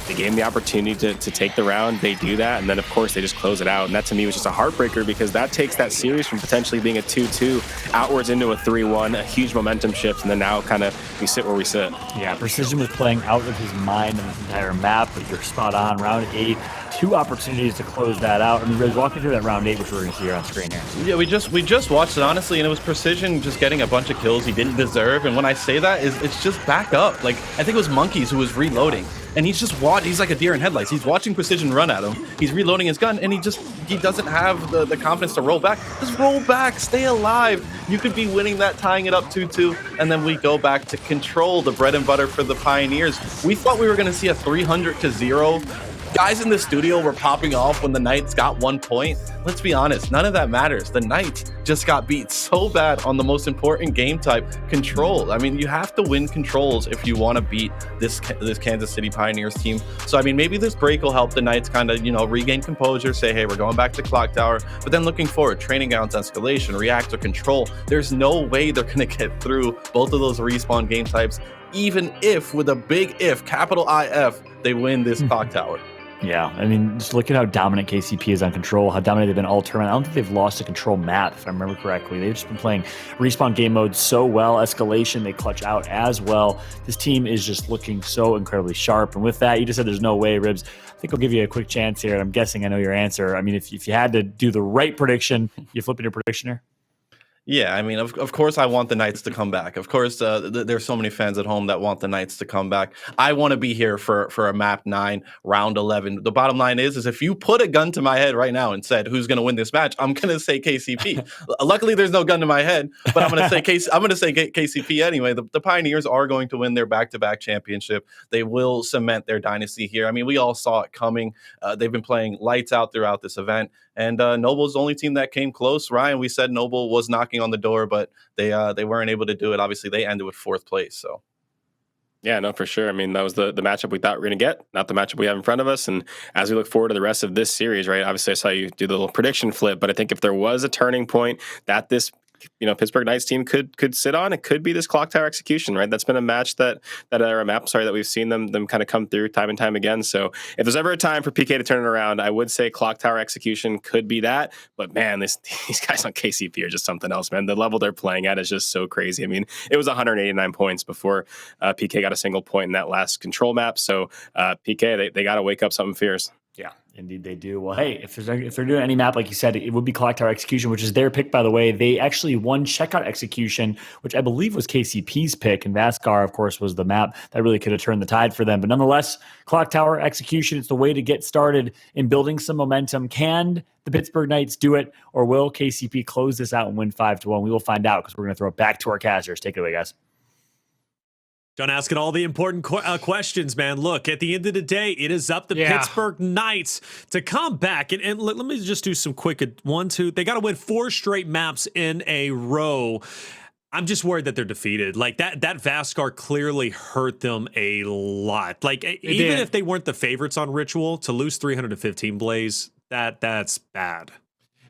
They gave them the opportunity to take the round. They do that. And then, of course, they just close it out. And that, to me, was just a heartbreaker because that takes that series from potentially being a 2-2 outwards into a 3-1, a huge momentum shift. And then now kind of we sit where we sit. Yeah, Precision was playing out of his mind in this entire map, but you're spot on. Round 8, 2 opportunities to close that out. I mean, Riz, walk me through that round 8, which we're going to see here on screen here. Yeah, we just watched it, honestly, and it was Precision just getting a bunch of kills he didn't deserve. And when I say that, it's just back up. Like, I think it was Monkyz who was reloading. And he's just he's like a deer in headlights. He's watching Precision run at him. He's reloading his gun, and he doesn't have the confidence to roll back. Just roll back, stay alive. You could be winning that, tying it up 2-2, and then we go back to control the bread and butter for the Pioneers. We thought we were going to see a 300-0. Guys in the studio were popping off when the Knights got 1 point. Let's be honest, none of that matters. The Knights just got beat so bad on the most important game type, control. I mean, you have to win controls if you want to beat this Kansas City Pioneers team. So, I mean, maybe this break will help the Knights kind of, regain composure, say, hey, we're going back to Clocktower. But then looking forward, training grounds, Escalation, Reactor, control. There's no way they're going to get through both of those respawn game types, even if, with a big if, capital IF, they win this Clocktower. Yeah, I mean, just look at how dominant KCP is on control, how dominant they've been all tournament. I don't think they've lost a control map, if I remember correctly. They've just been playing respawn game mode so well. Escalation, they clutch out as well. This team is just looking so incredibly sharp. And with that, you just said there's no way, Ribs. I think I'll give you a quick chance here. I'm guessing I know your answer. I mean, if you had to do the right prediction, you flipping your prediction here? Yeah, I mean, of course I want the Knights to come back. Of course, there's so many fans at home that want the Knights to come back. I want to be here for a map 9, round 11. The bottom line is if you put a gun to my head right now and said, who's going to win this match, I'm going to say KCP. Luckily, there's no gun to my head, but I'm going to say KCP anyway. The Pioneers are going to win their back-to-back championship. They will cement their dynasty here. I mean, we all saw it coming. They've been playing lights out throughout this event. And Noble's the only team that came close. Ryan, we said Noble was knocking on the door, but they weren't able to do it. Obviously, they ended with 4th place. So, Yeah, no, for sure. I mean, that was the matchup we thought we were going to get, not the matchup we have in front of us. And as we look forward to the rest of this series, right, obviously I saw you do the little prediction flip, but I think if there was a turning point that this Pittsburgh Knights team could sit on, it could be this Clocktower execution, right? That's been a match that we've seen them kind of come through time and time again. So if there's ever a time for PK to turn it around, I would say Clocktower execution could be that. But man, these guys on KCP are just something else, man. The level they're playing at is just so crazy. I mean, it was 189 points before PK got a single point in that last control map. So PK, they got to wake up something fierce. Yeah, indeed they do. Well, hey, if they're doing any map, like you said, it would be Clocktower Execution, which is their pick, by the way. They actually won Checkout Execution, which I believe was KCP's pick, and Vasgar, of course, was the map that really could have turned the tide for them. But nonetheless, Clocktower Execution, it's the way to get started in building some momentum. Can the Pittsburgh Knights do it, or will KCP close this out and win 5-1? We will find out, because we're going to throw it back to our casters. Take it away, guys. Done asking all the important questions, man. Look, at the end of the day, it is up to Pittsburgh Knights to come back. And let me just do some quick 1, 2. They got to win 4 straight maps in a row. I'm just worried that they're defeated. Like that Vasgar clearly hurt them a lot. Like even if they weren't the favorites on Ritual, to lose 315 Blaze, that's bad.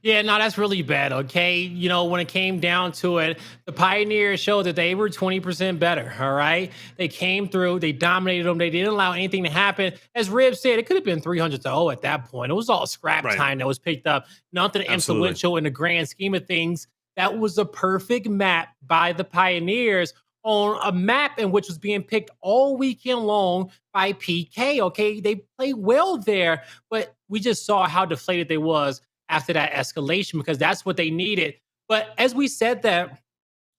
Yeah, no, that's really bad, okay? When it came down to it, the Pioneers showed that they were 20% better, all right? They came through, they dominated them, they didn't allow anything to happen. As Rib said, it could have been 300-0 at that point. It was all scrap time that was picked up. Nothing influential in the grand scheme of things. That was a perfect map by the Pioneers on a map in which was being picked all weekend long by PK, okay? They played well there, but we just saw how deflated they was after that escalation, because that's what they needed. But as we said that,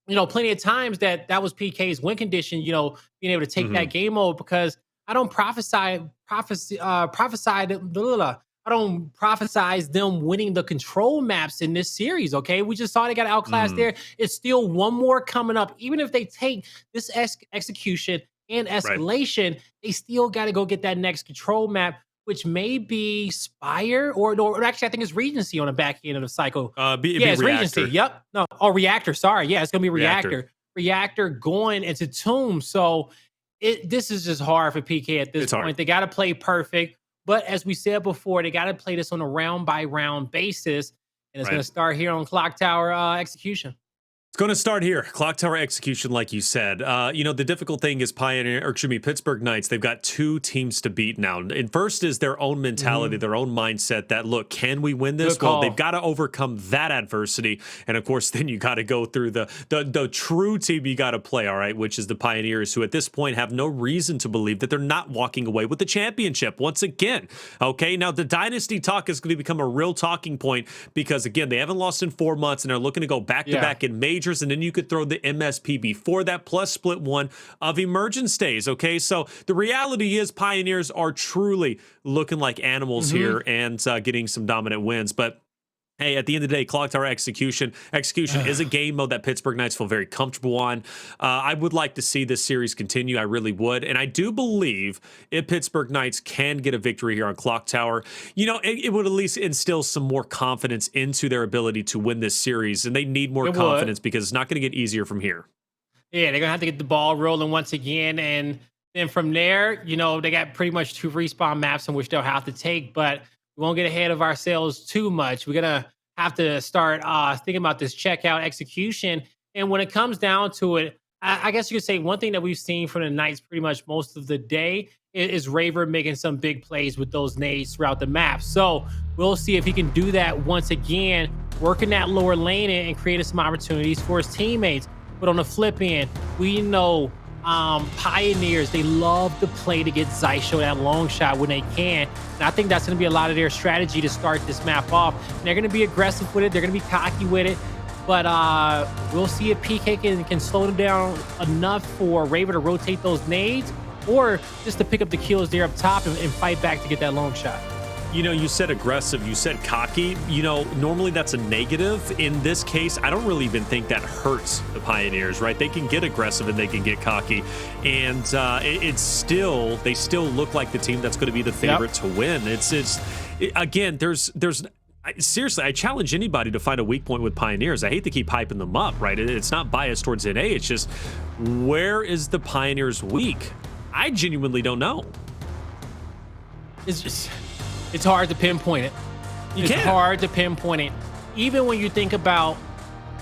plenty of times that was PK's win condition, being able to take that game over, because I don't prophesize them winning the control maps in this series, okay? We just saw they got outclassed there. It's still one more coming up. Even if they take this execution and escalation, they still got to go get that next control map, which may be Spire or actually I think it's Regency on the back end of the cycle. It's Regency. Yep. No, Reactor. Sorry. Yeah, it's gonna be Reactor. Reactor going into Tomb. So this is just hard for PK at this point. Hard. They got to play perfect, but as we said before, they got to play this on a round by round basis, and it's going to start here on Clocktower Execution. It's going to start here. Clocktower Execution, like you said. The difficult thing is Pittsburgh Knights, they've got 2 teams to beat now. And first is their own mentality, their own mindset that, look, can we win this? Well, they've got to overcome that adversity. And, of course, then you got to go through the true team you got to play, all right, which is the Pioneers, who at this point have no reason to believe that they're not walking away with the championship once again. Okay, now the Dynasty talk is going to become a real talking point because, again, they haven't lost in 4 months and they're looking to go back-to-back in majors, and then you could throw the MSP before that, plus split 1 of Emergence days, okay? So the reality is Pioneers are truly looking like animals here and getting some dominant wins, but hey, at the end of the day, Clocktower Execution is a game mode that Pittsburgh Knights feel very comfortable on. I would like to see this series continue. I really would. And I do believe if Pittsburgh Knights can get a victory here on Clocktower, it would at least instill some more confidence into their ability to win this series. And they need more confidence because it's not going to get easier from here. Yeah, they're going to have to get the ball rolling once again. And then from there, they got pretty much 2 respawn maps in which they'll have to take, but we won't get ahead of ourselves too much. We're going to have to start thinking about this checkout execution. And when it comes down to it, I guess you could say one thing that we've seen from the Knights pretty much most of the day is Raver making some big plays with those nades throughout the map. So we'll see if he can do that once again, working that lower lane and creating some opportunities for his teammates. But on the flip end, we know Pioneers, they love to play to get Xysho that long shot when they can. And I think that's going to be a lot of their strategy to start this map off. And they're going to be aggressive with it. They're going to be cocky with it. But we'll see if PK can slow them down enough for Raver to rotate those nades, or just to pick up the kills there up top and fight back to get that long shot. You said aggressive, you said cocky. Normally that's a negative. In this case, I don't really even think that hurts the Pioneers, right? They can get aggressive and they can get cocky. And they still look like the team that's going to be the favorite to win. Again, there's Seriously, I challenge anybody to find a weak point with Pioneers. I hate to keep hyping them up, right? It's not biased towards NA. It's just, where is the Pioneers weak? I genuinely don't know. It's hard to pinpoint it. It's hard to pinpoint it. Even when you think about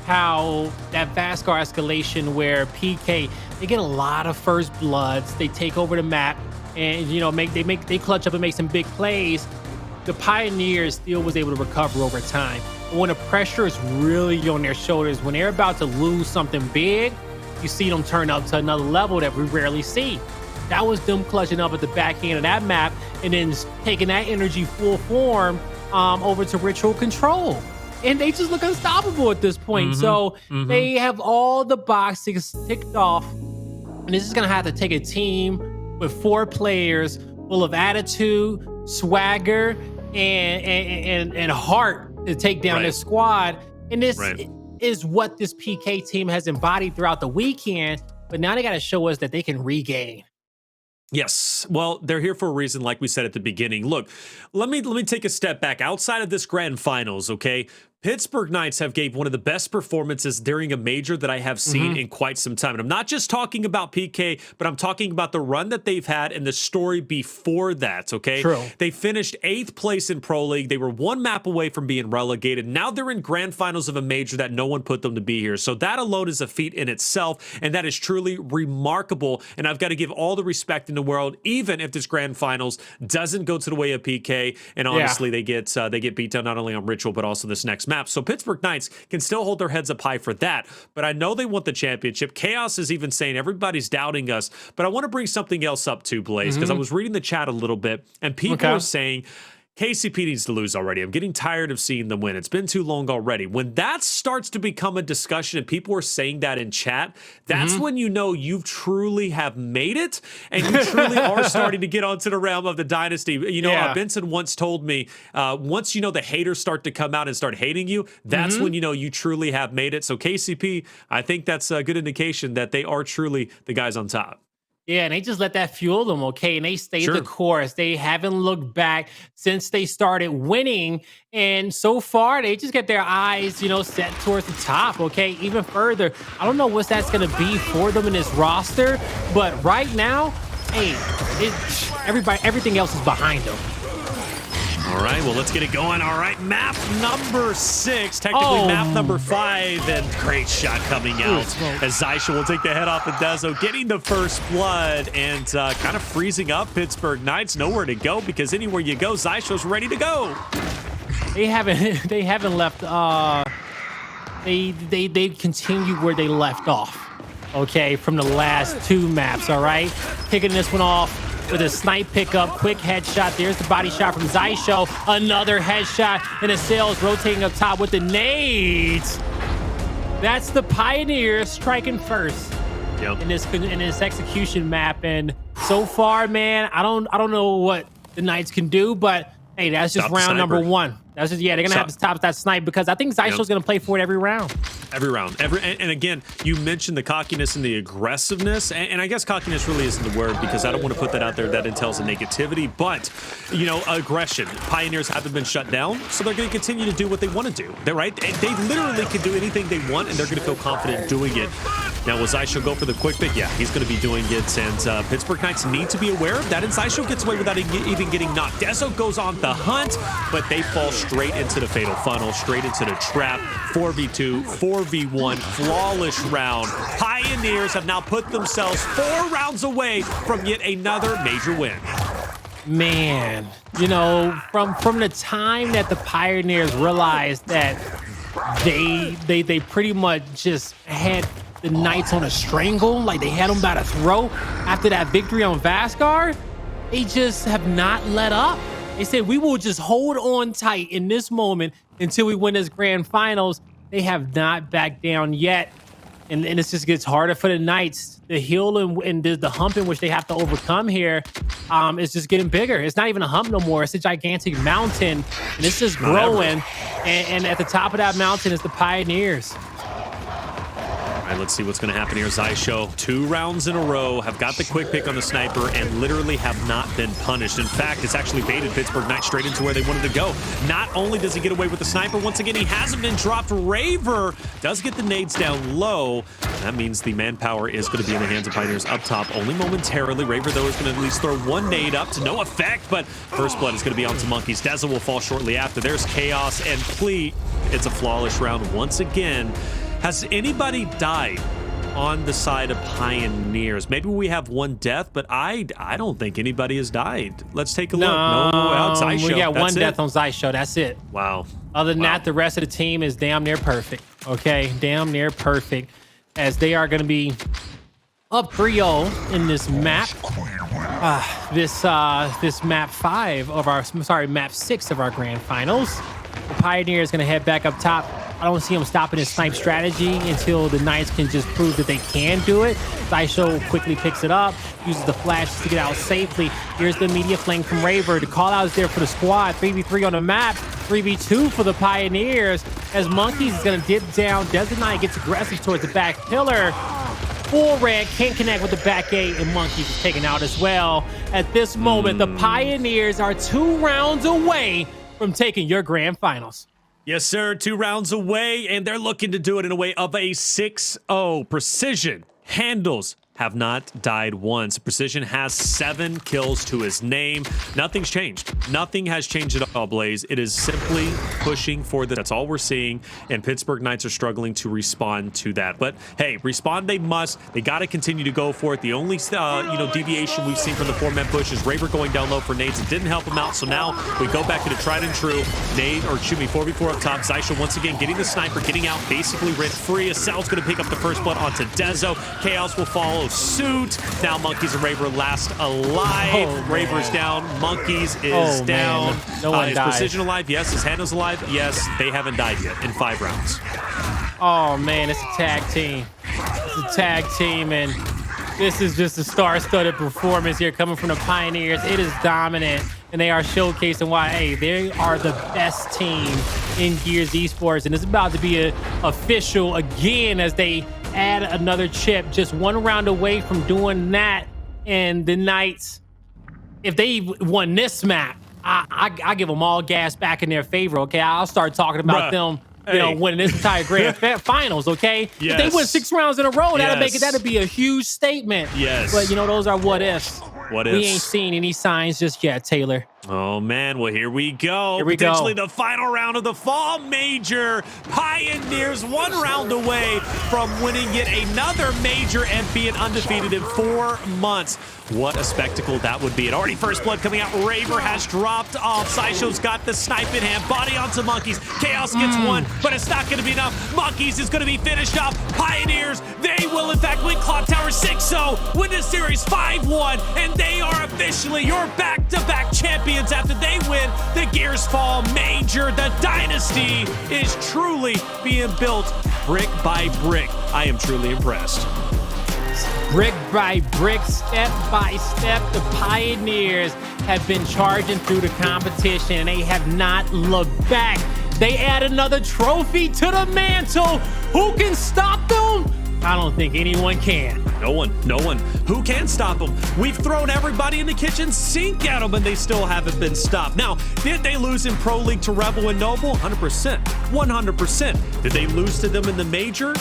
how that Vasgar escalation where PK, they get a lot of first bloods, they take over the map, and they clutch up and make some big plays. The Pioneers still was able to recover over time. But when the pressure is really on their shoulders, when they're about to lose something big, you see them turn up to another level that we rarely see. That was them clutching up at the back end of that map and then taking that energy full form over to ritual control. And they just look unstoppable at this point. So they have all the boxes ticked off. And this is going to have to take a team with 4 players full of attitude, swagger, and heart to take down this squad. And this is what this PK team has embodied throughout the weekend. But now they got to show us that they can regain. Yes. Well, they're here for a reason, like we said at the beginning. Look, let me take a step back. Outside of this grand finals, okay? Pittsburgh Knights have gave one of the best performances during a major that I have seen in quite some time. And I'm not just talking about PK, but I'm talking about the run that they've had and the story before that, okay? True. They finished 8th place in Pro League. They were 1 map away from being relegated. Now they're in grand finals of a major that no one put them to be here. So that alone is a feat in itself, and that is truly remarkable. And I've got to give all the respect in the world, even if this grand finals doesn't go to the way of PK. And honestly, they get beat down not only on Ritual, but also this next map. So Pittsburgh Knights can still hold their heads up high for that, but I know they want the championship. Chaoz is even saying everybody's doubting us, but I want to bring something else up too, Blaze, because I was reading the chat a little bit, and people are saying, KCP needs to lose already. I'm getting tired of seeing them win. It's been too long already. When that starts to become a discussion and people are saying that in chat, that's when you know you truly have made it and you truly are starting to get onto the realm of the dynasty. You know, Benson once told me, once you know the haters start to come out and start hating you, that's when you know you truly have made it. So KCP, I think that's a good indication that they are truly the guys on top. Yeah, and they just let that fuel them, okay? And they stayed the course. They haven't looked back since they started winning. And so far, they just get their eyes, set towards the top, okay? Even further, I don't know what that's going to be for them in this roster. But right now, hey, everything else is behind them. All right, well, let's get it going. All right, map number 6, technically map number 5, and great shot coming out as Xysho will take the head off of Dezo, getting the first blood and kind of freezing up Pittsburgh Knights. Nowhere to go because anywhere you go, Xysho's ready to go. They haven't left. They continue where they left off. Okay, from the last 2 maps. All right, kicking this one off with a snipe pickup, quick headshot. There's the body shot from Xysho. Another headshot, and Acells rotating up top with the nades. That's the Pioneers striking first in this execution map. And so far, man, I don't know what the Knights can do, but hey, that's just round number 1. That's just they're gonna have to stop that snipe because I think Xysho's gonna play for it every round. Every round. And again, you mentioned the cockiness and the aggressiveness, and I guess cockiness really isn't the word because I don't want to put that out there that entails a negativity, but, aggression. Pioneers haven't been shut down, so they're going to continue to do what they want to do. They're right. They literally can do anything they want, and they're going to feel confident doing it. Now, will Xysho go for the quick pick? Yeah, he's going to be doing it, and Pittsburgh Knights need to be aware of that, and Xysho gets away without even getting knocked. Dezo goes on the hunt, but they fall straight into the fatal funnel, straight into the trap. 4v2, 4v1, flawless round. Pioneers have now put themselves 4 rounds away from yet another major win. Man, from the time that the Pioneers realized that they pretty much just had the Knights on a strangle, like they had them by the throat after that victory on Vasgar, they just have not let up. They said, we will just hold on tight in this moment until we win this grand finals. They have not backed down yet. And it just gets harder for the Knights. The hill and the hump in which they have to overcome here is just getting bigger. It's not even a hump no more. It's a gigantic mountain. And it's just growing. And at the top of that mountain is the Pioneers. All right, let's see what's going to happen here. Xysho, 2 rounds in a row, have got the quick pick on the sniper and literally have not been punished. In fact, it's actually baited Pittsburgh Knights straight into where they wanted to go. Not only does he get away with the sniper, once again, he hasn't been dropped. Raver does get the nades down low. That means the manpower is going to be in the hands of Pioneers up top, only momentarily. Raver, though, is going to at least throw 1 nade up to no effect, but first blood is going to be onto Monkyz. Dezo will fall shortly after. There's Chaoz and Pleat. It's a flawless round once again. Has anybody died on the side of Pioneers? Maybe we have 1 death, but I don't think anybody has died. Let's take a look. No, Xysho. We got That's 1 death it. on Xysho. That's it. Wow. Other than that, the rest of the team is damn near perfect. Okay, damn near perfect, as they are going to be up 3-0 in this map. This map 5 of our, map 6 of our grand finals. The Pioneer is going to head back up top. I don't see him stopping his snipe strategy until the Knights can just prove that they can do it. Xysho quickly picks it up, uses the flashes to get out safely. Here's the media flank from Raver. The call out is there for the squad. 3v3 on the map, 3v2 for the Pioneers, as Monkyz is going to dip down. Desert Knight gets aggressive towards the back pillar. Full red, can't connect with the back 8, and Monkyz is taken out as well. At this moment, the Pioneers are 2 rounds away from taking your grand finals. Yes, sir. 2 rounds away, and they're looking to do it in a way of a 6-0 precision. Hndles have not died once. Precision has 7 kills to his name. Nothing's changed. Nothing has changed at all, Blaze. It is simply pushing for that. That's all we're seeing, and Pittsburgh Knights are struggling to respond to that. But hey, respond they must. They got to continue to go for it. The only deviation we've seen from the 4-man push is Raver going down low for nades. It didn't help him out, so now we go back to the tried and true 4v4 up top. Xysho once again getting the sniper, getting out basically rent-free. Acells going to pick up the first blood onto Dezo. Chaoz will follow suit. Now Monkyz and Raver last alive. Raver's down. Monkyz is down. No one is died. Precision alive? Yes. Is Hndles alive? Yes. They haven't died yet in 5 rounds. Oh man, it's a tag team. It's a tag team, and this is just a star-studded performance here coming from the Pioneers. It is dominant, and they are showcasing why, hey, they are the best team in Gears Esports, and it's about to be official again as they add another chip, just 1 round away from doing that. And the Knights, if they won this map, I give them all gas back in their favor. Okay, I'll start talking about them, winning this entire grand finals. Okay, Yes. if they win 6 rounds in a row, that'll make it. Yes. That'll be a huge statement. Yes. But those are what ifs. What We ifs? ain't seen any signs just yet, Taylor. Oh, man. Well, here we go. Here we go. Potentially the final round of the Fall Major. Pioneers 1 round away from winning yet another major and being undefeated in 4 months. What a spectacle that would be. And already first blood coming out. Raver has dropped off. Xysho's got the snipe in hand. Body onto Monkyz. Chaoz gets 1, but it's not going to be enough. Monkyz is going to be finished off. Pioneers, they will in fact win Clocktower 6-0, win this series 5-1, and they are officially your back-to-back champions after they win the Gears Fall Major. The dynasty is truly being built brick by brick. I am truly impressed. Brick by brick, step by step, the Pioneers have been charging through the competition, and they have not looked back. They add another trophy to the mantle. Who can stop them? I don't think anyone can. No one. Who can stop them? We've thrown everybody in the kitchen sink at them, and they still haven't been stopped. Now, did they lose in Pro League to Rebel and Noble? 100%. 100%. Did they lose to them in the major?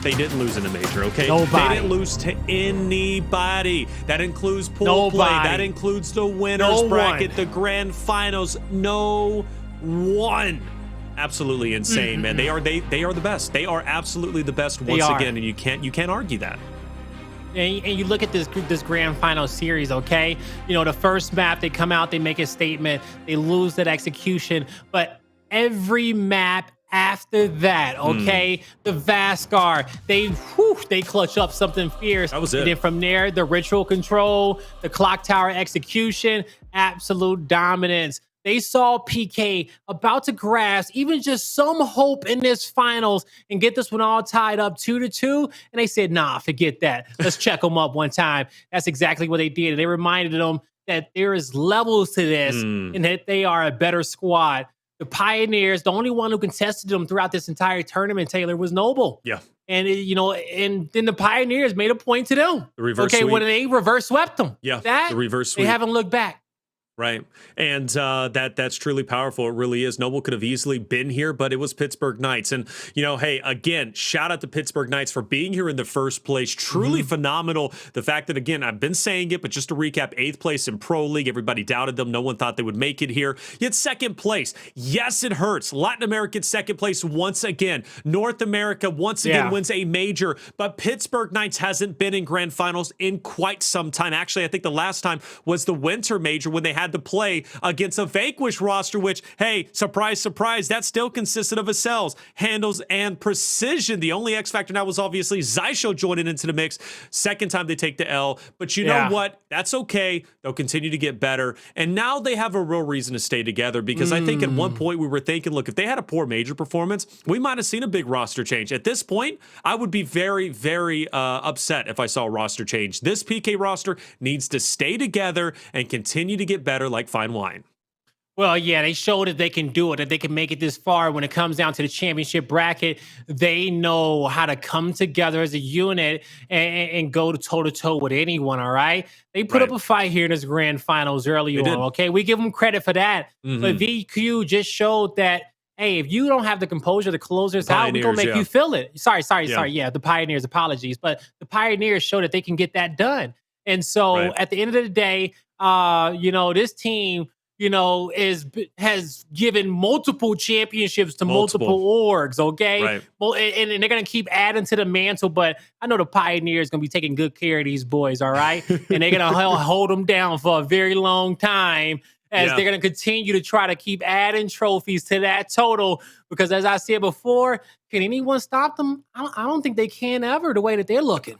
They didn't lose in the major, okay? Nobody. They didn't lose to anybody. That includes pool Nobody. play. That includes the winners No bracket, one. the grand finals. No one. Absolutely insane, man. They are the best. They are absolutely the best once again, and you can't argue that. And you look at this grand final series, okay? The first map, they come out, they make a statement, they lose that execution, but every map after that, okay, the Vasgar, they clutch up something fierce. That was it. And then from there, the ritual control, the Clocktower execution, absolute dominance. They saw PK about to grasp even just some hope in this finals and get this one all tied up 2-2. And they said, nah, forget that. Let's check them up one time. That's exactly what they did. They reminded them that there is levels to this and that they are a better squad. The Pioneers, the only one who contested them throughout this entire tournament, Taylor, was Noble. Yeah. and then the Pioneers made a point to them. The reverse okay, sweep. when they reverse swept them. Yeah, the reverse sweep. They haven't looked back. Right. And that's truly powerful. It really is. Noble could have easily been here, but it was Pittsburgh Knights. And, hey, again, shout out to Pittsburgh Knights for being here in the first place. Truly phenomenal. The fact that, again, I've been saying it, but just to recap, 8th place in Pro League. Everybody doubted them. No one thought they would make it here. Yet 2nd place. Yes, it hurts. Latin American 2nd place once again. North America once again wins a major. But Pittsburgh Knights hasn't been in grand finals in quite some time. Actually, I think the last time was the winter major when they had to play against a vanquished roster, which, hey, surprise, surprise, that still consisted of Acells, Hndles, and Precision. The only X factor now was obviously Xysho joining into the mix. 2nd time they take the L, but you know what? That's okay. They'll continue to get better. And now they have a real reason to stay together, because I think at one point we were thinking, look, if they had a poor major performance, we might have seen a big roster change. At this point, I would be very, very upset if I saw a roster change. This PK roster needs to stay together and continue to get better like fine wine. Well, yeah, they showed that they can do it, that they can make it this far. When it comes down to the championship bracket, they know how to come together as a unit and go toe-to-toe with anyone, all right? They put up a fight here in this grand finals early on, okay? We give them credit for that. But VQ just showed that, hey, if you don't have the composure to close this out, we're going to make you feel it. Sorry. Yeah, the Pioneers, apologies. But the Pioneers show that they can get that done. And so at the end of the day, this team, has given multiple championships to multiple orgs, okay? Right. Well, and they're going to keep adding to the mantle, but I know the Pioneers going to be taking good care of these boys, all right? And they're going to hold them down for a very long time as they're going to continue to try to keep adding trophies to that total, because as I said before, can anyone stop them? I don't think they can ever, the way that they're looking.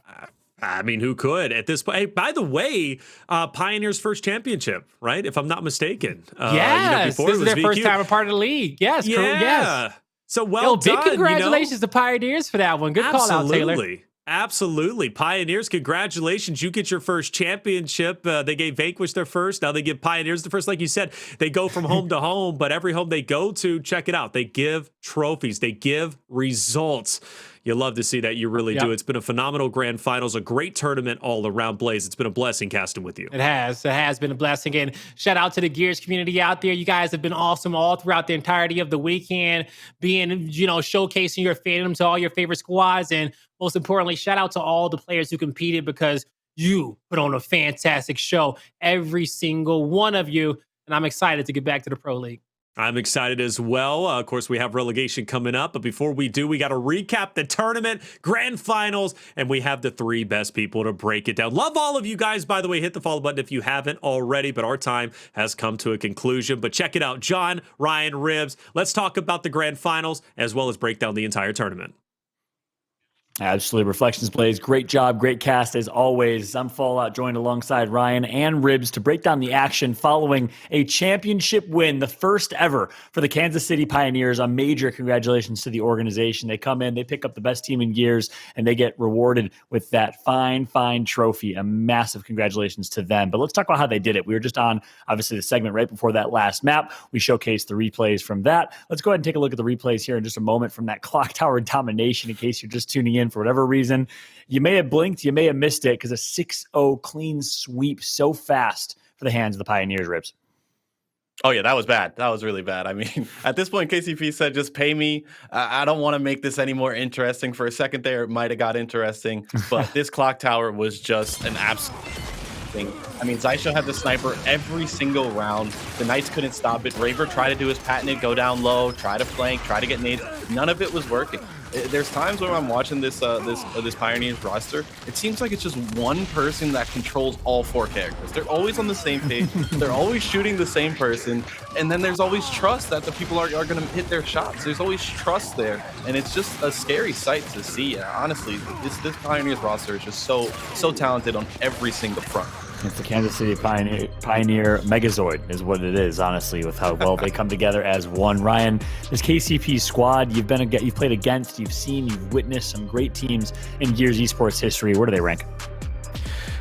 I mean, who could at this point? Hey, by the way, Pioneers' first championship, right? If I'm not mistaken. Yes, before this it is was their first time a part of the league. Yes, yeah. So well done. Big congratulations to Pioneers for that one. Good call out, Taylor. Absolutely. Pioneers, congratulations. You get your first championship. They gave Vanquish their first. Now they give Pioneers the first. Like you said, they go from home to home, but every home they go to, check it out. They give trophies. They give results. You love to see that. You really do. It's been a phenomenal grand finals, a great tournament all around, Blaze. It's been a blessing casting with you. It has been a blessing. And shout out to the Gears community out there. You guys have been awesome all throughout the entirety of the weekend, showcasing your fandom to all your favorite squads. And most importantly, shout out to all the players who competed, because you put on a fantastic show, every single one of you. And I'm excited to get back to the Pro League. I'm excited as well. Of course, we have relegation coming up, but before we do, we got to recap the tournament, grand finals, and we have the 3 best people to break it down. Love all of you guys, by the way. Hit the follow button if you haven't already, but our time has come to a conclusion. But check it out. John, Ryan, Ribs, let's talk about the grand finals as well as break down the entire tournament. Absolutely. Reflections Blaze. Great job. Great cast as always. I'm Fallout, joined alongside Ryan and Ribs to break down the action following a championship win, the first ever for the Kansas City Pioneers. A major congratulations to the organization. They come in, they pick up the best team in Gears, and they get rewarded with that fine trophy. A massive congratulations to them. But let's talk about how they did it. We were just on, obviously, the segment right before that last map. We showcased the replays from that. Let's go ahead and take a look at the replays here in just a moment from that Clocktower domination, in case you're just tuning in for whatever reason. You may have blinked, you may have missed it, because a 6-0 clean sweep so fast for the hands of the Pioneers, Ribs. Oh, yeah, that was bad. That was really bad. I mean, at this point, KCP said, just pay me. I don't want to make this any more interesting. For a second there, it might have got interesting, but this Clocktower was just an absolute thing. I mean, Xysho had the sniper every single round. The Knights couldn't stop it. Raver tried to do his patented go down low, try to flank, try to get nades. None of it was working. There's times when I'm watching this Pioneers roster, it seems like it's just one person that controls all 4 characters. They're always on the same page. They're always shooting the same person. And then there's always trust that the people are going to hit their shots. There's always trust there. And it's just a scary sight to see. And honestly, this Pioneers roster is just so talented on every single front. It's the Kansas City Pioneer Megazord is what it is, honestly, with how well they come together as one. Ryan, this KCP squad, you've played against, you've seen, you've witnessed some great teams in Gears Esports history. Where do they rank?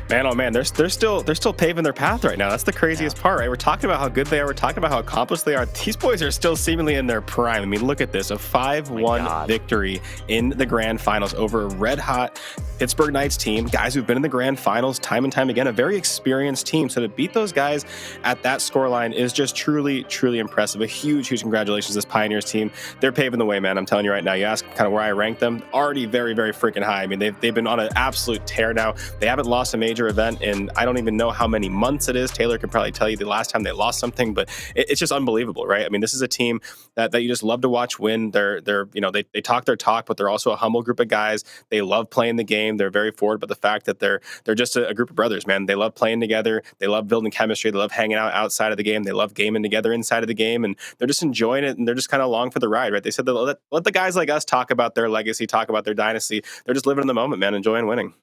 Man, oh man, they're still paving their path right now. That's the craziest part, right? We're talking about how good they are. We're talking about how accomplished they are. These boys are still seemingly in their prime. I mean, look at this, a 5-1 victory in the grand finals over a red-hot Pittsburgh Knights team, guys who've been in the grand finals time and time again, a very experienced team. So to beat those guys at that scoreline is just truly, truly impressive. A huge, huge congratulations to this Pioneers team. They're paving the way, man. I'm telling you right now. You ask kind of where I rank them, already very, very freaking high. I mean, they've been on an absolute tear now. They haven't lost a major event in I don't even know how many months it is. Taylor can probably tell you the last time they lost something, but it's just unbelievable, right? I mean, this is a team that you just love to watch win. They're they talk their talk, but they're also a humble group of guys. They love playing the game. They're very forward, but the fact that they're just a group of brothers, man. They love playing together. They love building chemistry. They love hanging out outside of the game. They love gaming together inside of the game, and they're just enjoying it, and they're just kind of along for the ride, right? They said that let the guys like us talk about their legacy, talk about their dynasty. They're just living in the moment, man, enjoying winning.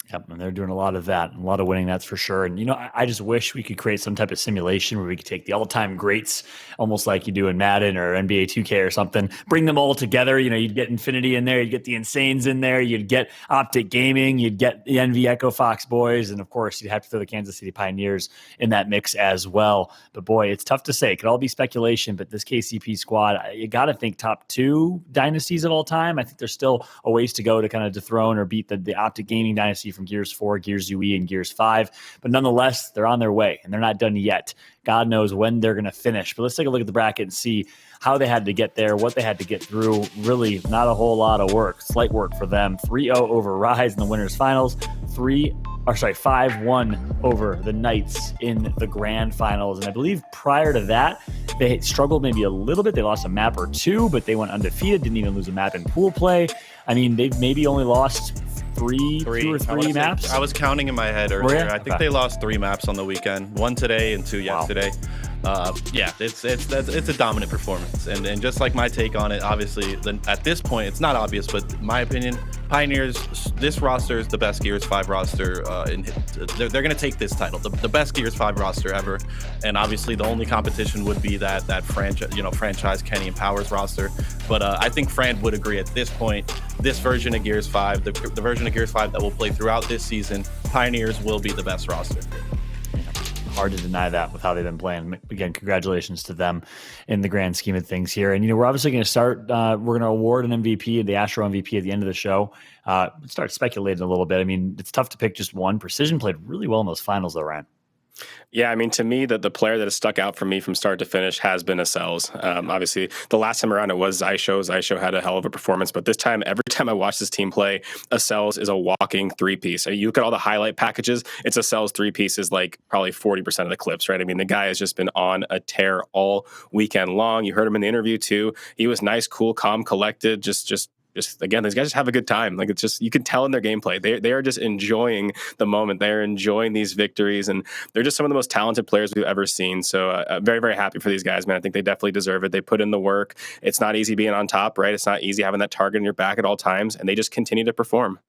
Yep, and they're doing a lot of that, a lot of winning, that's for sure. And, I just wish we could create some type of simulation where we could take the all-time greats, almost like you do in Madden or NBA 2K or something, bring them all together. You'd get Infinity in there, you'd get the Insanes in there, you'd get Optic Gaming, you'd get the Envy Echo Fox boys, and of course, you'd have to throw the Kansas City Pioneers in that mix as well. But boy, it's tough to say. It could all be speculation, but this KCP squad, you got to think top 2 dynasties of all time. I think there's still a ways to go to kind of dethrone or beat the Optic Gaming dynasty from Gears 4, Gears UE, and Gears 5. But nonetheless, they're on their way, and they're not done yet. God knows when they're going to finish. But let's take a look at the bracket and see how they had to get there, what they had to get through. Really not a whole lot of work. Slight work for them. 3-0 over Rise in the winners finals. 5-1 over the Knights in the grand finals. And I believe prior to that, they struggled maybe a little bit. They lost a map or two, but they went undefeated, didn't even lose a map in pool play. I mean, they've maybe only lost two or three maps. I was counting in my head earlier. I think they lost 3 maps on the weekend, 1 today and 2 yesterday. It's a dominant performance, and just like my take on it, obviously at this point it's not obvious, but in my opinion, Pioneers, this roster is the best Gears 5 roster. They're going to take this title, the best Gears 5 roster ever, and obviously the only competition would be that franchise Kenny and Powers roster. But I think Fran would agree at this point, this version of Gears 5, the version of Gears 5 that will play throughout this season, Pioneers will be the best roster. Hard to deny that with how they've been playing. Again, congratulations to them in the grand scheme of things here. And, we're obviously going to start, we're going to award an MVP, the ASTRO MVP at the end of the show. Start speculating a little bit. I mean, it's tough to pick just one. Precision played really well in those finals though, Ryan. Yeah, I mean, to me, the player that has stuck out for me from start to finish has been Acells. Obviously, the last time around it was Xysho. Xysho had a hell of a performance, but this time, every time I watch this team play, Acells is a walking 3-piece. You look at all the highlight packages, it's Acells 3-piece is like probably 40% of the clips, right? I mean, the guy has just been on a tear all weekend long. You heard him in the interview too. He was nice, cool, calm, collected, just again, these guys just have a good time. Like, it's just, you can tell in their gameplay. They are just enjoying the moment. They're enjoying these victories, and they're just some of the most talented players we've ever seen. So very, very happy for these guys, man. I think they definitely deserve it. They put in the work. It's not easy being on top, right? It's not easy having that target in your back at all times, and they just continue to perform.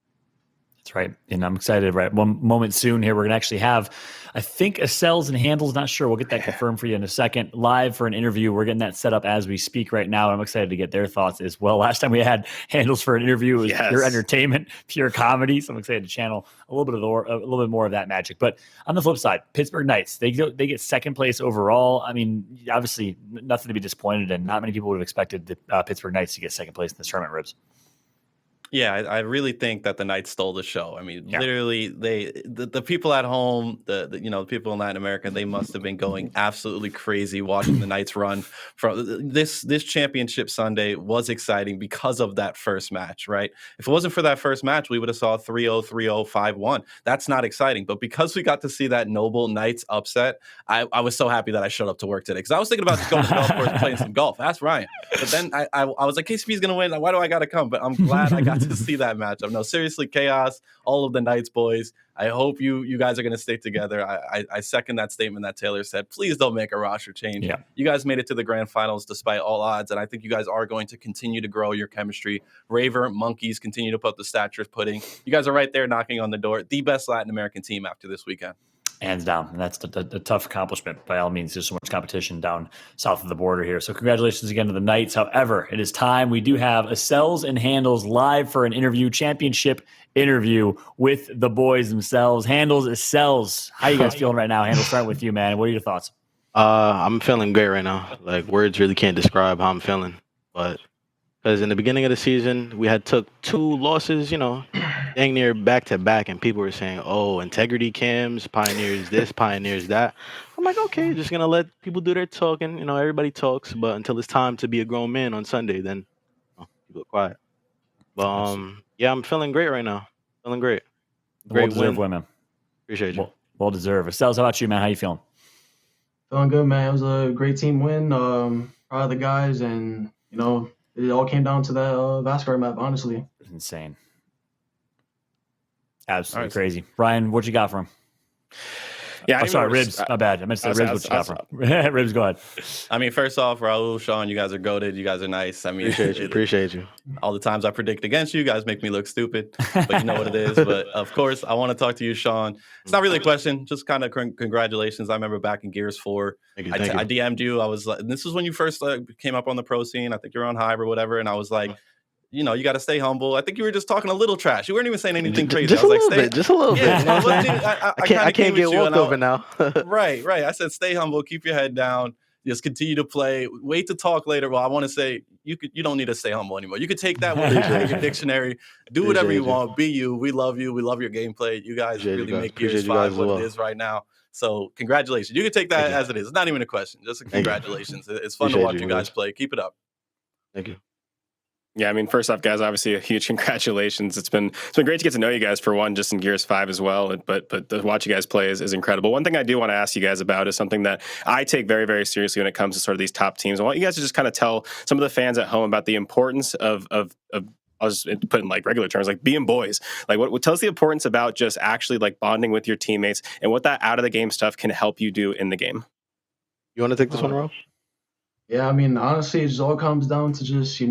That's right. And I'm excited, right? One moment soon here, we're going to actually have, I think, Acells and Hndles, not sure. We'll get that confirmed for you in a second. Live for an interview. We're getting that set up as we speak right now. I'm excited to get their thoughts as well. Last time we had Hndles for an interview, it was pure entertainment, pure comedy. So I'm excited to channel a little bit more of that magic. But on the flip side, Pittsburgh Knights, they get second place overall. I mean, obviously, nothing to be disappointed in. Not many people would have expected the Pittsburgh Knights to get second place in this tournament, Ribs. Yeah, I really think that the Knights stole the show. I mean, literally, the people at home, the people in Latin America, they must have been going absolutely crazy watching the Knights run. From this championship Sunday was exciting because of that first match, right? If it wasn't for that first match, we would have saw 3-0, 3-0, 5-1. That's not exciting. But because we got to see that noble Knights upset, I was so happy that I showed up to work today, because I was thinking about just going to the golf course and playing some golf. Ask Ryan. But then I was like, KCP's going to win. Why do I got to come? But I'm glad I got to see that matchup. No, seriously, Chaoz, all of the Knights boys, I hope you guys are going to stay together. I second that statement that Taylor said. Please don't make a roster change. Yeah. You guys made it to the grand finals despite all odds, and I think you guys are going to continue to grow your chemistry. Raver, Monkyz continue to put the stats you're putting. You guys are right there knocking on the door. The best Latin American team after this weekend. Hands down. And that's a tough accomplishment by all means. There's so much competition down south of the border here. So congratulations again to the Knights. However, it is time. We do have Acells and Hndles live for an interview, championship interview with the boys themselves. Hndles, Acells. How you guys feeling right now? Hndles, starting with you, man. What are your thoughts? I'm feeling great right now. Like, words really can't describe how I'm feeling. But because in the beginning of the season, we had took 2 losses, dang near back to back, and people were saying, "Oh, integrity cams, pioneers this, pioneers that." I'm like, okay, just gonna let people do their talking. Everybody talks, but until it's time to be a grown man on Sunday, then people are quiet. But yeah, I'm feeling great right now. Feeling great. Great Well-deserved win, man. Appreciate you. Well deserved. Acells, how about you, man? How you feeling? Feeling good, man. It was a great team win. Proud of the guys, and it all came down to that Vasgar map, honestly. It's insane. Absolutely crazy. Ryan, what you got for him? Yeah, sorry, Ribs. My bad. I meant to say Ribs. What you got for him? Ribs, go ahead. I mean, first off, Raul, Sean, you guys are goated. You guys are nice. I mean, Appreciate you. All the times I predict against you guys make me look stupid, but you know what it is. But of course, I want to talk to you, Sean. It's not really a question, just kind of congratulations. I remember back in Gears 4, Thank you. I DM'd you. I was like, this is when you first came up on the pro scene. I think you're on Hive or whatever. And I was like, you got to stay humble. I think you were just talking a little trash. You weren't even saying anything crazy. Just I was a little bit. Just a little bit. I can't get walked over now. Right. I said, stay humble, keep your head down, just continue to play. Wait to talk later. Well, I want to say you don't need to stay humble anymore. You could take that with your dictionary, do whatever you want. Be you. We love you. We love your gameplay. You guys really make Gears 5 what it is right now. So congratulations. You can take that as it is. It's not even a question. Just a congratulations. It's fun to watch you guys play. Keep it up. Thank you. Yeah, I mean, first off, guys, obviously a huge congratulations. It's been great to get to know you guys for one, just in Gears 5 as well. But to watch you guys play is incredible. One thing I do want to ask you guys about is something that I take very, very seriously when it comes to sort of these top teams. I want you guys to just kind of tell some of the fans at home about the importance of I'll just put in like regular terms, like being boys. Like what tells the importance about just actually like bonding with your teammates and what that out of the game stuff can help you do in the game. You want to take this one, Rob? Yeah, I mean, honestly, it just all comes down to just,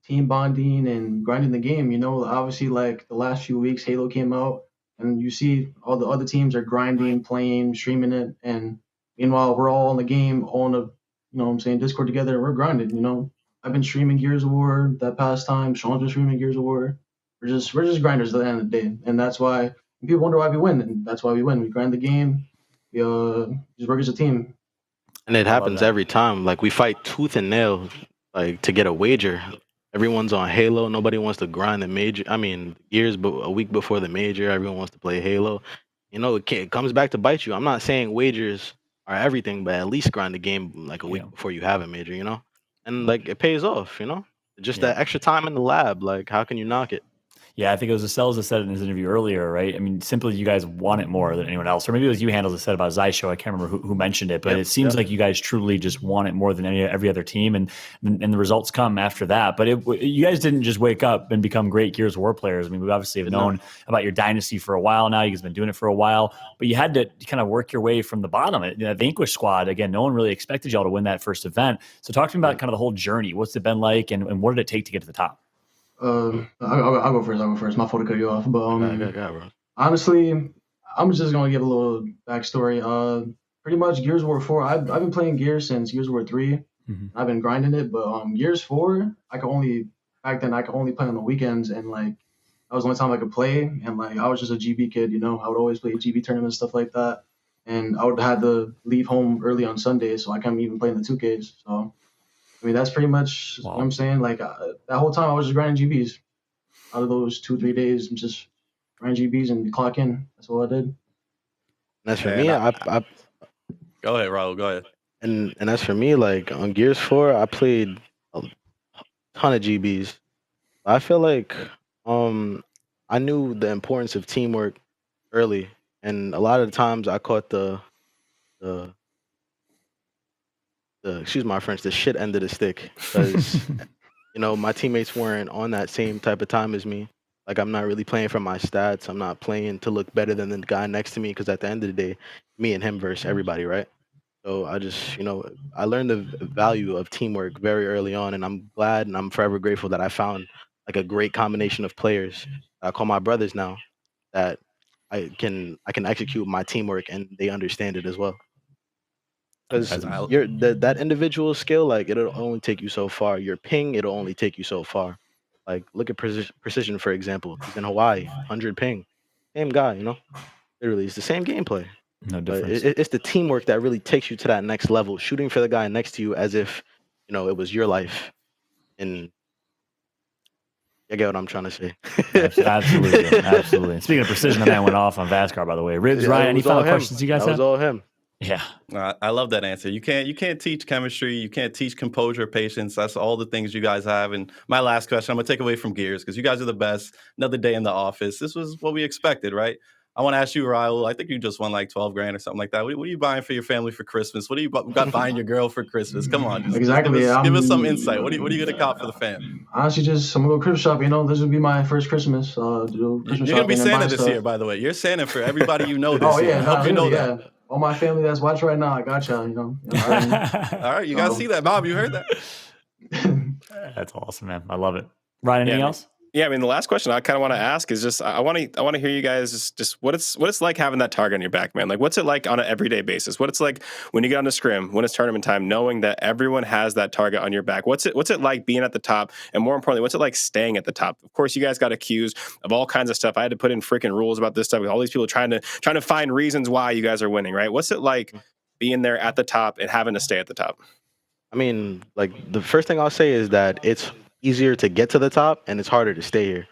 team bonding and grinding the game. Obviously, like the last few weeks, Halo came out, and you see all the other teams are grinding, playing, streaming it, and meanwhile, we're all in the game, all in a, Discord together, and we're grinding. I've been streaming Gears of War that past time. Sean's been streaming Gears of War. We're just grinders at the end of the day, and that's why people wonder why we win, and that's why we win. We grind the game. We just work as a team. And it happens every time. Like, we fight tooth and nail, like, to get a wager. Everyone's on Halo. Nobody wants to grind the major. I mean, years, but a week before the major, everyone wants to play Halo. It comes back to bite you. I'm not saying wagers are everything, but at least grind the game like a week before you have a major, And like it pays off, Just that extra time in the lab. Like, how can you knock it? Yeah, I think it was Acells that said it in his interview earlier, right? I mean, simply you guys want it more than anyone else. Or maybe it was you, Hndles, that said about Xysho. I can't remember who mentioned it, but it seems like you guys truly just want it more than every other team, and the results come after that. But you guys didn't just wake up and become great Gears of War players. I mean, we obviously have known about your dynasty for a while now. You guys have been doing it for a while, but you had to kind of work your way from the bottom. The Vanquish squad, again, no one really expected y'all to win that first event. So talk to me about kind of the whole journey. What's it been like, and what did it take to get to the top? I'll go first. My fault to cut you off, but honestly, I'm just gonna give a little backstory. Pretty much Gears of War 4. I've been playing Gears since Gears of War 3. I've been grinding it, but Gears 4, back then I could only play on the weekends, and like that was the only time I could play. And like I was just a GB kid, I would always play GB tournaments, stuff like that, and I would have to leave home early on Sundays, so I couldn't even play in the 2Ks. So. I mean, that's pretty much what I'm saying. Like, that whole time I was just grinding GBs. Out of those 2-3 days, I'm just grinding GBs and clock in. That's all I did. That's for me. I Go ahead, Raul. Go ahead. And that's for me. Like, on Gears 4, I played a ton of GBs. I feel like I knew the importance of teamwork early. And a lot of the times I caught the excuse my French, the shit end of the stick, because my teammates weren't on that same type of time as me. Like, I'm not really playing for my stats. I'm not playing to look better than the guy next to me, because at the end of the day, me and him versus everybody, right? So I just, I learned the value of teamwork very early on, and I'm glad and I'm forever grateful that I found like a great combination of players. I call my brothers now, that I can execute my teamwork and they understand it as well. Because that individual skill, like it'll only take you so far. Your ping, it'll only take you so far. Like look at precision, for example. He's in Hawaii, 100 ping, same guy, you know. Literally, it's the same gameplay. No But difference. it's the teamwork that really takes you to that next level. Shooting for the guy next to you as if you know it was your life. And you get what I'm trying to say. Absolutely, absolutely. Speaking of precision, the man went off on Vasgar, by the way. Ribs, Ryan, any final questions you guys have? That was all him. Yeah. I love that answer. You can't teach chemistry. You can't teach composure, patience. That's all the things you guys have. And my last question, I'm going to take away from Gears because you guys are the best. Another day in the office. This was what we expected, right? I want to ask you, Raul, I think you just won like 12 grand or something like that. What are you buying for your family for Christmas? What are you got buying your girl for Christmas? Come on. Exactly. Give us some insight. What are you going to cop for the fam? Honestly, I'm going to go Christmas shop. You know, this would be my first Christmas. You're going to be Santa this year, by the way. You're Santa for everybody you know this year. I hope you know that. All my family that's watching right now, I got y'all, you know. All right, you got to see that. Bob, you heard that? That's awesome, man. I love it. Ryan, anything else? Yeah, I mean, the last question I kind of want to ask is just I want to hear you guys just what it's like having that target on your back, man. Like, what's it like on an everyday basis? What it's like when you get on the scrim, when it's tournament time, knowing that everyone has that target on your back. What's it like being at the top, and more importantly, what's it like staying at the top? Of course, you guys got accused of all kinds of stuff. I had to put in freaking rules about this stuff with all these people trying to find reasons why you guys are winning, right? What's it like being there at the top and having to stay at the top? I mean, like the first thing I'll say is that it's easier to get to the top and it's harder to stay here.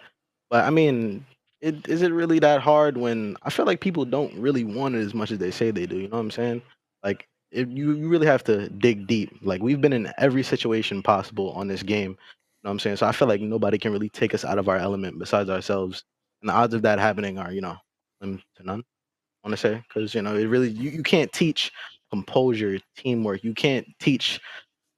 But I mean, is it really that hard when I feel like people don't really want it as much as they say they do? You know what I'm saying? Like, you really have to dig deep. Like, we've been in every situation possible on this game. You know what I'm saying? So I feel like nobody can really take us out of our element besides ourselves. And the odds of that happening are, you know, slim to none, I want to say. Because, you know, it really, you can't teach composure, teamwork. You can't teach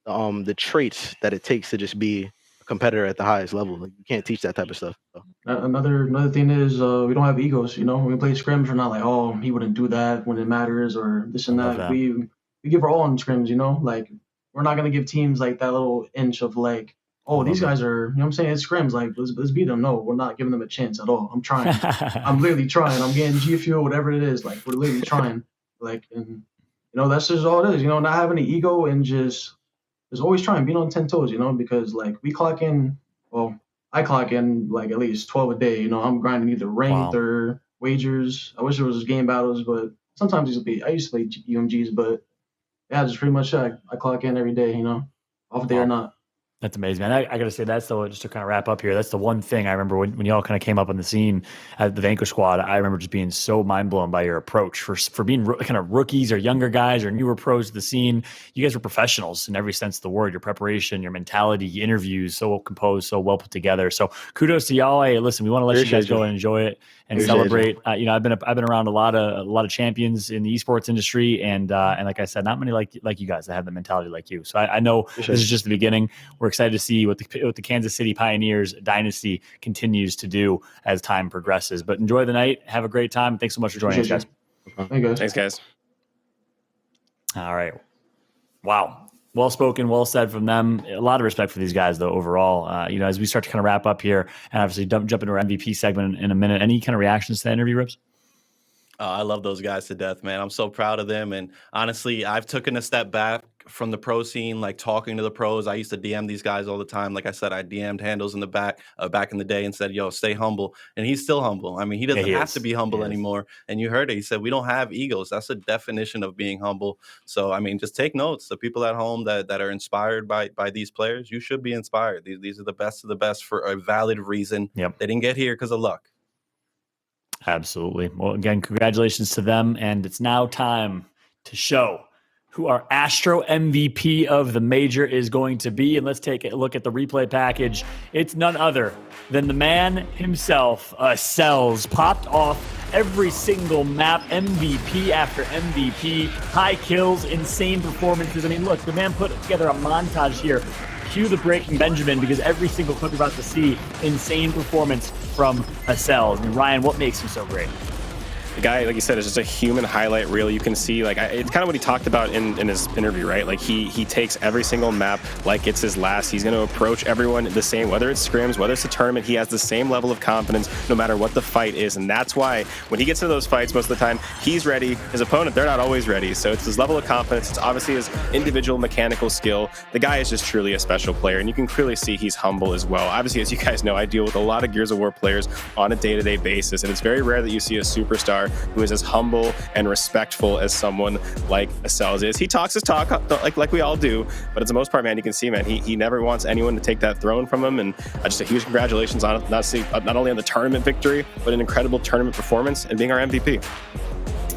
the traits that it takes to just be a competitor at the highest level. Like, you can't teach that type of stuff. So. Another thing is we don't have egos. You know, when we play scrims, we're not like, oh, he wouldn't do that when it matters or this and that. We give our all in scrims. You know, like we're not gonna give teams like that little inch of like, oh, these guys are. You know what I'm saying? It's scrims. Like let's beat them. No, we're not giving them a chance at all. I'm trying. I'm literally trying. I'm getting G Fuel, whatever it is. Like we're literally trying. Like, and you know, that's just all it is. You know, not having an ego and just always trying, being on 10 toes. You know, because like we clock in. Well, I clock in like at least 12 a day. You know, I'm grinding either ranked or wagers. I wish there was game battles, but sometimes I used to play UMGs, but yeah, just pretty much I clock in every day, you know, off day or not. That's amazing, man. I got to say, that's just to kind of wrap up here. That's the one thing I remember when y'all kind of came up on the scene at the Vanquish Squad. I remember just being so mind blown by your approach for being kind of rookies or younger guys or newer pros to the scene. You guys were professionals in every sense of the word. Your preparation, your mentality, your interviews, so well composed, so well put together. So kudos to y'all. Hey, listen, we want to let you guys go and enjoy it and celebrate. You know, I've been around a lot of champions in the esports industry, and like I said, not many like you guys that have the mentality like you. So I know this is just the beginning. We're excited to see what the Kansas City Pioneers dynasty continues to do as time progresses. But enjoy the night. Have a great time. Thanks so much for joining us, guys. Thanks, guys. All right. Wow. Well spoken, well said from them. A lot of respect for these guys, though, overall. You know, as we start to kind of wrap up here and obviously jump into our MVP segment in a minute, any kind of reactions to that interview, Rips? I love those guys to death, man. I'm so proud of them. And honestly, I've taken a step back from the pro scene, like talking to the pros. I used to DM these guys all the time. Like I said, I DM'd Hndles in the back in the day and said, yo, stay humble. And he's still humble. I mean, he doesn't have to be humble anymore. And you heard it. He said, we don't have egos. That's the definition of being humble. So, I mean, just take notes. The people at home that are inspired by these players, you should be inspired. These are the best of the best for a valid reason. Yep. They didn't get here because of luck. Absolutely. Well, again, congratulations to them. And it's now time to show who our ASTRO MVP of the major is going to be. And let's take a look at the replay package. It's none other than the man himself, Acells, popped off every single map, MVP after MVP, high kills, insane performances. I mean, look, the man put together a montage here. Cue the Breaking Benjamin, because every single clip you're about to see, insane performance from Acells. I mean, Ryan, what makes him so great? The guy, like you said, is just a human highlight reel. You can see, like, it's kind of what he talked about in his interview, right? Like, he takes every single map like it's his last. He's going to approach everyone the same, whether it's scrims, whether it's a tournament. He has the same level of confidence no matter what the fight is. And that's why when he gets into those fights, most of the time, he's ready. His opponent, they're not always ready. So it's his level of confidence. It's obviously his individual mechanical skill. The guy is just truly a special player. And you can clearly see he's humble as well. Obviously, as you guys know, I deal with a lot of Gears of War players on a day-to-day basis. And it's very rare that you see a superstar who is as humble and respectful as someone like Acells is. He talks his talk like we all do, but for the most part, man, you can see, man, he never wants anyone to take that throne from him. And just a huge congratulations on not only on the tournament victory, but an incredible tournament performance and being our MVP.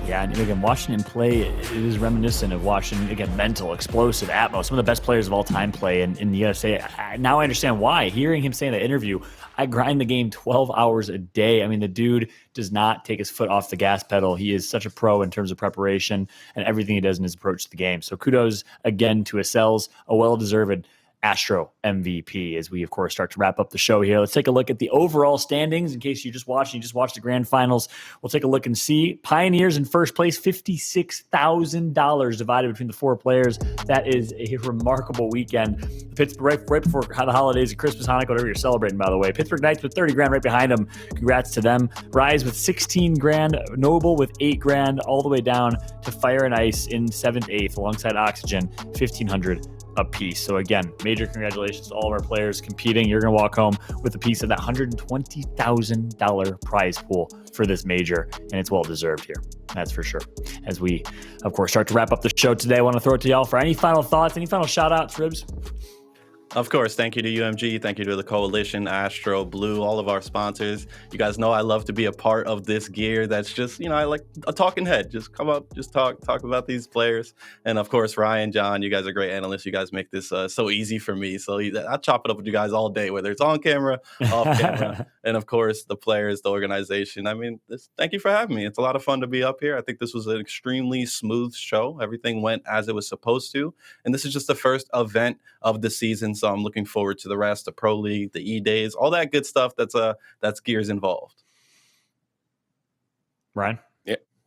Yeah, and again, watching him play, it is reminiscent of watching, again, mental, explosive, Atmos, some of the best players of all time play in the USA. Now I understand why. Hearing him say in that interview, I grind the game 12 hours a day. I mean, the dude does not take his foot off the gas pedal. He is such a pro in terms of preparation and everything he does in his approach to the game. So kudos again to Acells, a well-deserved ASTRO MVP, as we, of course, start to wrap up the show here. Let's take a look at the overall standings. In case you just watched the grand finals, we'll take a look and see. Pioneers in first place, $56,000 divided between the four players. That is a remarkable weekend. Pittsburgh, right before the holidays, Christmas, Hanukkah, whatever you're celebrating, by the way. Pittsburgh Knights with 30 grand right behind them. Congrats to them. Rise with 16 grand. Noble with 8 grand, all the way down to Fire and Ice in 7th, 8th, alongside Oxygen, 1,500 a piece. So again, major congratulations to all of our players competing. You're going to walk home with a piece of that $120,000 prize pool for this major, and it's well deserved here. That's for sure. As we, of course, start to wrap up the show today, I want to throw it to y'all for any final thoughts, any final shout outs, Ribs? Of course, thank you to UMG, thank you to the Coalition, Astro, Blue, all of our sponsors. You guys know I love to be a part of this gear that's just, I like a talking head. Just come up, just talk about these players. And of course, Ryan, John, you guys are great analysts. You guys make this so easy for me. So I chop it up with you guys all day, whether it's on camera, off camera. And of course, the players, the organization. I mean, thank you for having me. It's a lot of fun to be up here. I think this was an extremely smooth show. Everything went as it was supposed to. And this is just the first event of the season. So I'm looking forward to the rest, the Pro League, the E-Days, all that good stuff that's Gears involved. Ryan?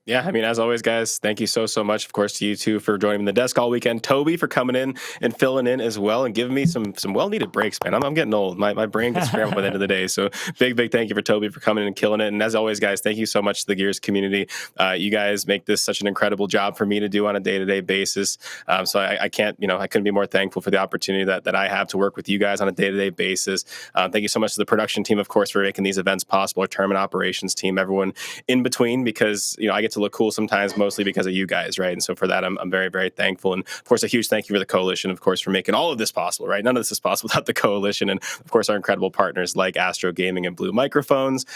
Yeah, I mean, as always, guys, thank you so much, of course, to you two for joining me in the desk all weekend. Toby for coming in and filling in as well and giving me some well-needed breaks, man. I'm getting old. My brain gets scrambled by the end of the day. So big thank you for Toby for coming in and killing it. And as always, guys, thank you so much to the Gears community. You guys make this such an incredible job for me to do on a day-to-day basis. So I can't, I couldn't be more thankful for the opportunity that I have to work with you guys on a day-to-day basis. Thank you so much to the production team, of course, for making these events possible, our tournament operations team, everyone in between, because, I get to look cool sometimes, mostly because of you guys, right? And so for that, I'm very, very thankful. And of course, a huge thank you for the Coalition, of course, for making all of this possible, right? None of this is possible without the Coalition. And of course, our incredible partners like Astro Gaming and Blue Microphones.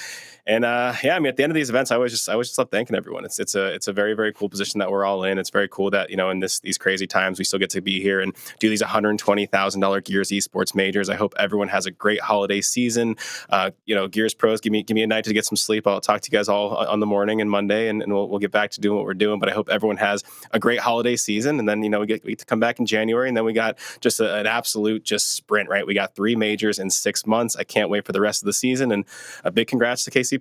And I mean, at the end of these events, I always just love thanking everyone. It's a very, very cool position that we're all in. It's very cool that, in these crazy times, we still get to be here and do these $120,000 Gears Esports majors. I hope everyone has a great holiday season. Gears pros, give me a night to get some sleep. I'll talk to you guys all on the morning and Monday, and we'll get back to doing what we're doing. But I hope everyone has a great holiday season. And then, we get to come back in January, and then we got just an absolute sprint, right? We got 3 majors in 6 months. I can't wait for the rest of the season. And a big congrats to KCP.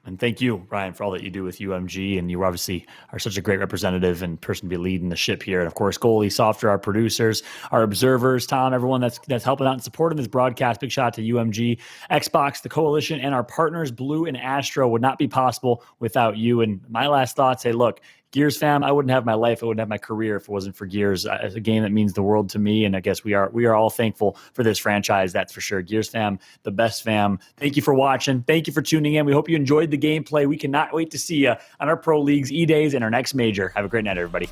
And thank you, Ryan, for all that you do with UMG. And you obviously are such a great representative and person to be leading the ship here. And of course, Goalie, Softer, our producers, our observers, Tom, everyone that's helping out and supporting this broadcast. Big shout out to UMG, Xbox, the Coalition, and our partners, Blue and Astro. Would not be possible without you. And my last thoughts, hey, look, Gears fam, I wouldn't have my life, I wouldn't have my career if it wasn't for Gears. It's a game that means the world to me, and I guess we are all thankful for this franchise, that's for sure. Gears fam, the best fam. Thank you for watching. Thank you for tuning in. We hope you enjoyed the gameplay. We cannot wait to see you on our Pro Leagues, E-Days, and our next major. Have a great night, everybody.